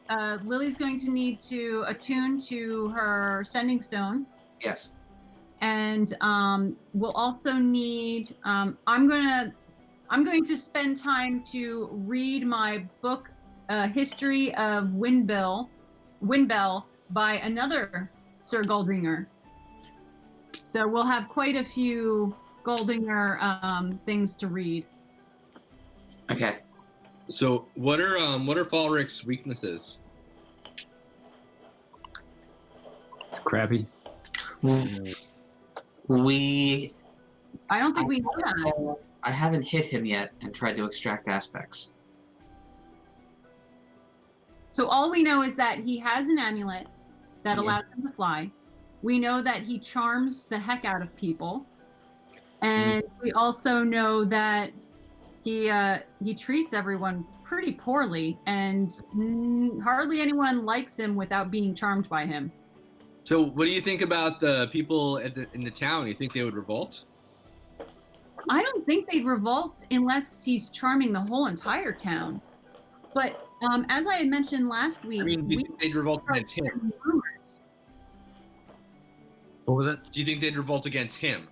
attune. Lily's going to need to attune to her sending stone, Yes. and we'll also need. I'm going to spend time to read my book, History of Windbell by another Sir Goldringer. So we'll have quite a few Goldinger things to read. Okay. So what are Falric's weaknesses? It's crappy. We. I don't think we know that. I haven't hit him yet and tried to extract aspects. So all we know is that he has an amulet that Yeah. allows him to fly. We know that he charms the heck out of people. And we also know that he treats everyone pretty poorly, and hardly anyone likes him without being charmed by him. So, what do you think about the people in the town? You think they would revolt? I don't think they'd revolt unless he's charming the whole entire town. But as I had mentioned last week, I mean, do you think they'd revolt against him? rumors. What was that? Do you think they'd revolt against him?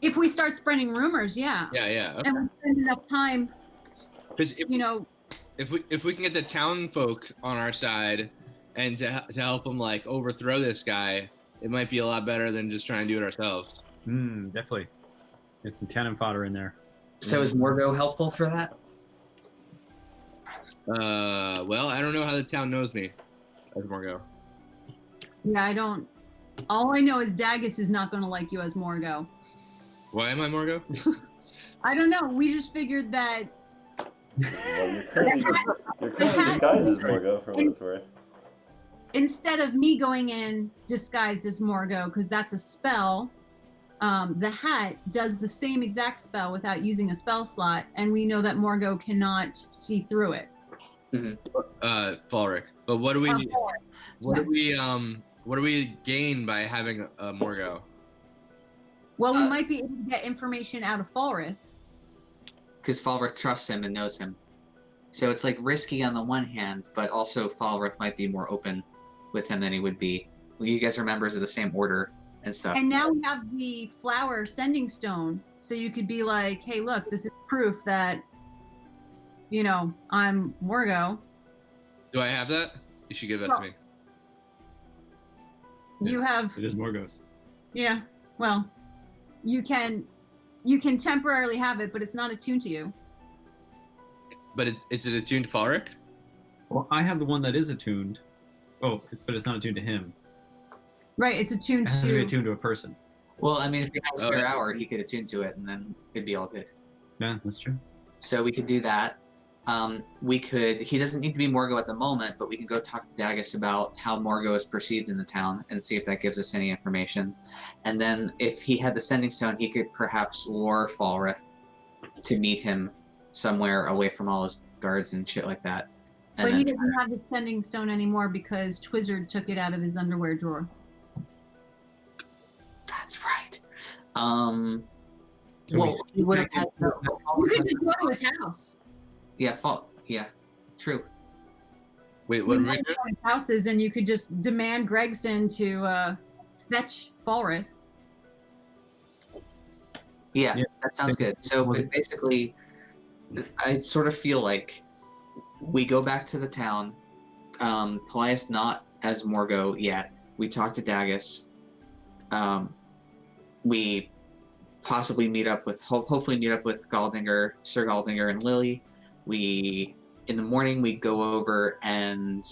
If we start spreading rumors, yeah. Yeah. Okay. And we spend enough time, Because if we can get the town folk on our side and to help them like overthrow this guy, it might be a lot better than just trying to do it ourselves. Definitely. There's some cannon fodder in there. So is Morgo helpful for that? Well, I don't know how the town knows me as Morgo. Yeah, I don't. All I know is Dagus is not going to like you as Morgo. Why am I Morgo? I don't know. We just figured that. Well, you're currently disguised as Morgo, for what it's worth. Instead of me going in disguised as Morgo, because that's a spell, the hat does the same exact spell without using a spell slot, and we know that Morgo cannot see through it. Finric. But what do we gain by having a Morgo? Well, we might be able to get information out of Falrith. Because Falrith trusts him and knows him. So it's like risky on the one hand, but also Falrith might be more open with him than he would be. Well, you guys are members of the same order and stuff. And now we have the flower sending stone, so you could be like, hey, look, this is proof that, I'm Morgo. Do I have that? You should give that to me. You have, It is Morgos. yeah, well, you can temporarily have it, but it's not attuned to you. But it's attuned to Finric? Well, I have the one that is attuned. Oh, but it's not attuned to him. Right, it's attuned It has to be to. attuned to a person. Well, I mean, if he had a spare Okay. hour, he could attune to it, and then it'd be all good. Yeah, that's true. So we could do that. He doesn't need to be Morgo at the moment, but we can go talk to Dagus about how Morgo is perceived in the town and see if that gives us any information. And then if he had the sending stone, he could perhaps lure Falrith to meet him somewhere away from all his guards and shit like that. And But he then doesn't have the sending stone anymore because Twizzard took it out of his underwear drawer. that's right. So Well, he would have had You could just go to his house. yeah, true. Wait, what You are we might doing? go to houses, and you could just demand Gregson to fetch Falrith. Yeah, Yeah. that sounds good. So basically, I sort of feel like we go back to the town. Paelias not as Morgo yet. We talk to Dagus. We possibly meet up with, hopefully meet up with Galdinger, Sir Galdinger, and Lily. In the morning, we go over and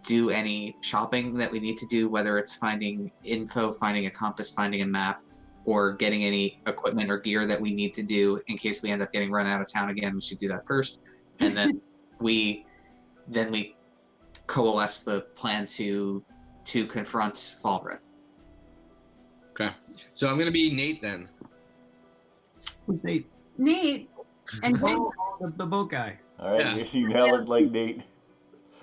do any shopping that we need to do, whether it's finding info, finding a compass, finding a map, or getting any equipment or gear that we need to do in case we end up getting run out of town again. We should do that first, and then we coalesce the plan to confront Falrith. Okay. So I'm gonna be Nate then. Who's Nate? Nate and Greg, Oh, the boat guy. All right, Yeah. you now look like Nate.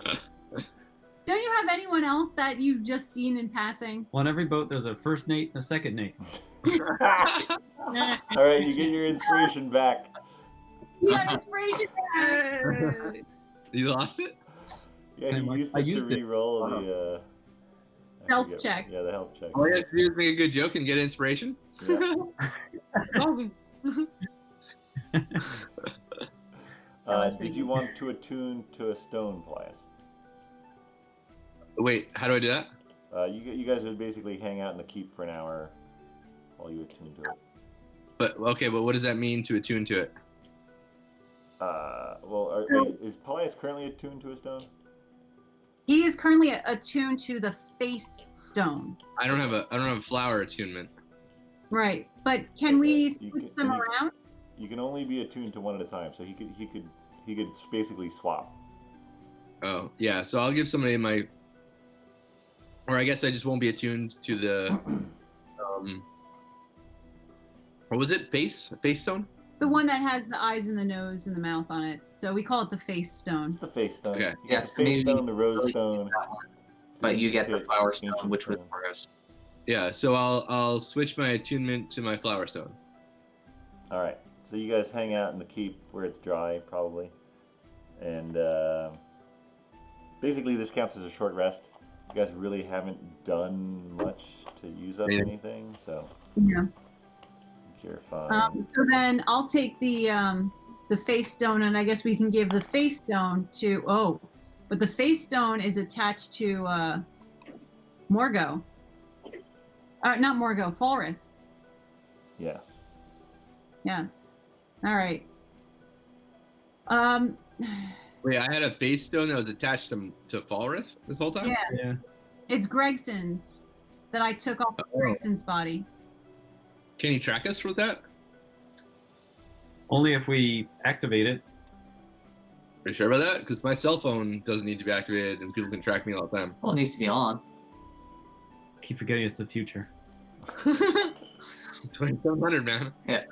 don't you have anyone else that you've just seen in passing? Well, on every boat, there's a first Nate and a second Nate. All right, you get your inspiration back. You got inspiration back. You lost it? Yeah, you used I it used to it. re-roll the I Health forget- check. Yeah, the health check. All you have to do is make a good joke and get inspiration. Yeah. Awesome. Did you want to attune to a stone, Paelias? Wait, how do I do that? You guys would basically hang out in the keep for an hour while you attune to it. But what does that mean to attune to it? Is Paelias currently attuned to a stone? He is currently attuned to the face stone. I don't have a flower attunement. Right. But can we You switch can- them you- around? You can only be attuned to one at a time, so he could basically swap. Oh, yeah. So I'll give somebody my Or I guess I just won't be attuned to the what was it? Face stone? The one that has the eyes and the nose and the mouth on it. So we call it the face stone. It's the face stone. Okay. You got Yes, the face maybe stone, the rose really stone. that one. But you get the ancient flower stone, ancient which was stone. the rose. Yeah, so I'll switch my attunement to my flower stone. All right. So you guys hang out in the keep where it's dry, probably, and basically this counts as a short rest. You guys really haven't done much to use up Yeah. anything, so Yeah. you're fine. So then I'll take the face stone, and I guess we can give the face stone to but the face stone is attached to Morgo. Not Morgo, Falrith. Yes. Yes. All right. Wait, I had a face stone that was attached to Falrith this whole time? Yeah, Yeah. it's Gregson's that I took off of Oh. Gregson's body. Can you track us with that? Only if we activate it. Are you sure about that? Because my cell phone doesn't need to be activated and people can track me all the time. Well, it needs to be on. Keep forgetting it's the future. 2700, man. Yeah.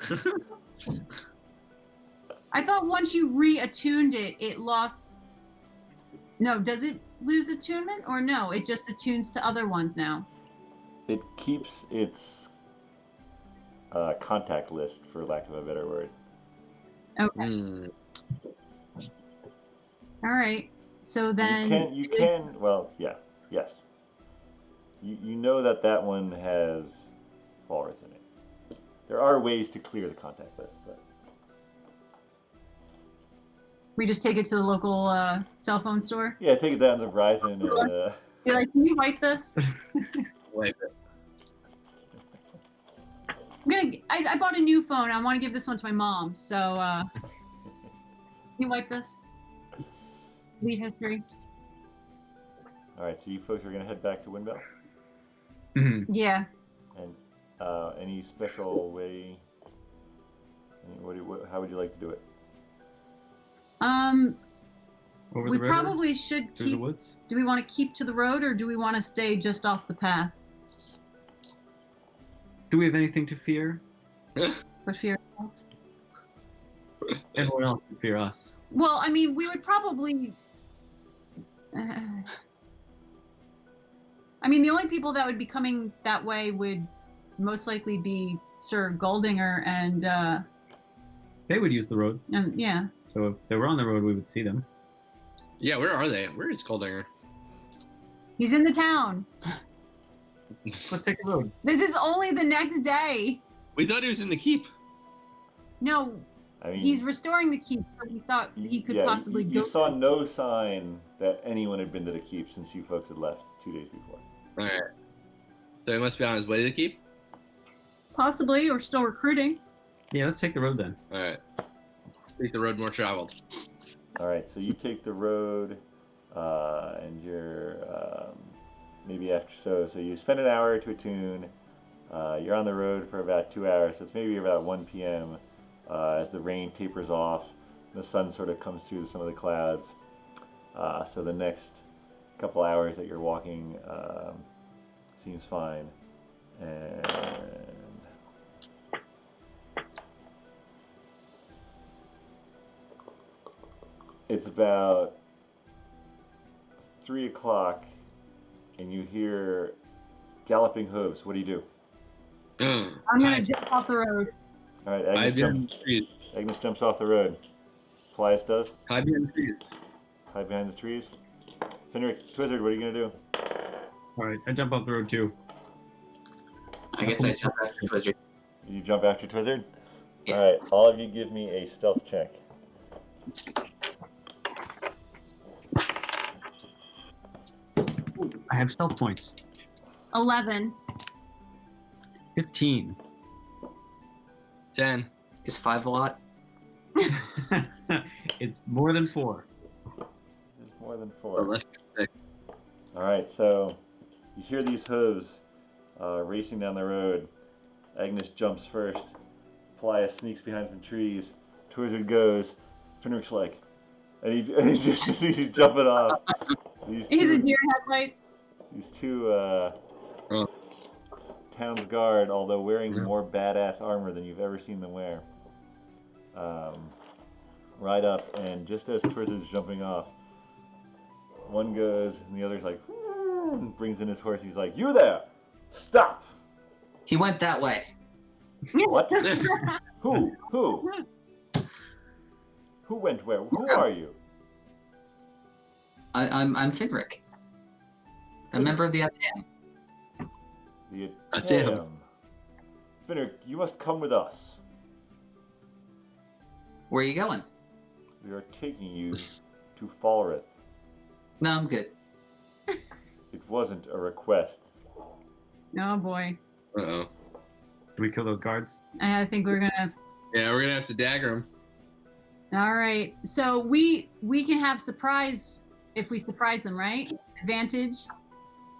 I thought once you re-attuned it, it lost. No, does it lose attunement or no? It just attunes to other ones now. It keeps its contact list, for lack of a better word. Okay. Hmm. All right. So then. You can. Well, yeah, yes. You know that one has Falrith in it. There are ways to clear the contact list, but We just take it to the local cell phone store. yeah, take it down to Verizon and. Be like, can you wipe this? Wait, I bought a new phone. I want to give this one to my mom. So can you wipe this? Delete history. All right, so you folks are gonna head back to Windbell, Mhm. Yeah. and any special way? How would you like to do it? Over We the river, probably should through the keep. woods. Do we want to keep to the road or do we want to stay just off the path? Do we have anything to fear? But fear. Everyone else can fear us. Well, I mean, we would probably. I mean, the only people that would be coming that way would most likely be Sir Goldinger and They would use the road, yeah. so if they were on the road, we would see them. yeah, where are they? Where is Goldinger? He's in the town. Let's take the road. This is only the next day. We thought he was in the keep. No, I mean, he's restoring the keep. So we thought he could possibly you go. saw no sign that anyone had been to the keep since you folks had left 2 days before. All right. So he must be on his way to the keep. Possibly, or still recruiting. Yeah, let's take the road then. All right. Let's take the road more traveled. All right, so you take the road, and you're maybe after so you spend an hour to attune. You're on the road for about 2 hours, so it's maybe about 1 p.m. As the rain tapers off, the sun sort of comes through some of the clouds. So the next couple hours that you're walking seems fine, and it's about 3 o'clock, and you hear galloping hooves. What do you do? I'm gonna jump off the road. All right, Hide Agnes behind jumps, the trees. Agnes jumps off the road. Paelias does. Hide behind the trees. Hide behind the trees. Finric, Twizzard, what are you gonna do? All right, I jump off the road too. I guess I jump after Twizzard. You jump after Twizzard? Yeah. All right, all of you give me a stealth check. I have stealth points. 11. 15. 10. Is 5 a lot? It's more than 4. There's more than Or 4. less than 6. All right, so you hear these hooves racing down the road. Agnes jumps first. Paelias sneaks behind some trees. Twizzard goes. Finric's like, and he just he's jumping off. These He's a two, deer in headlights. These two town's guard, although wearing more badass armor than you've ever seen them wear, ride up, and just as Twizzard's jumping off, one goes, and the other's like, and brings in his horse. He's like, "You there! Stop!" He went that way. What? Who? Who went where? Who are you? I'm Finric. A member of the Athenaeum. The Damn. Athenaeum. Finric, you must come with us. Where are you going? We are taking you to Falrith. No, I'm good. It wasn't a request. Oh boy. Uh-oh. Do we kill those guards? I think we're gonna. Yeah, we're gonna have to dagger him. All right. So we can have surprise if we surprise them, right? Advantage.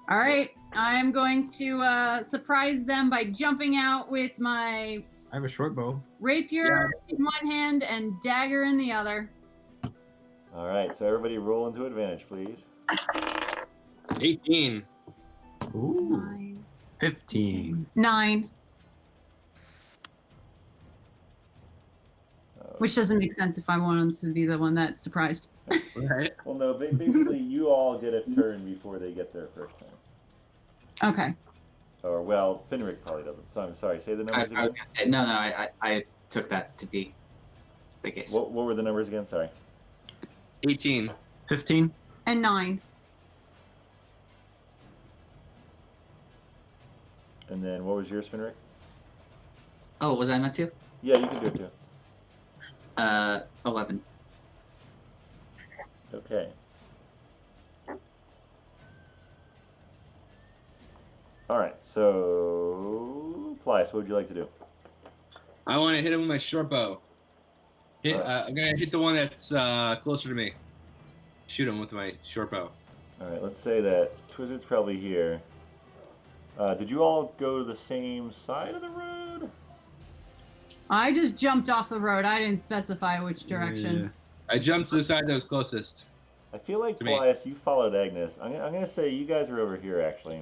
All right. I'm going to surprise them by jumping out with my I have a short bow. rapier in one hand and dagger in the other. All right, so everybody roll into advantage, please. 18. Ooh. 9. 15. 9. Which doesn't make sense if I wanted to be the one that surprised. Right. Well, no, basically you all get a turn before they get their first turn. Okay. Or, well, Finric probably doesn't. So I'm sorry, say the numbers I again. was gonna say no. I took that to be the case. What were the numbers again? Sorry. 18. 15. And 9. And then what was yours, Finric? Oh, was I meant to? Yeah, you can do it too. 11. Okay. All right, so Paelias, what would you like to do? I want to hit him with my short bow. Alright. I'm gonna hit the one that's closer to me. Shoot him with my short bow. All right, let's say that Twizzard's probably here. Did you all go to the same side of the road? I just jumped off the road. I didn't specify which direction. I jumped to the side that was closest. I feel like, To me. Paelias, you followed Agnes. I'm going to say you guys are over here, actually.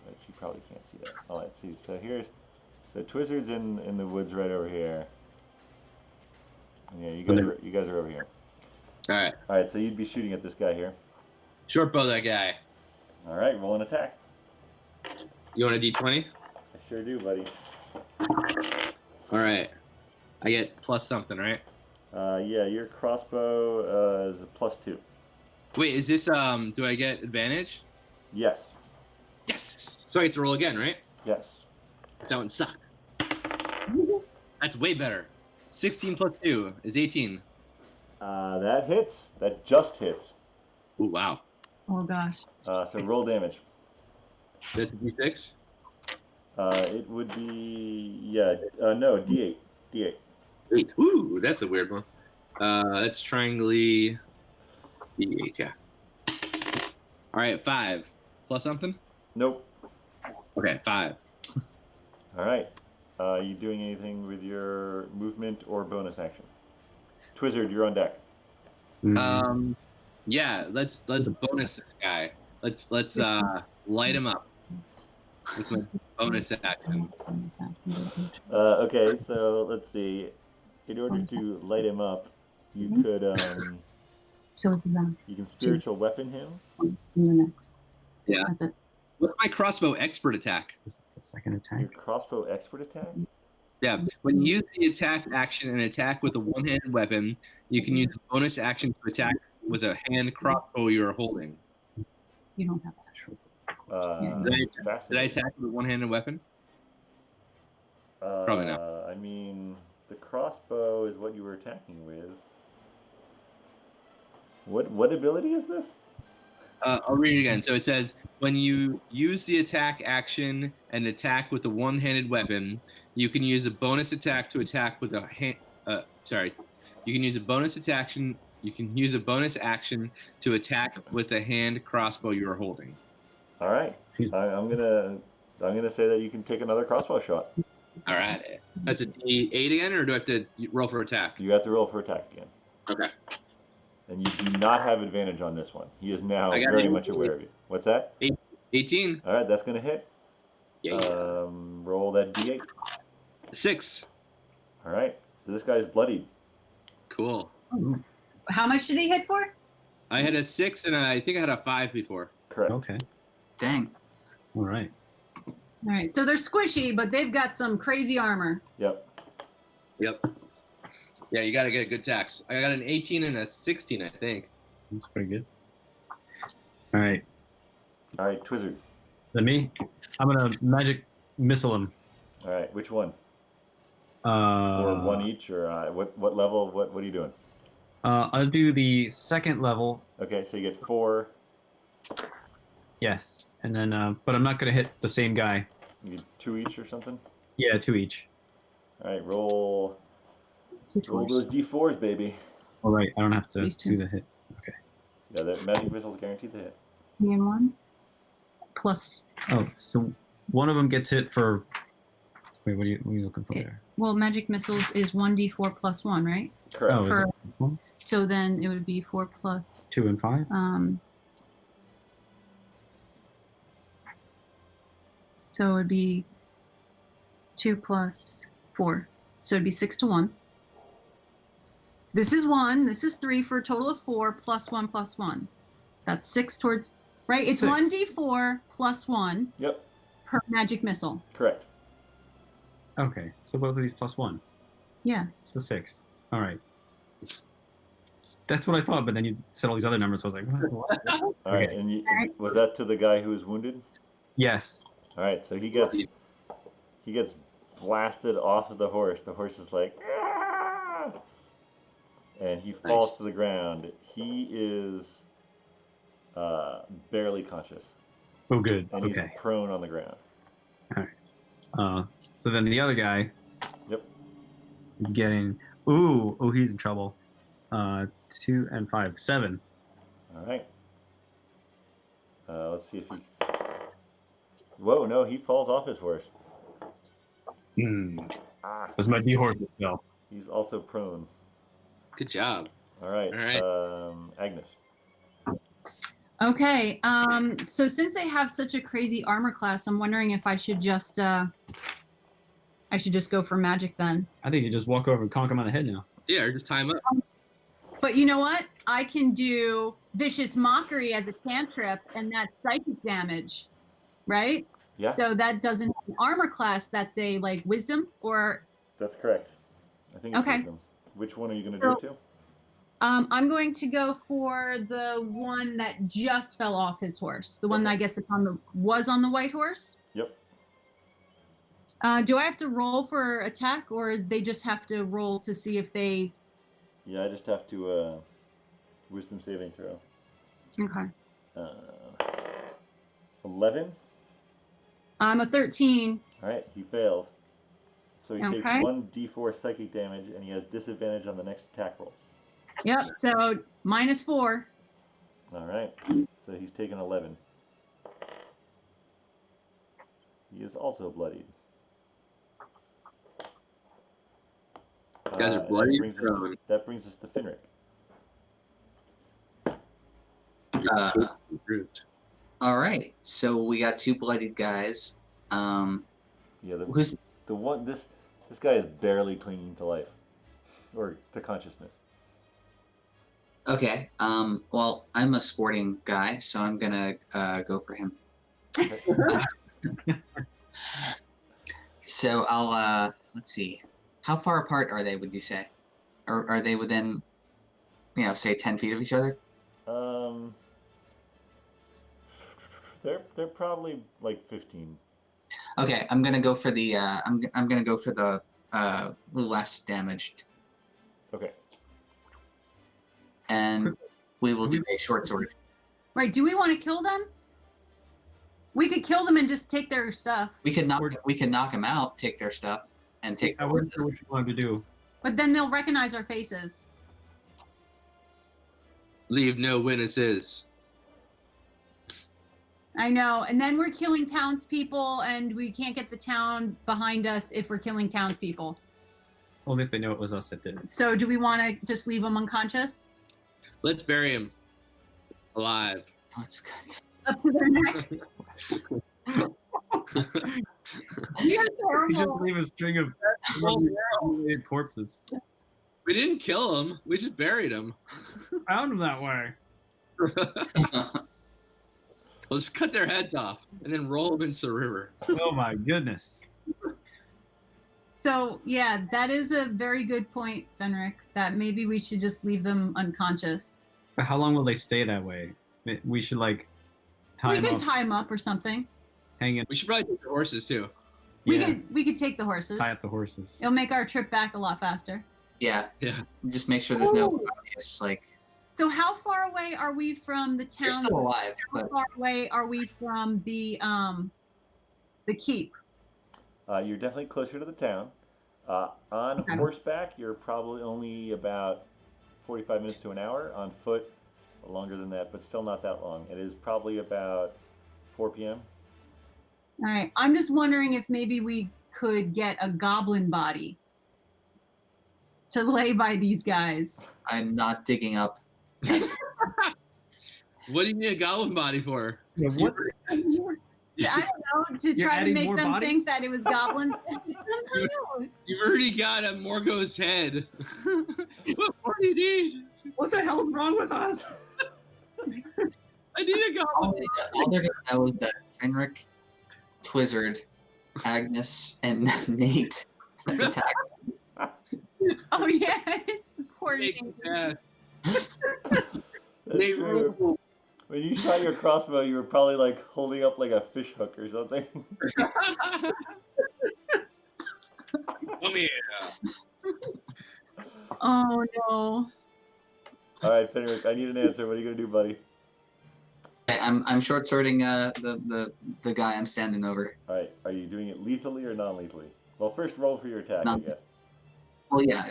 But you probably can't see that. Oh, let's see. So Twizzard's in the woods right over here. Yeah, you guys are over here. All right. All right, so you'd be shooting at this guy here. Short bow that guy. All right, roll an attack. You want a d20? I sure do, buddy. All right. I get plus something, right? Yeah, your crossbow is a +2. Wait, is this do I get advantage? Yes. Yes. So I get to roll again, right? Yes. That one sucked. That's way better. 16 plus 2 is 18. That hits. That just hits. Ooh, wow. Oh gosh. So roll damage. That's a d6? It would be, no, D8. D8. 8. Ooh, that's a weird one. That's triangly d8, yeah. All right, 5. Plus something? Nope. Okay, 5. All right. You doing anything with your movement or bonus action? Twizzard, you're on deck. Yeah, let's bonus this guy. Let's light him up with my bonus action. Okay, so let's see. In order to light him up, you could So it's around. you can spiritual weapon him. In the next. Yeah. That's it. What's my crossbow expert attack? This is the second Your attack. crossbow expert attack. Yeah, when you use the attack action and attack with a one-handed weapon, you can use a bonus action to attack with a hand crossbow you are holding. You don't have that. Did I attack with a one-handed weapon? Probably not. I mean, the crossbow is what you were attacking with. What ability is this? I'll read it again. So it says, when you use the attack action and attack with a one-handed weapon, you can use a bonus attack to attack with a hand. You can use a bonus action. You can use a bonus action to attack with a hand crossbow you are holding. All right. I'm gonna say that you can take another crossbow shot. All right. That's a D8 again, or do I have to roll for attack? You have to roll for attack again. Okay. And you do not have advantage on this one. He is now I got very it. much aware of you. What's that? 18. All right, that's going to hit. Yeah. Roll that d8. 6. All right, so this guy's bloodied. Cool. How much did he hit for? I had a 6 and I think I had a 5 before. Correct. Okay. Dang. All right. All right, so they're squishy, but they've got some crazy armor. Yep. Yep. Yeah, you got to get a good tax. I got an 18 and a 16, I think. That's pretty good. All right. All right, Twizzard. Then me. I'm gonna magic missile him. All right, which one? Or one each, or what level? What are you doing? I'll do the second level. Okay, so you get 4. Yes, and then but I'm not gonna hit the same guy. You get 2 each or something. Yeah, 2 each. All right, roll those d4s, baby. All right, I don't have to These two. do the hit. Okay. Yeah, that magic missile's guaranteed to hit. Me and one. Plus, Oh, so one of them gets hit for. Wait, what are you looking for It- there? well, magic missiles is 1d4 plus 1, right? Correct. Oh, is Per- it one, So then it would be 4 plus 2, and 5? so it would be 2 plus 4. So it'd be 6 to 1. This is 1. This is 3 for a total of 4 plus 1 plus 1. That's 6 towards, right? It's 6. 1d4 plus 1 Yep. per magic missile. Correct. Okay, so both of these plus 1. Yes. So 6. All right. That's what I thought, but then you said all these other numbers. So I was like, what? All right, Okay. and was that to the guy who was wounded? Yes. All right, so he gets blasted off of the horse. The horse is like, "Ah!" And he falls Nice. to the ground. He is barely conscious, Oh, good. and Okay. he's prone on the ground. So then the other guy. Yep. Is getting. Ooh, he's in trouble. 2 and 5, 7. All right. Let's see if he. Whoa! No, he falls off his horse. Ah, This might be horse though. he's also prone. Good job. All right. All right. Agnes. Okay. So since they have such a crazy armor class, I'm wondering if I should just go for magic then. I think you just walk over and conk him on the head now. Yeah, or just time up. But you know what? I can do vicious mockery as a cantrip, and that's psychic damage, right? Yeah, So that doesn't have an armor class. That's a like wisdom or. that's correct. I think it's Okay. wisdom. Which one are you going to do it to? I'm going to go for the one that just fell off his horse. The one that I guess was on the white horse. Yep. Do I have to roll for attack, or is they just have to roll to see if they? Yeah, I just have to wisdom saving throw. Okay. 11. I'm a 13. All right, he fails. So he takes Okay. 1d4 psychic damage, and he has disadvantage on the next attack roll. Yep. So -4. All right, so he's taken 11. He is also bloodied. You guys are and bloody. that brings us to Finric. Improved. All right. So we got 2 bloodied guys. Yeah, Who's the one this guy is barely clinging to life, or to consciousness. okay? Well, I'm a sporting guy, so I'm gonna go for him. So I'll let's see. How far apart are they? Would you say, or are they within, say 10 feet of each other? They're probably like 15. Okay, I'm gonna go for the I'm gonna go for the less damaged, Okay. and we will do a short sword. Right. Do we want to kill them? We could kill them and just take their stuff. We could knock them out, take their stuff, and take. I wasn't sure what you wanted to do. But then they'll recognize our faces. Leave no witnesses. I know. And then we're killing townspeople, and we can't get the town behind us if we're killing townspeople. Only if they know it was us that did it. So do we want to just leave them unconscious? Let's bury him alive. Let's go. Up to their neck. You're We just terrible. leave a string of mutilated corpses. We didn't kill him. We just buried him. Found them that way. Let's cut their heads off and then roll them into the river. Oh my goodness. So yeah, that is a very good point, Finric. That maybe we should just leave them unconscious. But how long will they stay that way? We should like We time could up, tie them up or something. hang it. We should probably take the horses too. Yeah, We could take the horses. tie up the horses. It'll make our trip back a lot faster. Yeah. Yeah. Just make sure there's no Ooh. obvious, like, So how far away are we from the you're town? still alive, How but far away are we from the keep? You're definitely closer to the town. On Okay. horseback, you're probably only about 45 minutes to an hour. On foot, longer than that, but still not that long. It is probably about 4 p.m. All right. I'm just wondering if maybe we could get a goblin body to lay by these guys. I'm not digging up. What do you need a goblin body for? Yeah, what? I don't know, to You're try to adding make more them bodies? think that it was goblins. Who knows? You've already got a Morgo's head. What more do you need? What the hell's wrong with us? I need a goblin. All they're gonna know is that Finric, Twizzard, Agnes, and Nate attack. Oh yeah, it's the poor Take thing. ass. That's They true. rule. When you shot your crossbow, you were probably like holding up like a fish hook or something. Come here. Oh no. All right, Finric, I need an answer. What are you gonna do, buddy? I'm short sorting the guy I'm standing over. All right, are you doing it lethally or non-lethally? Well, first roll for your attack, I Non- guess. Well, yeah.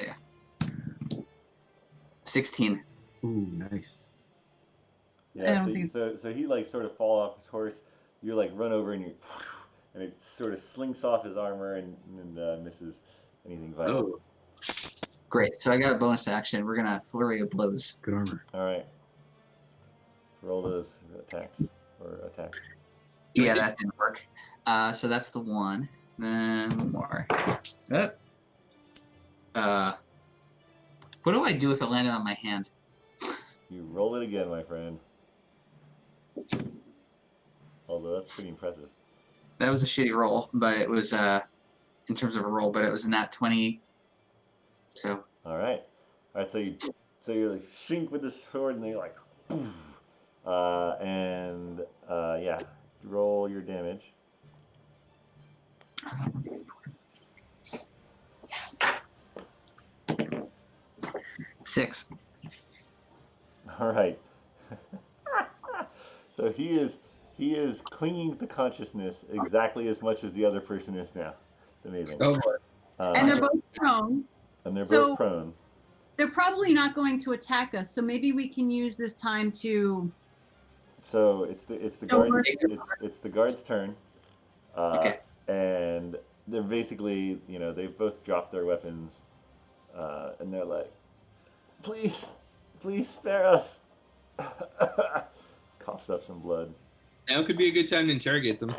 16. Ooh, nice. I Yeah, don't so, think so he like sort of fall off his horse. You like run over and you, and it sort of slinks off his armor and misses anything vital. Oh, Great. So I got a bonus action. We're gonna flurry of blows. Good armor. All right, roll those attacks or attacks. Yeah, that didn't work. So that's the one. Then one more. What do I do if it landed on my hand? You roll it again, my friend. Although that's pretty impressive. That was a shitty roll, but it was in terms of a roll, but it was a nat 20. So All right. So you like shink with the sword and then you're like, poof. Yeah, roll your damage. six. All right. So he is clinging to consciousness exactly as much as the other person is now. It's amazing. oh boy. And they're both prone. and they're so- both prone. They're probably not going to attack us, so maybe we can use this time to. So it's the Don't guard's worry. it's the guard's turn. Okay. And they're basically, they've both dropped their weapons, and they're like, please spare us. Coughs up some blood. Now could be a good time to interrogate them.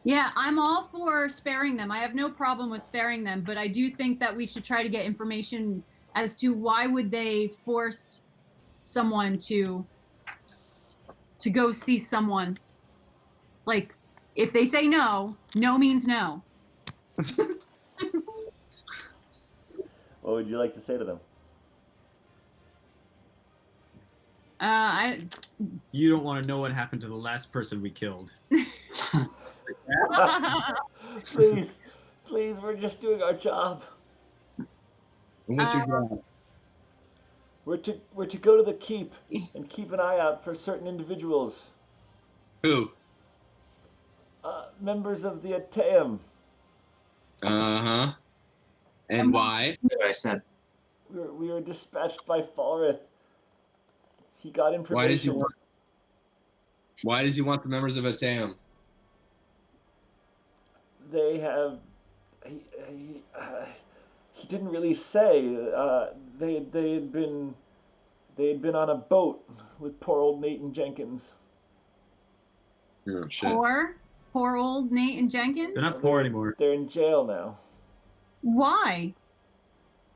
Yeah, I'm all for sparing them. I have no problem with sparing them, but I do think that we should try to get information as to why would they force someone to go see someone. Like, if they say no, no means no. What would you like to say to them? You don't want to know what happened to the last person we killed. Please, we're just doing our job. And what's your job? We're to go to the keep and keep an eye out for certain individuals, Who? members of the Ateum. Uh-huh. And why? What I said. We were dispatched by Falrith. He got information. Why does he want the members of Atam? They have. He didn't really say. They had been they'd been on a boat with poor old Nate and Jenkins. Oh, shit. Poor old Nate and Jenkins. They're not poor anymore. They're in jail now. Why?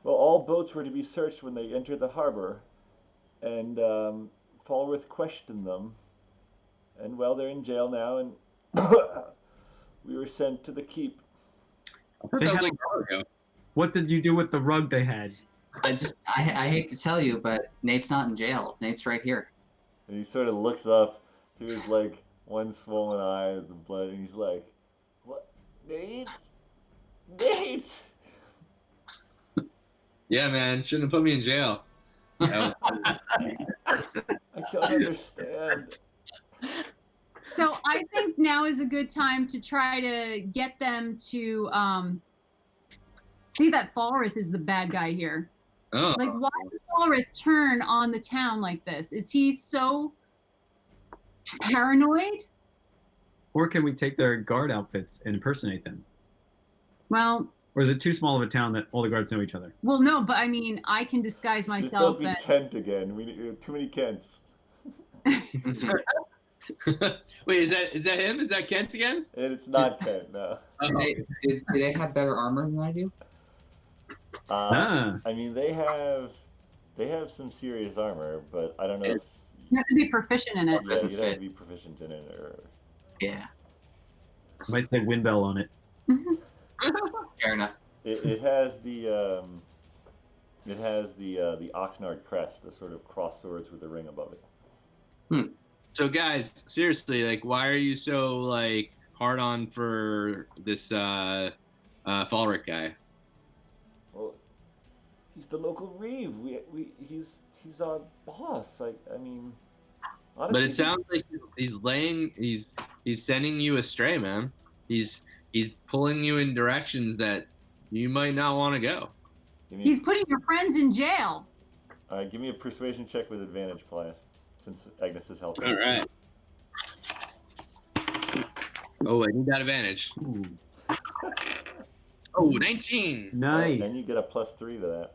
Well, all boats were to be searched when they entered the harbor, and Falworth questioned them. And well, they're in jail now, and we were sent to the keep. I thought They that was have- like an hour ago. What did you do with the rug they had? I hate to tell you, but Nate's not in jail. Nate's right here. And he sort of looks up through his like one swollen eye with the blood, and he's like, "What, Nate? Nate!" Yeah, man. Shouldn't have put me in jail. That was- I don't understand. So I think now is a good time to try to get them to see that Falworth is the bad guy here. oh. Like, why did Falworth turn on the town like this? Is he so paranoid? Or can we take their guard outfits and impersonate them? Well, Or is it too small of a town that all the guards know each other? no, but I mean, I can disguise This myself. tells me And, Kent again. We need too many Kents. Wait, is that him? Is that Kent again? And it's not Kent, no. Do they have better armor than I do? Ah. I mean, they have some serious armor, but I don't know if you have to be proficient in it. yeah, Doesn't you'd have to fit. be proficient in it, or Yeah, Might say Windbell on it. fair enough. it has the Oxnard crest, the sort of cross swords with the ring above it. So guys, seriously, like, why are you so like hard on for this Falric guy? Well, he's the local reeve. He's our boss. Like, I mean, honestly, But it sounds like he's sending you astray, man. He's pulling you in directions that you might not want to go. He's putting your friends in jail. All right, give me a persuasion check with advantage, Paelias, since Agnes is helping. All right. Oh, I need that advantage. Ooh, Oh, 19. nice. And you get a +3 to that.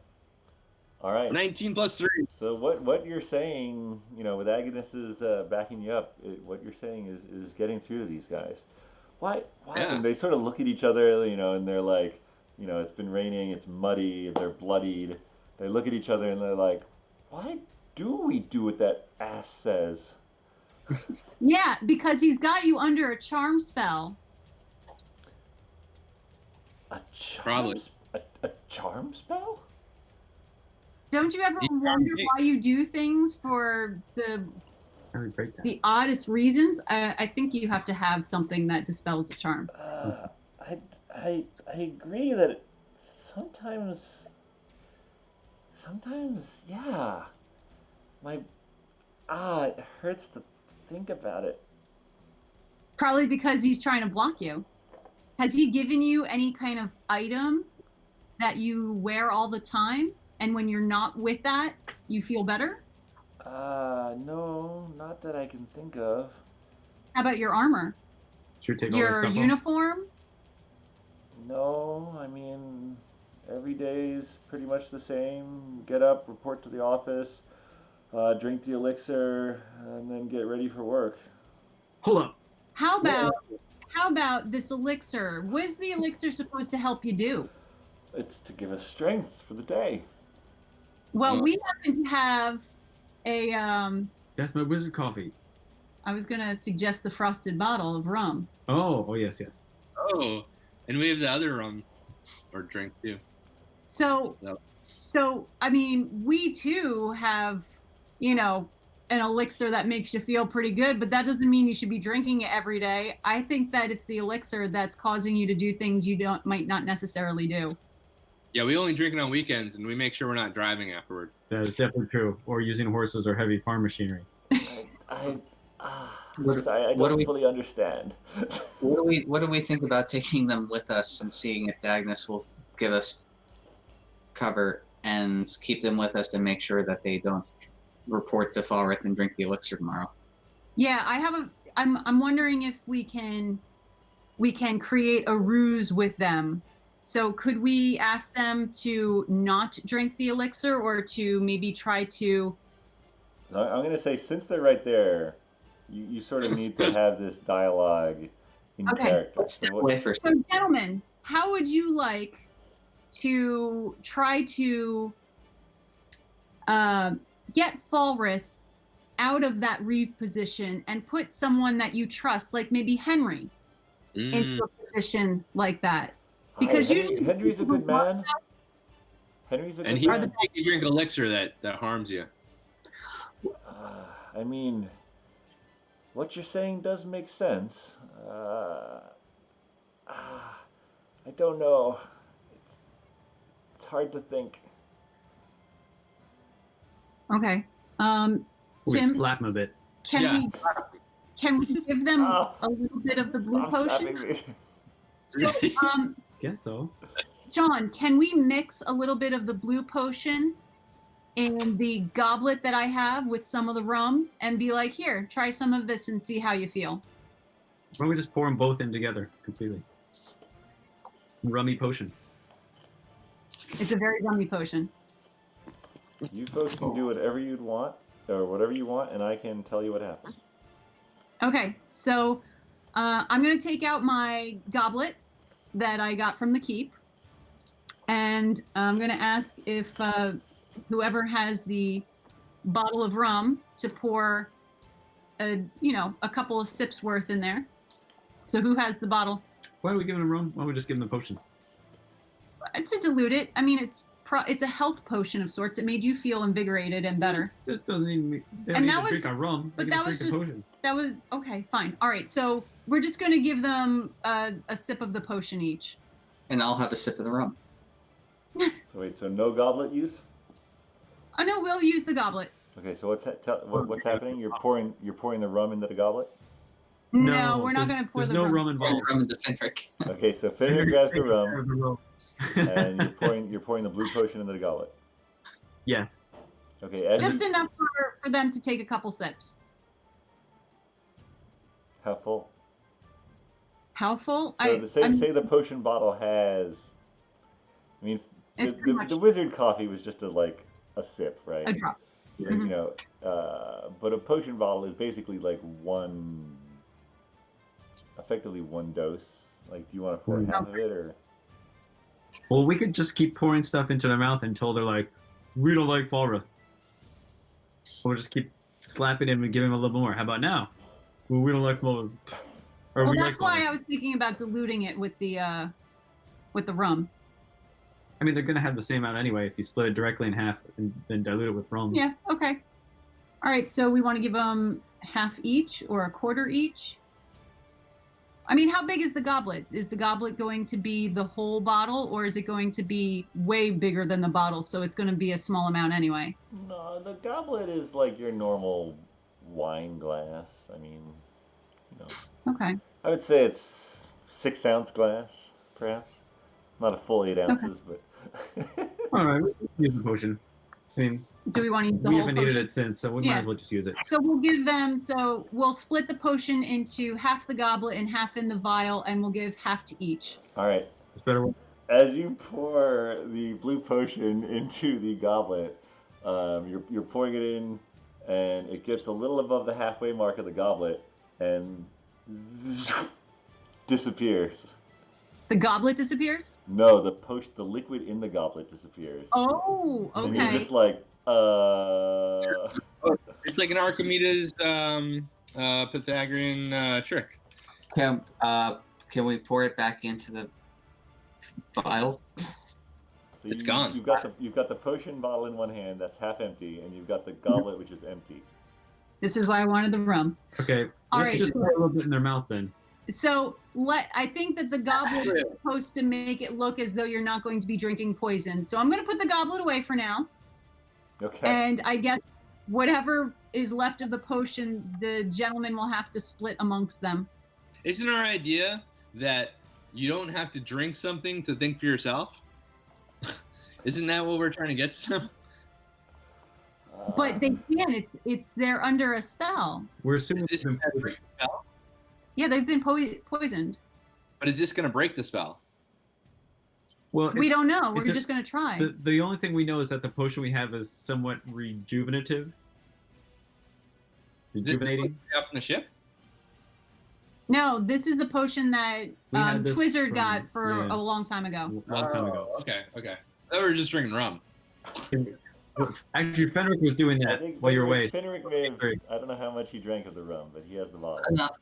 All right. 19 plus 3. So what you're saying, with Agnes's backing you up, what you're saying is getting through to these guys. Why? Yeah. And they sort of look at each other, and they're like, it's been raining, it's muddy, they're bloodied. They look at each other and they're like, why do we do what that ass says? Yeah, because he's got you under a charm spell. A charm? Probably. A charm spell? Don't you ever He charmed wonder me. why you do things for the Very break that. the oddest reasons? I think you have to have something that dispels a charm. I agree that sometimes, yeah. It hurts to think about it. Probably because he's trying to block you. Has he given you any kind of item that you wear all the time? And when you're not with that, you feel better? No, not that I can think of. How about your armor? Should we take all this Your stuff off? uniform? No, I mean, every day is pretty much the same. Get up, report to the office, drink the elixir, and then get ready for work. Hold up. How about this elixir? What is the elixir supposed to help you do? It's to give us strength for the day. Well, we happen to have a That's my wizard coffee. I was gonna suggest the frosted bottle of rum. Oh, yes, yes. Oh, and we have the other rum or drink too. So, Yep. so I mean, we too have, an elixir that makes you feel pretty good, but that doesn't mean you should be drinking it every day. I think that it's the elixir that's causing you to do things you might not necessarily do. Yeah, we only drink it on weekends, and we make sure we're not driving afterwards. That is definitely true. Or using horses or heavy farm machinery. I What- I what do don't we- fully understand. What do we think about taking them with us and seeing if Agnes will give us cover and keep them with us and make sure that they don't report to Falworth and drink the elixir tomorrow? Yeah, I'm wondering if we can create a ruse with them. So could we ask them to not drink the elixir or to maybe try to I'm going to say, since they're right there, you sort of need to have this dialogue in Okay, character. Let's step So what- away first. So, gentlemen, how would you like to try to get Falrith out of that reeve position and put someone that you trust, like maybe Henry, into a position like that? Because usually Henry's a good man. Henry's a And good he man. can make you drink elixir that harms you. I mean, what you're saying does make sense. I don't know. It's hard to think. Okay. We Tim, slap him a bit. can we give them Ah. a little bit of the blue Stop potion? slapping me. So, Guess so. John, can we mix a little bit of the blue potion in the goblet that I have with some of the rum and be like, here, try some of this and see how you feel? Why don't we just pour them both in together completely? Rummy potion. It's a very rummy potion. You folks can do whatever you'd want, or whatever you want, and I can tell you what happens. Okay, so I'm going to take out my goblet that I got from the keep, and I'm going to ask if whoever has the bottle of rum to pour a couple of sips worth in there. So who has the bottle? Why are we giving him rum? Why don't we just give him the potion? To dilute it. I mean, it's a health potion of sorts. It made you feel invigorated and better. It doesn't even. They don't And need that to was- drink our rum. They but can that was drink the just- potion. That was okay. Fine. All right. So we're just going to give them a sip of the potion each. And I'll have a sip of the rum. So wait, so no goblet use? Oh no, we'll use the goblet. Okay, so what's happening? You're pouring the rum into the goblet. No, we're not there's- going to pour There's the no rum. rum Pour the involved. rum into Finric. Okay, so Finric grabs the rum, The rum. and you're pouring the blue potion into the goblet. Yes. Okay, as Just you, enough for them to take a couple sips. how full? How full? So say the potion bottle has. I mean, It's pretty much the wizard coffee was just a sip, right? a drop. Like, Mhm. but a potion bottle is basically like effectively one dose. Like, do you want to pour half of it, or? Well, we could just keep pouring stuff into their mouth until they're like, we don't like Falra. We'll just keep slapping him and give him a little more. How about now? Well, we don't like Falra. Or Well, we that's like why Falra. I was thinking about diluting it with the rum. I mean, they're gonna have the same amount anyway if you split it directly in half and then dilute it with rum. Yeah. Okay. All right. So we want to give them half each or a quarter each. I mean, how big is the goblet? Is the goblet going to be the whole bottle, or is it going to be way bigger than the bottle? So it's going to be a small amount anyway. No, the goblet is like your normal wine glass. I mean, Okay. I would say it's 6-ounce glass, perhaps. Not a full 8 ounces, but. All right, we'll use the potion. I mean, Do we want to use the we whole haven't needed potion? it since, so we Yeah. might as well just use it. So we'll give them. So we'll split the potion into half the goblet and half in the vial, and we'll give half to each. All right. It's better. As you pour the blue potion into the goblet, you're pouring it in, and it gets a little above the halfway mark of the goblet, and disappears. The goblet disappears. No, the liquid in the goblet disappears. Oh, And you're okay. just like, It's like an Archimedes Pythagorean trick. Can we pour it back into the vial? So It's gone. You've got the potion bottle in one hand that's half empty, and you've got the goblet which is empty. This is why I wanted the rum. Okay, All let's right, just so- pour a little bit in their mouth then. So I think that the goblet is supposed to make it look as though you're not going to be drinking poison. So I'm going to put the goblet away for now. Okay. And I guess whatever is left of the potion, the gentleman will have to split amongst them. Isn't our idea that you don't have to drink something to think for yourself? Isn't that what we're trying to get to them? But they can. They're under a spell. We're assuming Is this they've been gonna break the spell? Yeah, they've been poisoned. But is this going to break the spell? well. We don't know. We're it's a- just going to try. The only thing we know is that the potion we have is somewhat rejuvenative. rejuvenating. Out from the ship. No, this is the potion that We had this Twizzard from- got for yeah. a long time ago. A long time ago. Oh, okay. I thought we were just drinking rum. Actually, Fenric was doing I that think while you were away. Finric may have, I don't know how much he drank of the rum, but he has the bottle. Enough.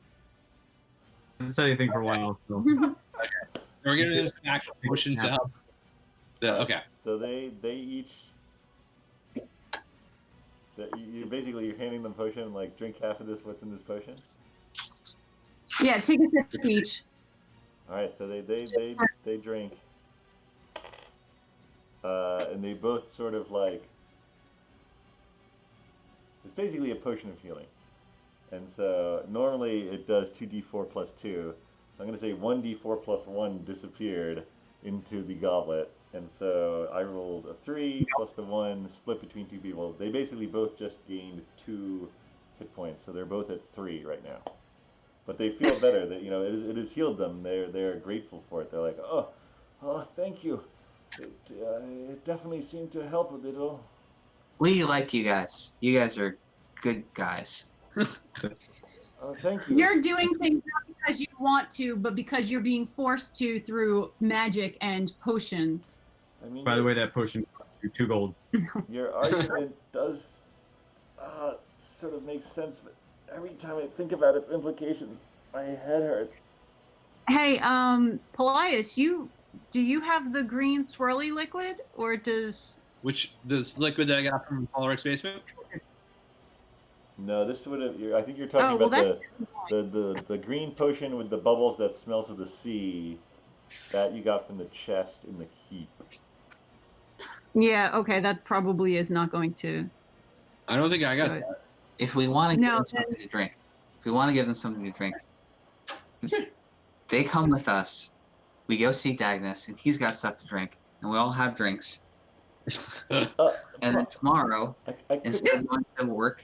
Hasn't said anything for a while. So. We're giving them some actual potion to help. Okay. So they each. So you're handing them potion, like drink half of this. What's in this potion? Yeah, take a sip each. All right, so they drink, and they both sort of like. It's basically a potion of healing, and so normally it does 2d4 plus 2. So I'm going to say 1d4 plus 1 disappeared into the goblet, and so I rolled a 3 plus the 1 split between two people. They basically both just gained 2 hit points, so they're both at 3 right now. But they feel better. That it has healed them. They're grateful for it. They're like, oh, thank you. It definitely seemed to help a little. We like you guys. You guys are good guys. Oh, thank you. You're doing things not because you want to, but because you're being forced to through magic and potions. I mean, By the way, that potion cost you 2 gold. your argument does sort of make sense, but every time I think about its implications, my head hurts. Hey, Paelias, do you have the green swirly liquid, or does? Which this liquid that I got from Paelric's basement? No, this would have. I think you're talking about the green potion with the bubbles that smells of the sea. That you got from the chest in the keep. Yeah, okay, that probably is not going to. I don't think I got Good. that. If we want to give No, them something to drink, they come with us. We go see Agnes, and he's got stuff to drink, and we all have drinks. And then tomorrow, I instead of going to work,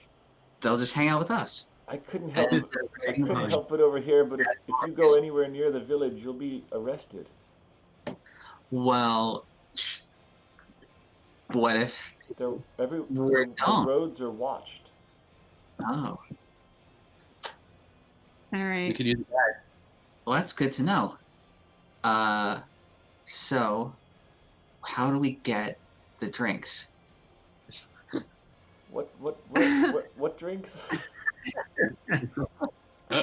they'll just hang out with us. couldn't help. And I couldn't help it over here, but if you go anywhere near the village, you'll be arrested. Well, what if? The We're dumb. roads are watched. Oh, All We right. could use that. well, that's good to know. So, how do we get the drinks? What drinks?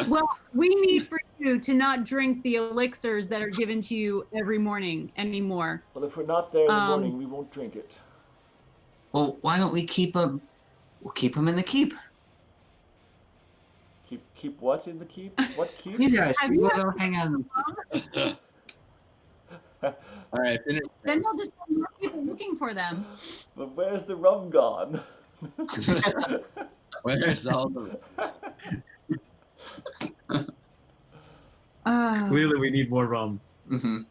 Well, we need for you to not drink the elixirs that are given to you every morning anymore. Well, if we're not there in the Um, morning, we won't drink it. Well, why don't we keep them? We'll keep them in the keep. Keep what in the keep? What keep? You guys, Have we you will go hang out. All right, finish. Then they'll just have more people looking for them. But where's the rum gone? Where's all the? Clearly, we need more rum. Mm-hmm.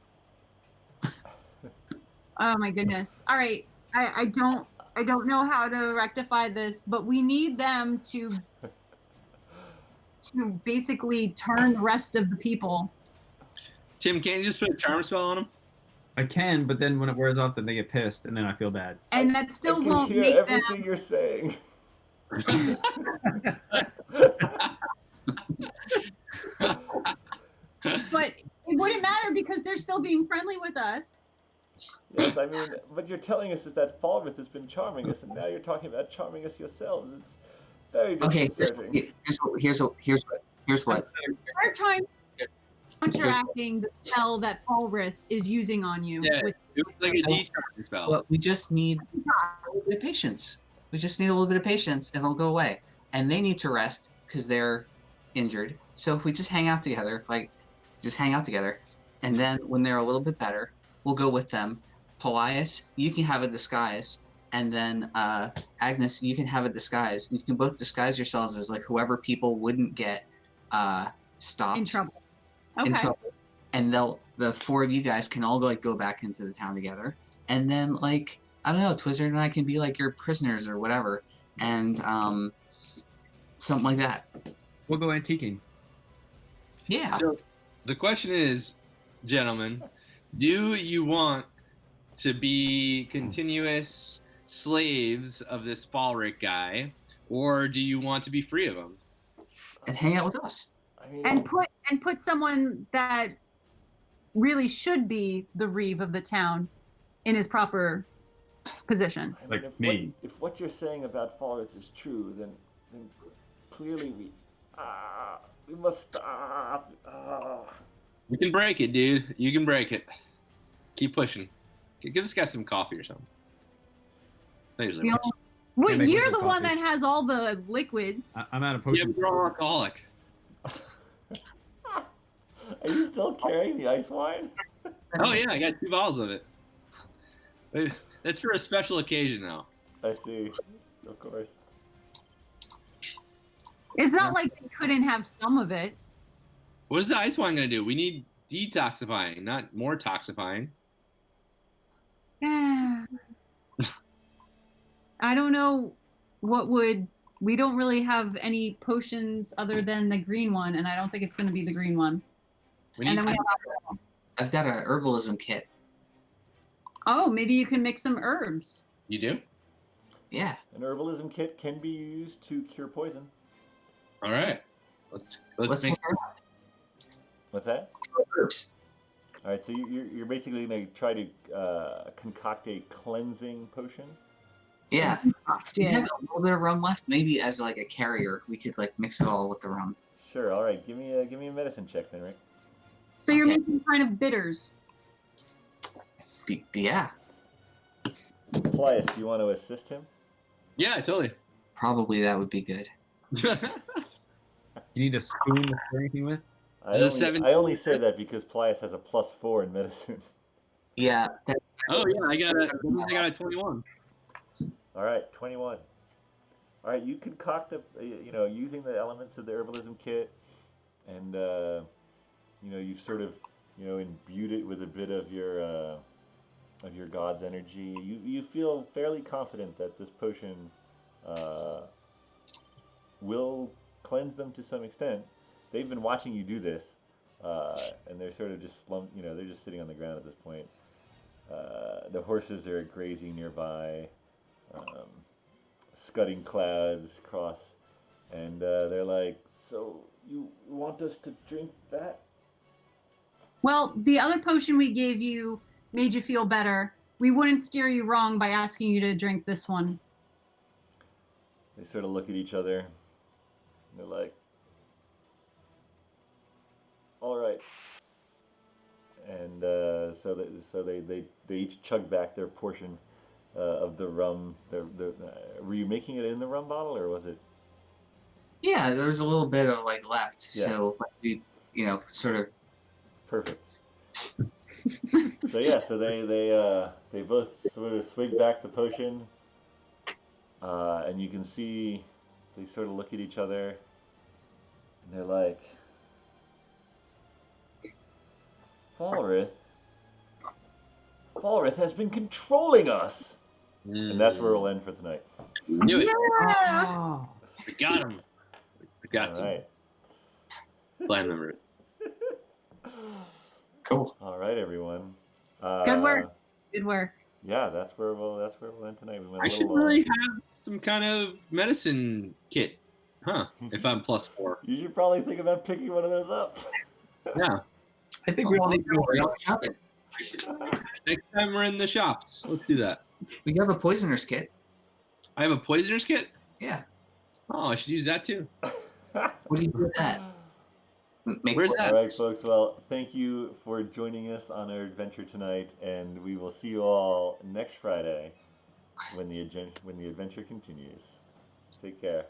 Oh my goodness. All right. I don't know how to rectify this, but we need them to basically turn the rest of the people. Tim, can't you just put a charm spell on him? I can, but then when it wears off, then they get pissed, and then I feel bad. And that I still can won't hear make everything them you're saying. but it wouldn't matter because they're still being friendly with us. Yes, I mean, what you're telling us is that Falrith has been charming us, and now you're talking about charming us yourselves. It's very Okay, disconcerting. here's what. They're trying counteracting the spell that Falrith is using on you. Yeah, With, it was like a de-charming spell. Well, we just need a little bit of patience. We just need a little bit of patience, and it'll go away. And they need to rest because they're injured. So if we just hang out together, and then when they're a little bit better, we'll go with them. Paelias, you can have a disguise, and then Agnes, you can have a disguise. You can both disguise yourselves as like whoever people wouldn't get stopped in trouble. in Okay. trouble. And the 4 of you guys can all go back into the town together. And then like I don't know, Twizzard and I can be like your prisoners or whatever, and something like that. We'll go antiquing. Yeah. So, the question is, gentlemen, do you want to be continuous slaves of this Falric guy, or do you want to be free of him? and hang out with us. I mean, And put someone that really should be the reeve of the town in his proper position. I mean, Like me. If what you're saying about Falrith is true, then clearly we must stop. You can break it, dude. You can break it. Keep pushing. Give this guy some coffee or something. There's You know, well, Can't make you're liquid the one coffee. that has all the liquids. I'm out of Yeah, potions. you're an alcoholic. Are you still carrying the ice wine? Oh yeah, I got 2 bottles of it. Wait, that's for a special occasion now. I see. Of course. It's not like they couldn't have some of it. What is the ice wine gonna do? We need detoxifying, not more toxifying. I don't know what would. We don't really have any potions other than the green one, and I don't think it's going to be the green one. We And need. then we I've got a herbalism kit. Oh, maybe you can mix some herbs. You do? Yeah. An herbalism kit can be used to cure poison. All right. Let's Let's make. What's that? herbs. All right, so you're basically going to try to concoct a cleansing potion. Yeah. Do you Yeah. have a little bit of rum left? Maybe as like a carrier, we could like mix it all with the rum. Sure. All right. Give me a medicine check, then, Rick. So you're Okay. making kind of bitters. Yeah. Paelias, do you want to assist him? Yeah, totally. Probably that would be good. You need a spoon to stir anything with? This is 7. I only say that because Paelias has a +4 in medicine. Yeah. Oh yeah, I got a 21. All right, 21. All right, you concoct using the elements of the herbalism kit, and you've sort of imbued it with a bit of your god's energy. You feel fairly confident that this potion will cleanse them to some extent. They've been watching you do this, and they're sort of just slumped. They're just sitting on the ground at this point. The horses are grazing nearby. Scudding clouds cross, and they're like, "So you want us to drink that?" Well, the other potion we gave you made you feel better. We wouldn't steer you wrong by asking you to drink this one. They sort of look at each other. And they're like, "All right." And so they each chug back their portion of the rum. Were you making it in the rum bottle, or was it? Yeah, there was a little bit of like left. Yeah. So we, sort of. Perfect. So yeah, so they both sort of swig back the potion, and you can see they sort of look at each other, and they're like, Falrith has been controlling us, and that's where we'll end for tonight. Do it. Yeah. We got him. We got All some right. plan number. Cool. All right, everyone. Good work. Good work. Yeah, that's where we'll end tonight. We went I a should little. really have some kind of medicine kit, huh? If I'm +4. You should probably think about picking one of those up. Yeah. I think we all need to We're go. going shopping. Next time we're in the shops, let's do that. We have a poisoner's kit. I have a poisoner's kit. Yeah. Oh, I should use that too. What do you do with that? Make Where's All that? right, folks. Well, thank you for joining us on our adventure tonight, and we will see you all next Friday when the adventure continues. Take care.